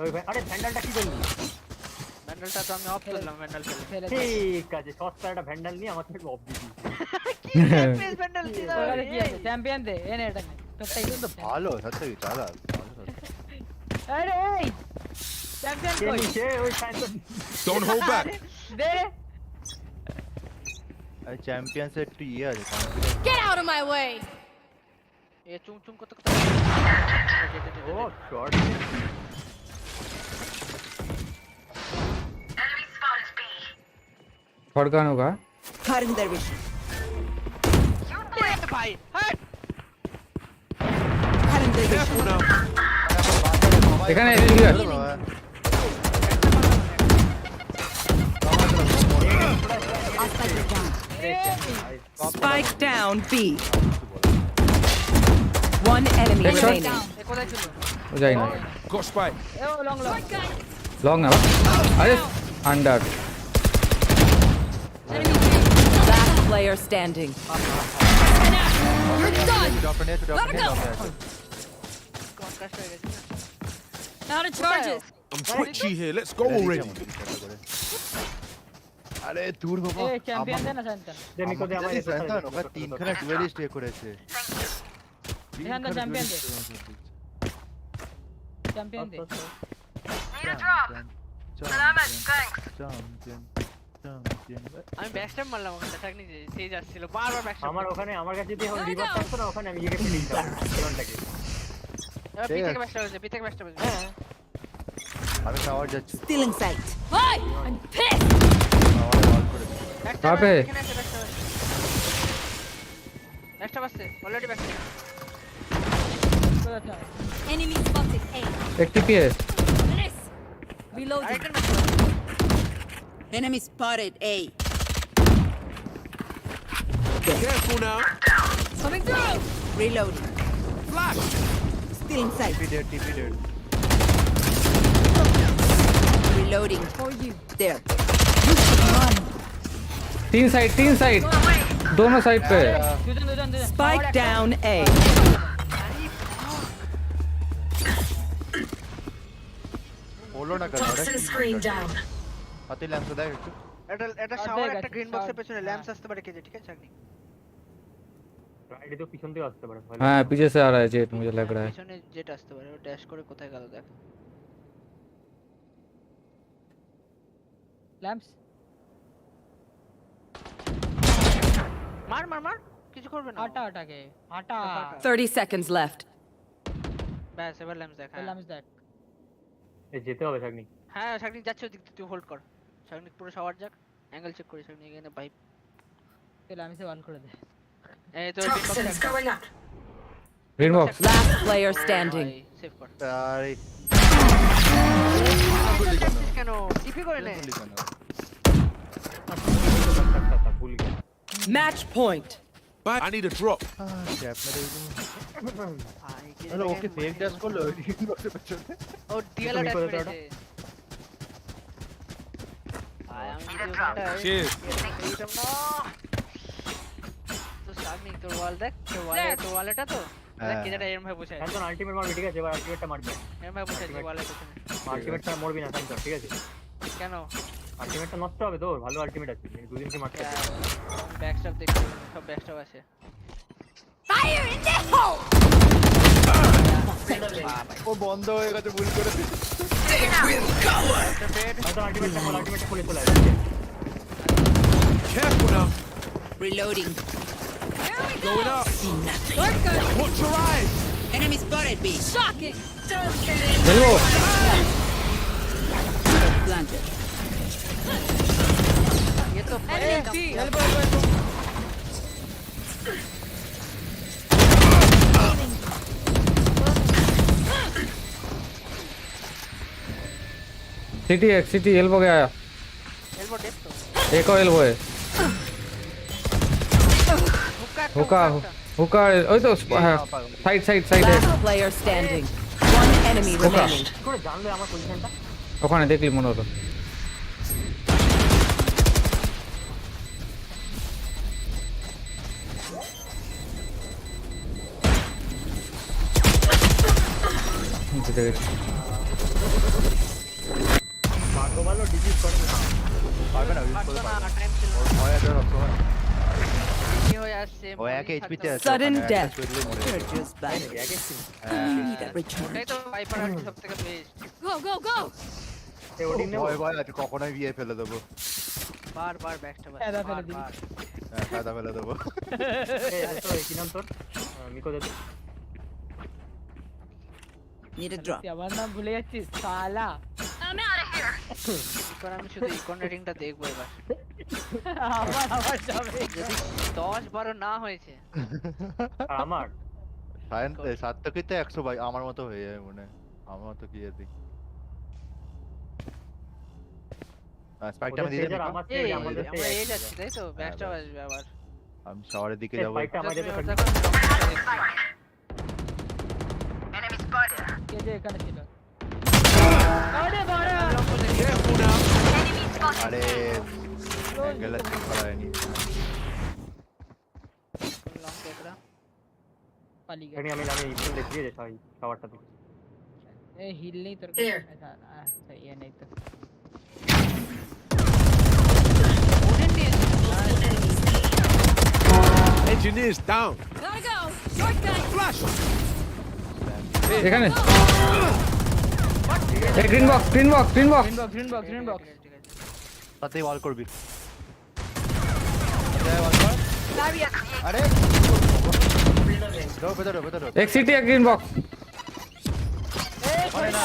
ওই ভাই আরে ভ্যান্ডেলটা কি করলি ভ্যান্ডেলটা তো আমি অফ করলাম ভ্যান্ডেল ফেলে ঠিক আছে সস্তা একটা ভ্যান্ডেল নিয়ে আমাকে অফ দিবি কি স্পেস ভ্যান্ডেল দিলা ওরে কি আছে চ্যাম্পিয়ন দে এনে এটা নে তোরটাই কিন্তু ভালো সত্যি চালা আরে এই চ্যাম্পিয়ন কই সে ওই চ্যাম্পিয়ন Don't hold back. দে আরে চ্যাম্পিয়ন সেট টু ইয়ে আছে Get out of my way! এ চুম চুম কত কত ও শট शॉटगन होगा। Cutting their vision. ভাই হট Cutting their vision. এখানে এদিকে Spike down B. One enemy Headshot. remaining. এ কোথায় ছিল हो जाएगा। Got spike. এ ও লং লং लॉन्ग है। अरे under Last player standing. You're done! Doctor নে Let go! কনকাস্ট হয়ে গেছে Out of charges! I'm twitchy here. Let's go already. আরে দূর বাবা এ চ্যাম্পিয়ন দে না শান্তন দে মিকো দে আমার শান্তন ওকে তিনখানা ডুয়েলিস্ট এ করেছে শান্তন চ্যাম্পিয়ন দে চ্যাম্পিয়ন দে আমি ব্যাকস্ট্যাপ মারলাম ওখানে ট্যাগ নিয়ে সেই যাচ্ছিল বারবার ব্যাকস্ট্যাপ আমার ওখানে আমার কাছে যদি এখন রিভার্স আসতো না ওখানে আমি একে ফেলে দিতাম কোনটাকে পি থেকে ব্যাকস্ট্যাপ হচ্ছে পি থেকে ব্যাকস্ট্যাপ হচ্ছে হ্যাঁ আমি টাওয়ার যাচ্ছি Stealing sight. Hi! I'm pissed! कहाँ पे? ব্যাকস্ট্যাপ আসছে অলরেডি ব্যাকস্ট্যাপ Enemy spotted A. एक टीपी है। This! Reloading. Enemy spotted A. Careful now. Coming through! Reloading. Flash. Stealing sight. TP dead. Reloading. For you. There. तीन साइड दोनों side पे। Spike down A. বলো না কেন হাতে ল্যাম্প দেখ একটু এটা শাওয়ার একটা গ্রিন বক্সের পেছনে ল্যাম্পস আসতে পারে কেজে ঠিক আছে চাকনি রাইট তো পিছন দিয়ে আসতে পারে हाँ पीछे से आ रहा है जेट, मुझे लग रहा है। পিছনে জেট আসতে পারে ও ড্যাশ করে কোথায় গেল দেখ ল্যাম্পস মার মার মার কিছু করবে না আটাকে আটা 30 seconds left. ব্যাস এবার ল্যাম্পস দেখ ল্যাম্পস দেখ এই যেতে হবে শাকনি হ্যাঁ শাকনি যাচ্ছে ওদিক তুই হোল্ড কর শাকনি পুরো শাওয়ার যাক অ্যাঙ্গেল চেক করি শাকনি এখানে ভাই তাহলে আমি সে ওয়াল করে দে এই তো green box. Last player standing. Save কর আরে কেন টিপি করে নে भूल गया Match point. But I need a drop. Tap মেরে হ্যালো ওকে ফেক ড্যাশ করলো ইনবক্সে পেছনে ও ডিএলআর ড্যাশ মেরেছে আয় আমি যদি ওখানটা Cheers. এইরকম না তো সামনে তোর ওয়াল দেখ তোর ওয়ালটা তো দেখ কেজাটা এরম ভাবে বসে আছে এখন আলটিমেট মারবি ঠিক আছে এবার আলটিমেটটা মারবি এরম ভাবে বসে আছে ওয়ালের পেছনে আলটিমেটটা মরবি না শান্ত ঠিক আছে কেন আলটিমেটটা নষ্ট হবে তোর ভালো আলটিমেট আছে দুদিন কি মারতে ব্যাকস্টপ দেখ সব ব্যাকস্টপ আছে Fire in the hole! ও বন্ধ হয়ে গেছে ভুল করে হয়তো আলটিমেটটা খুলে চলে Careful now. Reloading. Going up. Shotgun. Watch your eyes. Enemy spotted B. Shocking! Hello. Planted. ये तो Enemy B! सिटी एल्बो गया एल्बो डेप तो एक और एल्बो है हुक्का ओए तो साइड है Last player standing. One enemy remaining. করে জানলে আমার পজিশনটা ওখানে দেখলি মনে হলো ভাগ্য ভালো ডিজিট করে না পারবে না ইউজ করতে পারবে না ওর ভয় আছে সবসময় কি হয়ে আসছে ও এক এইচপি তে আছে Sudden death. মরে Just back. ওটাই তো ভাইপার আর সবথেকে বেস্ট Go, go, go! এ ওডিন নেব ভয় ভয় আছে কখনোই বিয়ে ফেলে দেবো বারবার ব্যাকস্টপ আছে এদা ফেলে দিবি। হ্যাঁ কাদা ফেলে দেবো এ তো কি নাম তোর মিকো দে Need a drop. আমার নাম ভুলে যাচ্ছিস শালা I'm out of here! এখন আমি শুধু ইকন রেটিংটা দেখবো এবার আমার যাবে যদি 10-12 না হয়েছে আর আমার সায়ন সাত্তকিতে 100 ভাই আমার মতো হয়ে যাবে মনে হয়। আমার মতো কি আর দেখি স্পাইকটা আমি দিয়ে দিই আমার এই থেকে আমাদের আমরা এই যাচ্ছি তাই তো ব্যাকস্টপ আসবে আবার আমি শহরের দিকে যাব স্পাইকটা আমাদের তুমি কাছে ওটা করো। কে যে এখানে ছিল Careful now. আরে গেলে ঠিক করা হয়নি লং দেখরা পালিয়ে এখানে আমি ইনস্টল দেখিয়ে দে সবাই খাবারটা দিই এ হিল নেই তোর There. আচ্ছা ये नहीं तो Engineers down. Gotta go! Shotgun! Flash. এখানে এই গ্রিন বক্স গ্রিন বক্স তাতেই ওয়াল করবি Barrier আরে ঢোক ভেতরে ভেতরে एक सिटी एक ग्रीन बॉक्स আরে না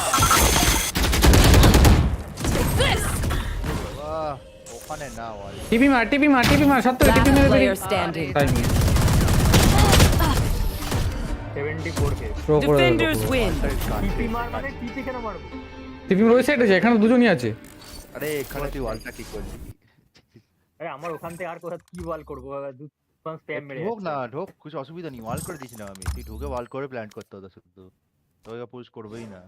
this! বাহ ওখানে না ওয়াল टीपी मार सब तो टीपी मेरे Player standing. टाइम 74 কে Defenders win. টিপি মার মানে টিপি কেন মারবো টিপি ওই সাইডে আছে এখানে দুজনই আছে আরে এখানে তুই ওয়ালটা কি করলি আরে আমার ওখান থেকে আর কোথা কি ওয়াল করব দুটো স্প্যাম মেরে ঢোক না ঢোক কিছু অসুবিধা নেই ওয়াল করে দিছি না আমি তুই ঢুকে ওয়াল করে প্ল্যান করতে হতো শুধু তোকে পুশ করবেই না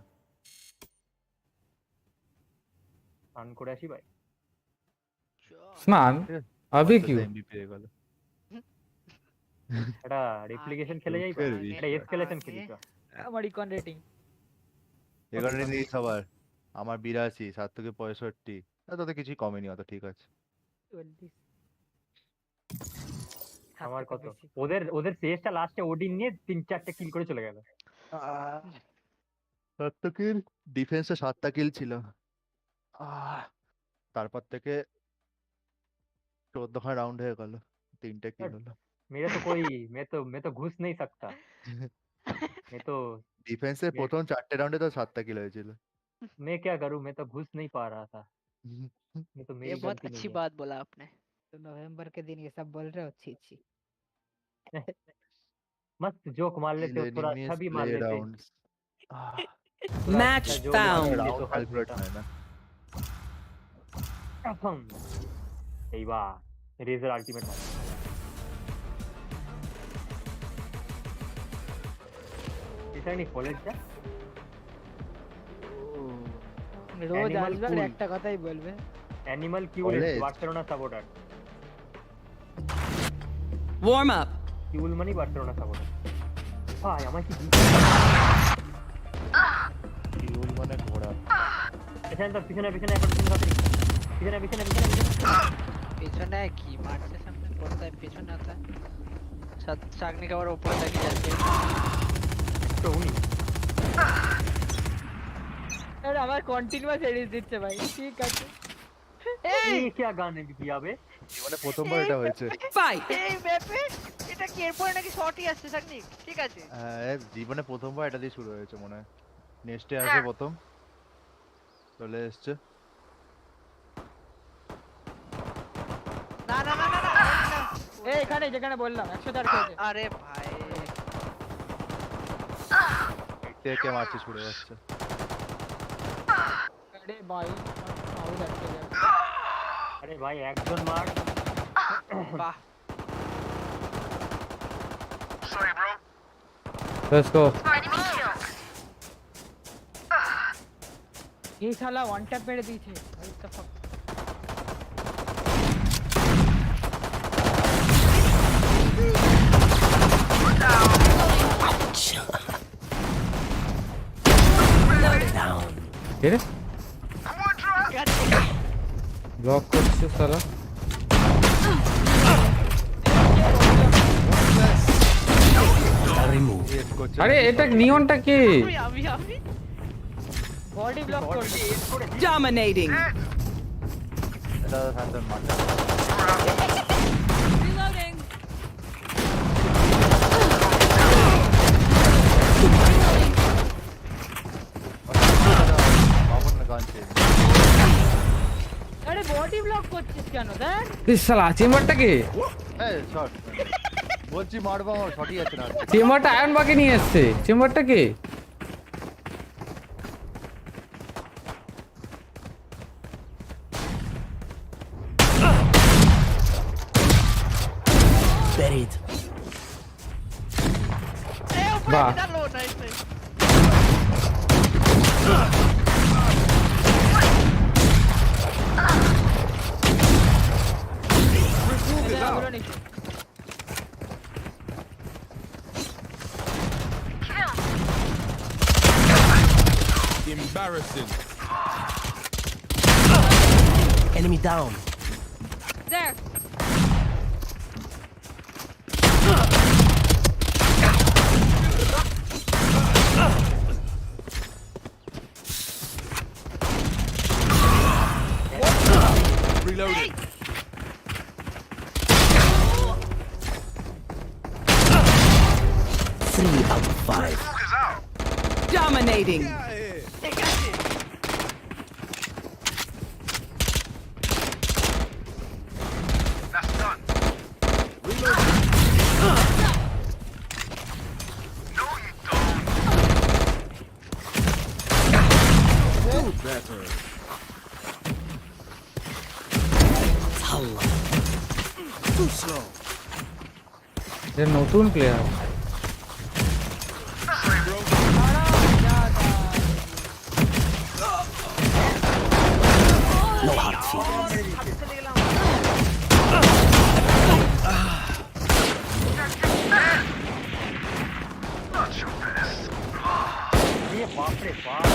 আন করে আসি ভাই স্নান अभी क्यों এমবি পেয়ে গেল এটা রেপ্লিকেশন খেলে যাই এটা এসকেলেশন খেলি তো আমার ইকন রেটিং এখানে নিয়ে সবার আমার 82 7 থেকে 65 তাতে কিছুই কমেনি অত ঠিক আছে আমার কত ওদের পেজটা লাস্টে ওডিন নিয়ে 3-4টা কিল করে চলে গেল 7টা কিল ডিফেন্সে 7টা কিল ছিল তারপর থেকে 14 খান রাউন্ড হয়ে গেল 3টা কিল হলো मेरा तो कोई मैं तो घुस नहीं सकता मैं तो ডিফেন্সের প্রথম 4টে রাউন্ডে তো 7টা কিল হয়েছিল मैं क्या करूं मैं तो घुस नहीं पा रहा था मैं तो ये मेरी बहुत गलती अच्छी नहीं बात बोला आपने तो नवंबर के दिन ये सब बोल रहे हो छी है मस्त जोक मार लेते हो थोड़ा अच्छा भी मार लेते Match found. রাউন্ড ক্যালকুলেট হয় না सही बात রেজের আলটিমেট মার এটা নি কলেজ যা রোজ আসবে আর একটা কথাই বলবে animal cule Barcelona supporter Warm up. Cule মানে বার্সেলোনা সাপোর্টার ভাই আমার কি কিউল মানে ঘোড়া এখানে তো পিছনে পিছনে এখন পিছনে পিছনে পিছনে পিছনে কি মারছে সামনে কোথায় পিছনে আছে চাকনি খাবার উপরে থাকি যাচ্ছে তো উনি আরে আমার কন্টিনিউয়াস এডিট দিচ্ছে ভাই ঠিক আছে এই কি গানে কিয়া বে জীবনে প্রথমবার এটা হয়েছে Fight. এই ম্যাপে এটা কি এরপরে নাকি শর্টই আসছে চাকনি ঠিক আছে হ্যাঁ জীবনে প্রথমবার এটা দিয়ে শুরু হয়েছে মনে হয় নেক্সটে আসে প্রথম চলে এসছে না না না না এই এখানে যেখানে বললাম 104 খেয়েছে আরে ভাই কে মারছে ছুড়ে যাচ্ছে আরে ভাই মাউস আটকে গেল আরে ভাই একজন মার বাহ Sorry, bro. Let's go. ये साला वन टैप मेरे पीछे भाई the fuck Get it? Block করছে সালা আরে এটা নিয়নটা কি আমি বডি ব্লক করছি Dominating. এটা হ্যান্ডেল মারছে Reloading. বাবন না গানছে আরে বডি ব্লক করছিস কেন দেখ এই শালা চেম্বারটা কি এই শট বলছি মারবো আমার শটই আছে না চেম্বারটা আয়ন বাকে নিয়ে এসেছে চেম্বারটা কি Buried. বাহ Embarrassing. Enemy down. There. Reloading. Three out of 5. Dominating. That's done. No, you don't. Do better. Too slow. এটা নতুন player No hard feelings. Not your best. ये बाप रे बाप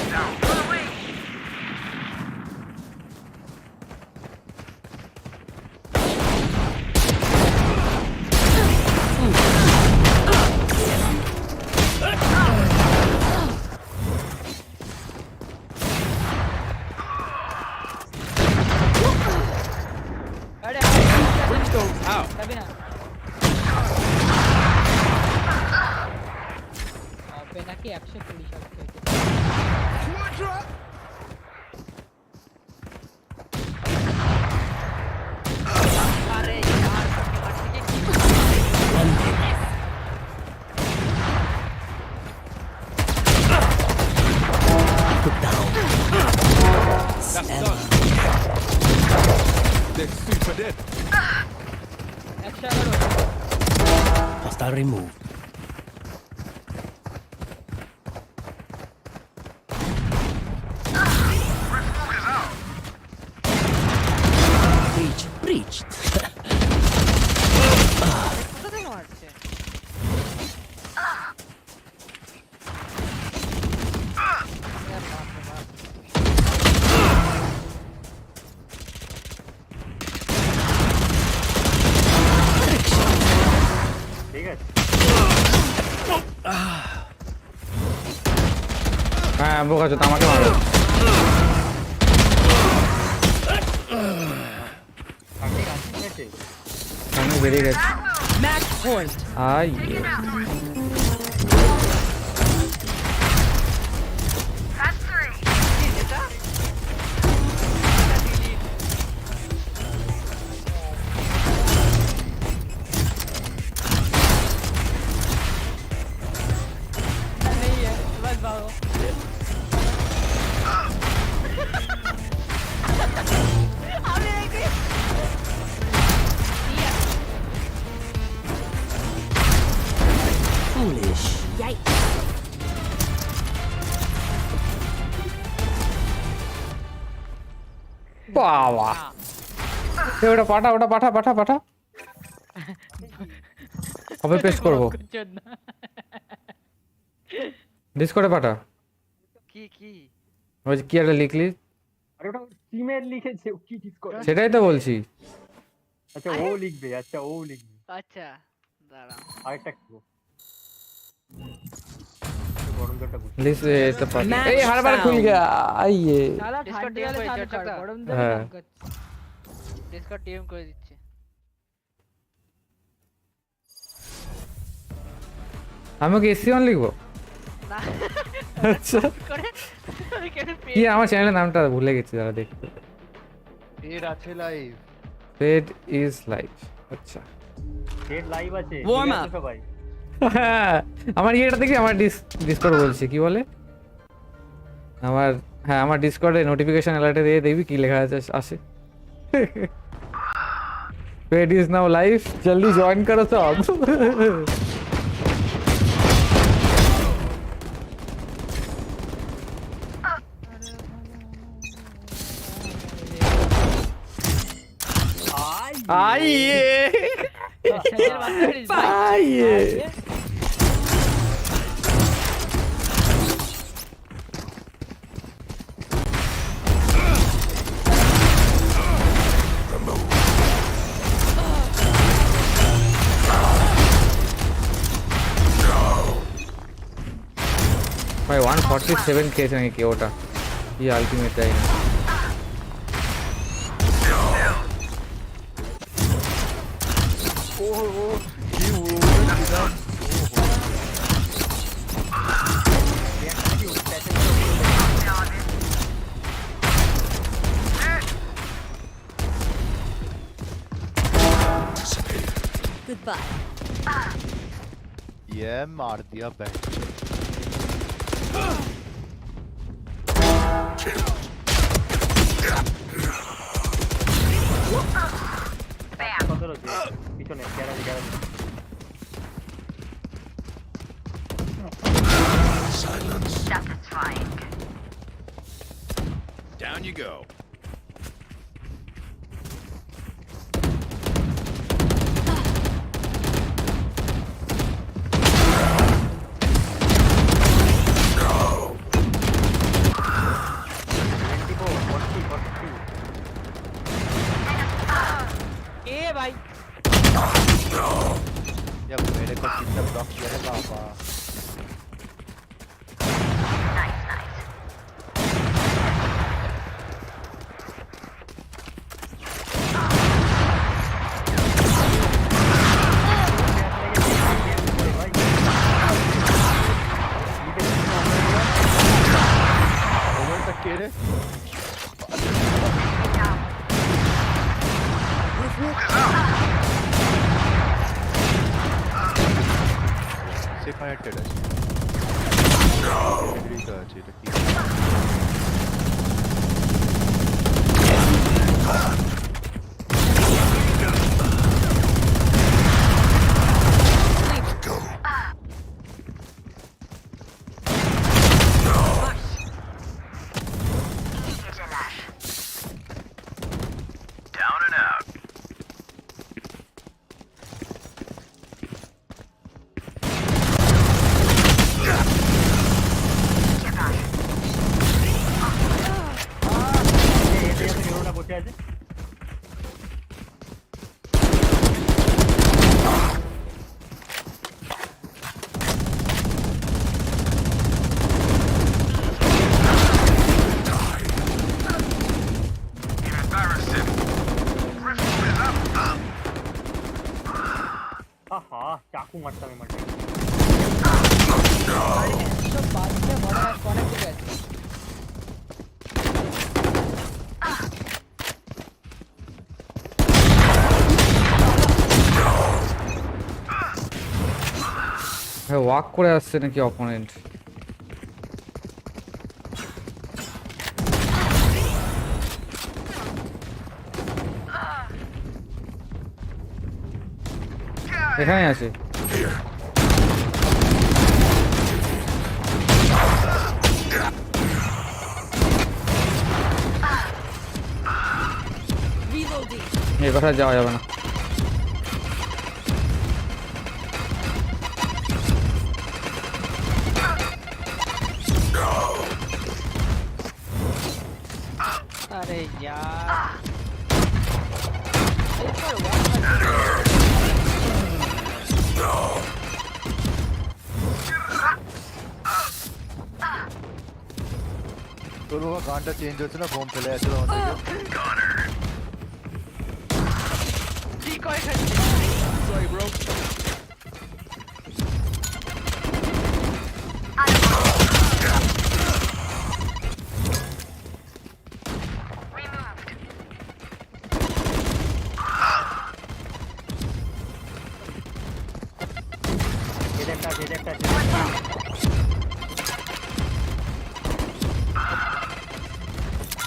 Down. Run away. अरे तभी ना पे ना कि 120 शॉट खेलते अरे यार That's done. That's super dead. Hostile removed. Breached. হ্যাঁ বোকা চোদা আমাকে মারো আমি বেরিয়ে গেছি Match point. I Foolish. Yikes. বাবা ওটা পাঠা ওটা পাঠা পাঠা পাঠা কবে পেস্ট করবো ডিসকর্ডে পাঠা কি কি ওই যে কি একটা লিখলি আরে ওটা টিমের লিখেছে কি ডিসকর্ড সেটাই তো বলছি আচ্ছা ও লিখবে আচ্ছা ও লিখবে আচ্ছা দাঁড়াও আরেকটা কি গরম জলটা বুঝ লিস এটা পাঠা এই हर बार खुल गया आइए শালা ঠান্ডা হলে চালু কর গরম জলে হ্যাঁ ডিসকর্ড টিএম করে দিচ্ছে আমি কি এসি অন লিখবো না আচ্ছা করে আমি কেন কি আমার চ্যানেলের নামটা ভুলে গেছি যারা দেখতে এর আছে লাইভ পেড ইজ লাইভ আচ্ছা হেড লাইভ আছে Warm ঠিক আছে up. সবাই আমার ইয়েটা দেখি আমার ডিসকর্ড বলছে কি বলে আমার হ্যাঁ আমার ডিসকর্ডে নোটিফিকেশন অ্যালার্টে দিয়ে দেখবি কি লেখা আছে আসে পেড ইজ নাও লাইভ জলদি জয়েন করো সব आइए आइए भाई 147 केस हैं कि ओटा ये अल्टीमेट है Goodbye. ये मार दिया बैठ পিছনে garage garage Satisfying. Down you go. ए भाई या मेरे को कितना ब्लॉक किया है बाबा connected আছে এগ্রিটা আছে এটা কি চাকু মারতাম এই মাঠে। সব বাজে বড় অনেক দিকে আছে ওয়াক করে আসছে নাকি অপোনেন্ট? এখানে আছে। এই কথা যাওয়া যাবে না। अरे यार তোর বাবা গানটা চেঞ্জ হচ্ছে না, বোম ফেলে যাচ্ছিল আমাদেরকে। কি কয় খাচ্ছি সরি ব্রো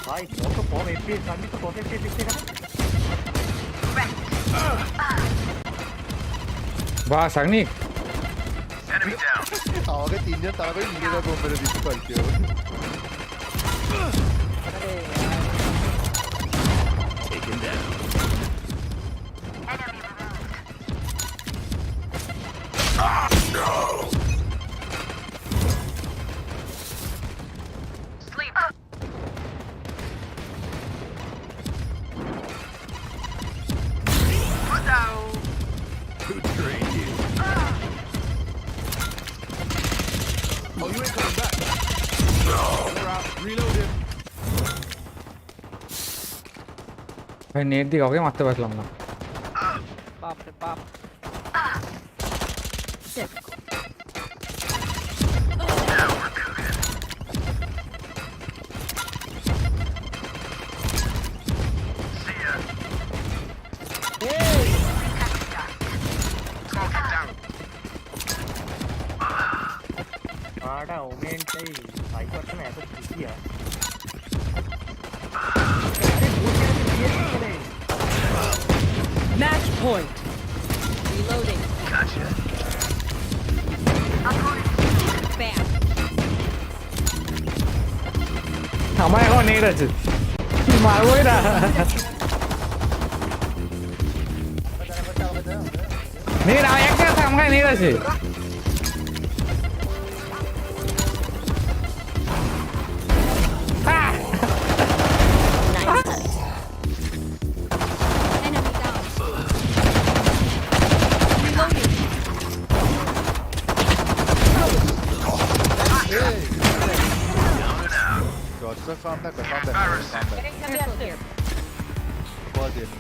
ভাই কত কম এফপিএস আমি তো কত এফপিএস দিচ্ছি না বাহ সাগনিক আমাকে তিনজন তাড়াতাড়ি নিজেরা বোম ফেলে দিতে পারছে। Who trained you? Oh, you ain't coming back. No. They're out. Reload him. ভাই নেট দিয়ে কাউকে মারতে পারলাম না। বাপ রে বাপ আটা ওমেনটাই ভাই করতে না এত খুশি আর Match point. Reloading. Gotcha. Bam. আমার এখন নেট আছে, মারবোই না। নেট একটা আছে, আমার নেট আছে। Calm back, calm back, calm back. Pause it.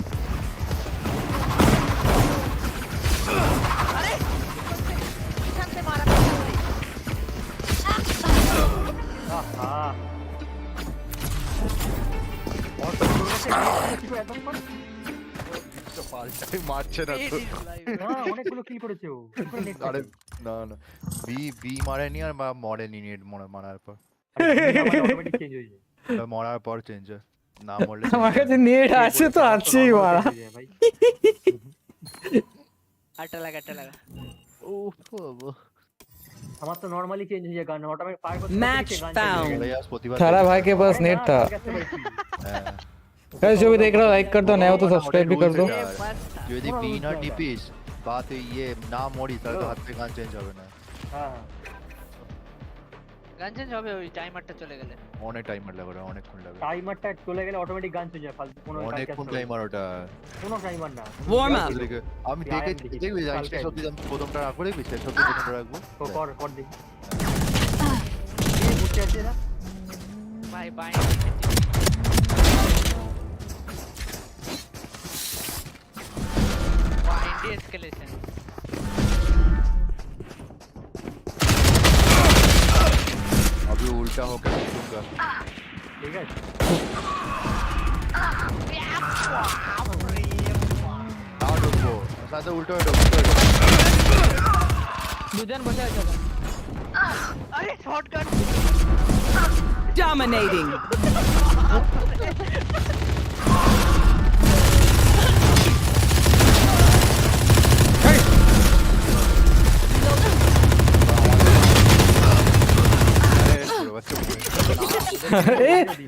মারছে না তো অনেকগুলো কিল করেছে ও। আরে না না বি মারেনি আর মরেনি নেট মারার পর অটোমেটিক চেঞ্জ হয়ে যায় মরার পর চেঞ্জ হয় না মরলে আমার কাছে নেট আছে তো আছেই মারা। আটা লাগা ও বাবা আমার তো নরমালি চেঞ্জ হয়ে যায় গান অটোমেটিক ফায়ার করতে Match found. सारा भाई के पास नेट था। गाइस जो भी देख रहा हो लाइक कर दो, नया हो तो सब्सक्राइब भी कर दो। যদি বি না টিপিস বাত ये না মরি তাহলে তো হাত থেকে গান চেঞ্জ হবে না। হ্যাঁ গান চেঞ্জ হবে ওই টাইমারটা চলে গেলে। অনেক টাইমার লাগবে, অনেকক্ষণ লাগবে। টাইমারটা চলে গেলে অটোমেটিক গান চেঞ্জ হয় ফালতু কোনো অনেকক্ষণ টাইমার ওটা কোনো টাইমার না। Warm up. আমি দেখবি জানিস সত্যি আমি প্রথমটা রাখবো দেখবি সত্যি প্রথমটা রাখবো কর দেখি এই বুঝতে আছে না ভাই বাই বাইন্ড এসকেলেশন उल्टा होकर छूटूंगा ठीक है आओ डुबो साथ उल्टा দুজন বসে আছে আরে শর্টকাট Dominating.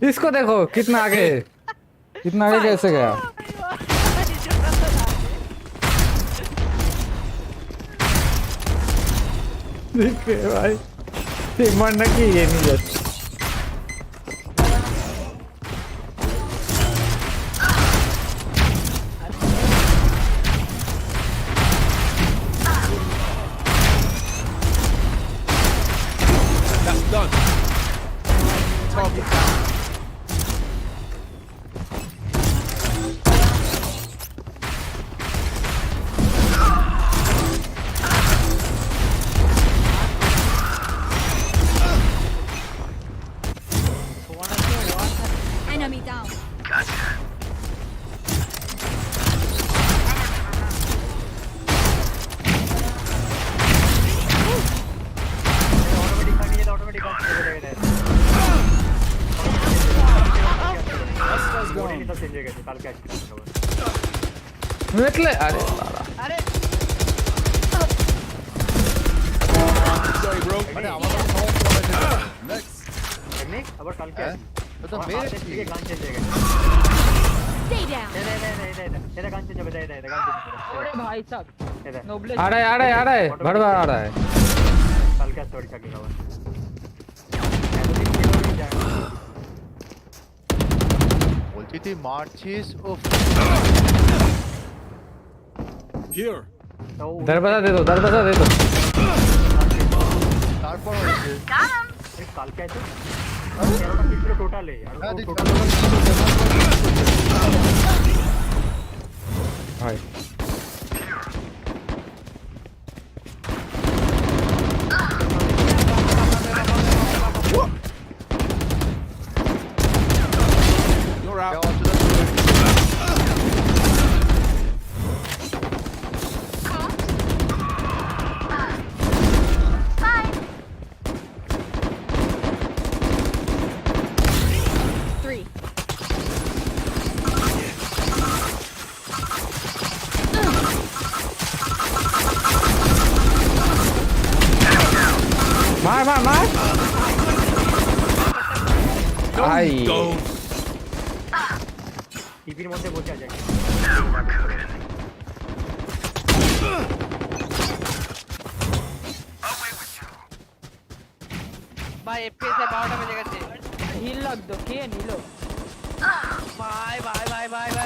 इसको देखो कितना आगे कैसे गया देखिए भाई एक मरना की ये नहीं जाती That's done. Target. Enemy down. એટલે અરે બાબા আরে Sorry, bro. अरे हमारा साउंड नेक्स्ट टेक्निक अब कल क्या तो मेरे ठीक गान चेंज जाएगा Stay down. तेरा गान चेंज बता दे गान ওরে ভাই সাব নোবলেস आ रहा है भड़वा आ रहा है कल क्या स्टोरी का क्या बोलती थी मार्चिस उफ Here. दरवाजा दे दो तारपर হয়েছে काल क्या है 13টা পিস্তল টোটাল আর টোটাল भाई You're out. Three. मार आई টিভির মধ্যে বসে আছে ভাই এফপিএস এ 12টা বেজে গেছে হিল লগ দো কে নিল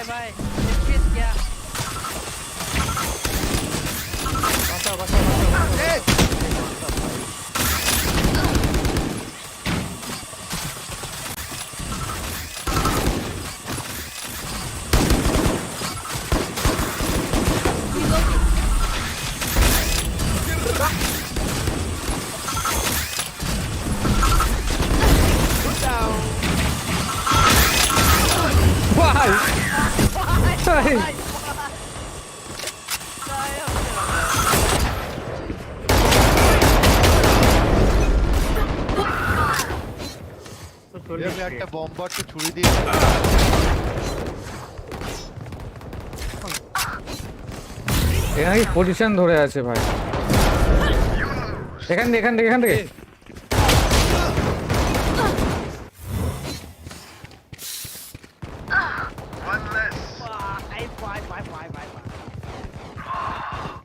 ভাই এফপিএস क्या আমি একটা বম্বারটা ছুরি দিয়ে এখানে পজিশন ধরে আছে ভাই এখান থেকে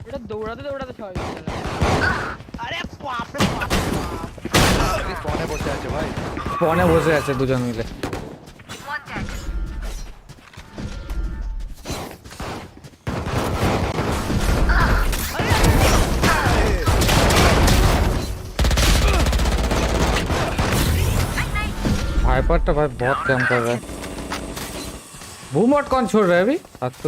এটা দৌড়াতে ছয় আরে বাপ রে বাপ স্পনে বসে আছে ভাই স্পনে বসে আছে দুজন মিলে हाइपर तो भाई बहुत काम कर रहा है बूमॉट कौन छोड़ रहा है अभी आज तो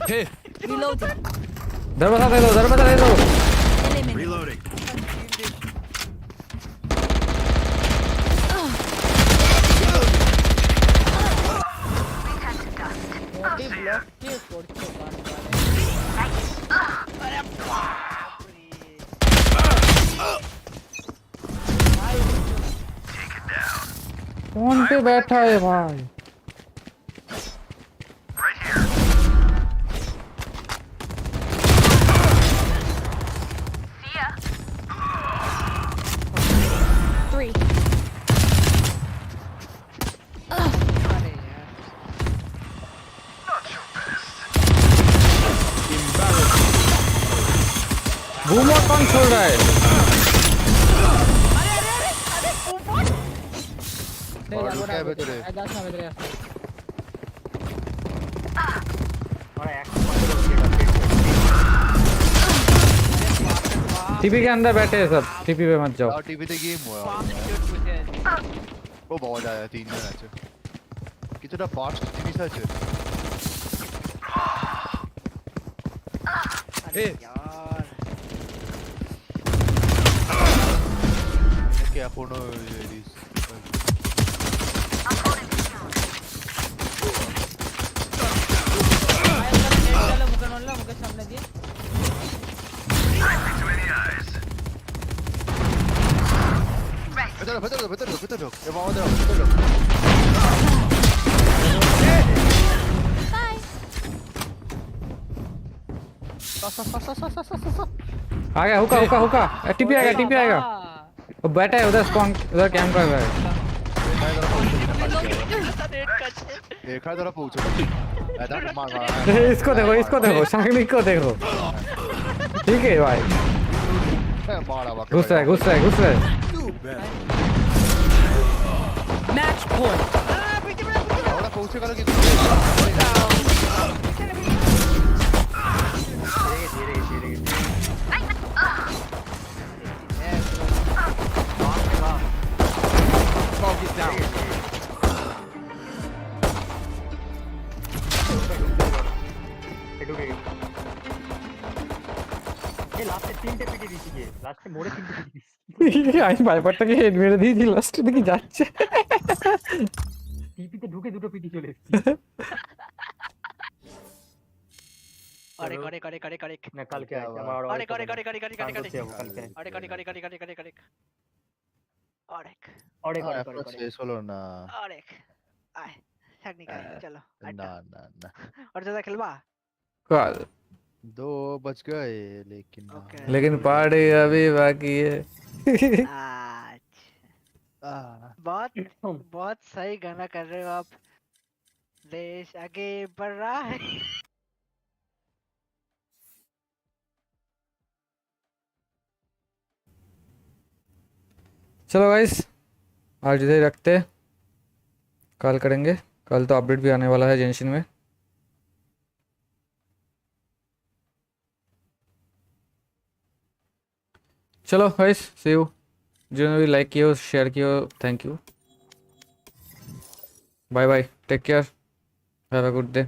Reloading. दरवाजा दे दो कौन पे बैठा है भाई? बूमर कौन छोड़ रहा है? टीपी के अंदर बैठे हैं सब, टीपी पे मत जाओ। टीपी पे गेम हुआ वो बहुत आया 3 जन আছে कितना फास्ट टीपी सर्च है अरे यार क्या कोनो मुझे सामने दिए betul. Dia bawa dia, betul. Bye. आ गया हुका टीपी आएगा वो बैठा है उधर स्पॉन उधर कैंप कर रहा है देखा जरा पूछो मार इसको देखो शागनी को देखो ठीक है भाई घुस रहा है Match point. ahora पूछे करो कि Focus down. এই লাস্টে 3টে পিটি দিছি কে লাস্টে মোড়ে 3টে পিটি দিছি আমি ভাইপারটাকে হেড মেরে দিয়েছি লাস্টের দিকে যাচ্ছে টিপিতে ঢুকে দুটো পিটি চলে এসেছে अरे না কালকে আছে আমার अरे শেষ হলো না अरे आए टेक्निकल चलो ना और ज्यादा खेलवा कल 2 बज गए लेकिन पार्टी अभी बाकी है बहुत सही गाना कर रहे हो आप देश आगे बढ़ रहा है चलो गाइस आज इधर रखते कल करेंगे कल तो अपडेट भी आने वाला है जेंशिन में चलो गाइस सी यू जिन्होंने भी लाइक किया शेयर किया thank you bye bye take care have a good day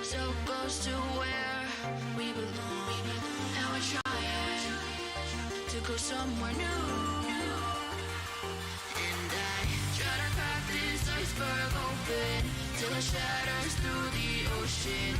So close to where we belong, and we're trying to go somewhere new. And I try to crack this iceberg open till it shatters through the ocean.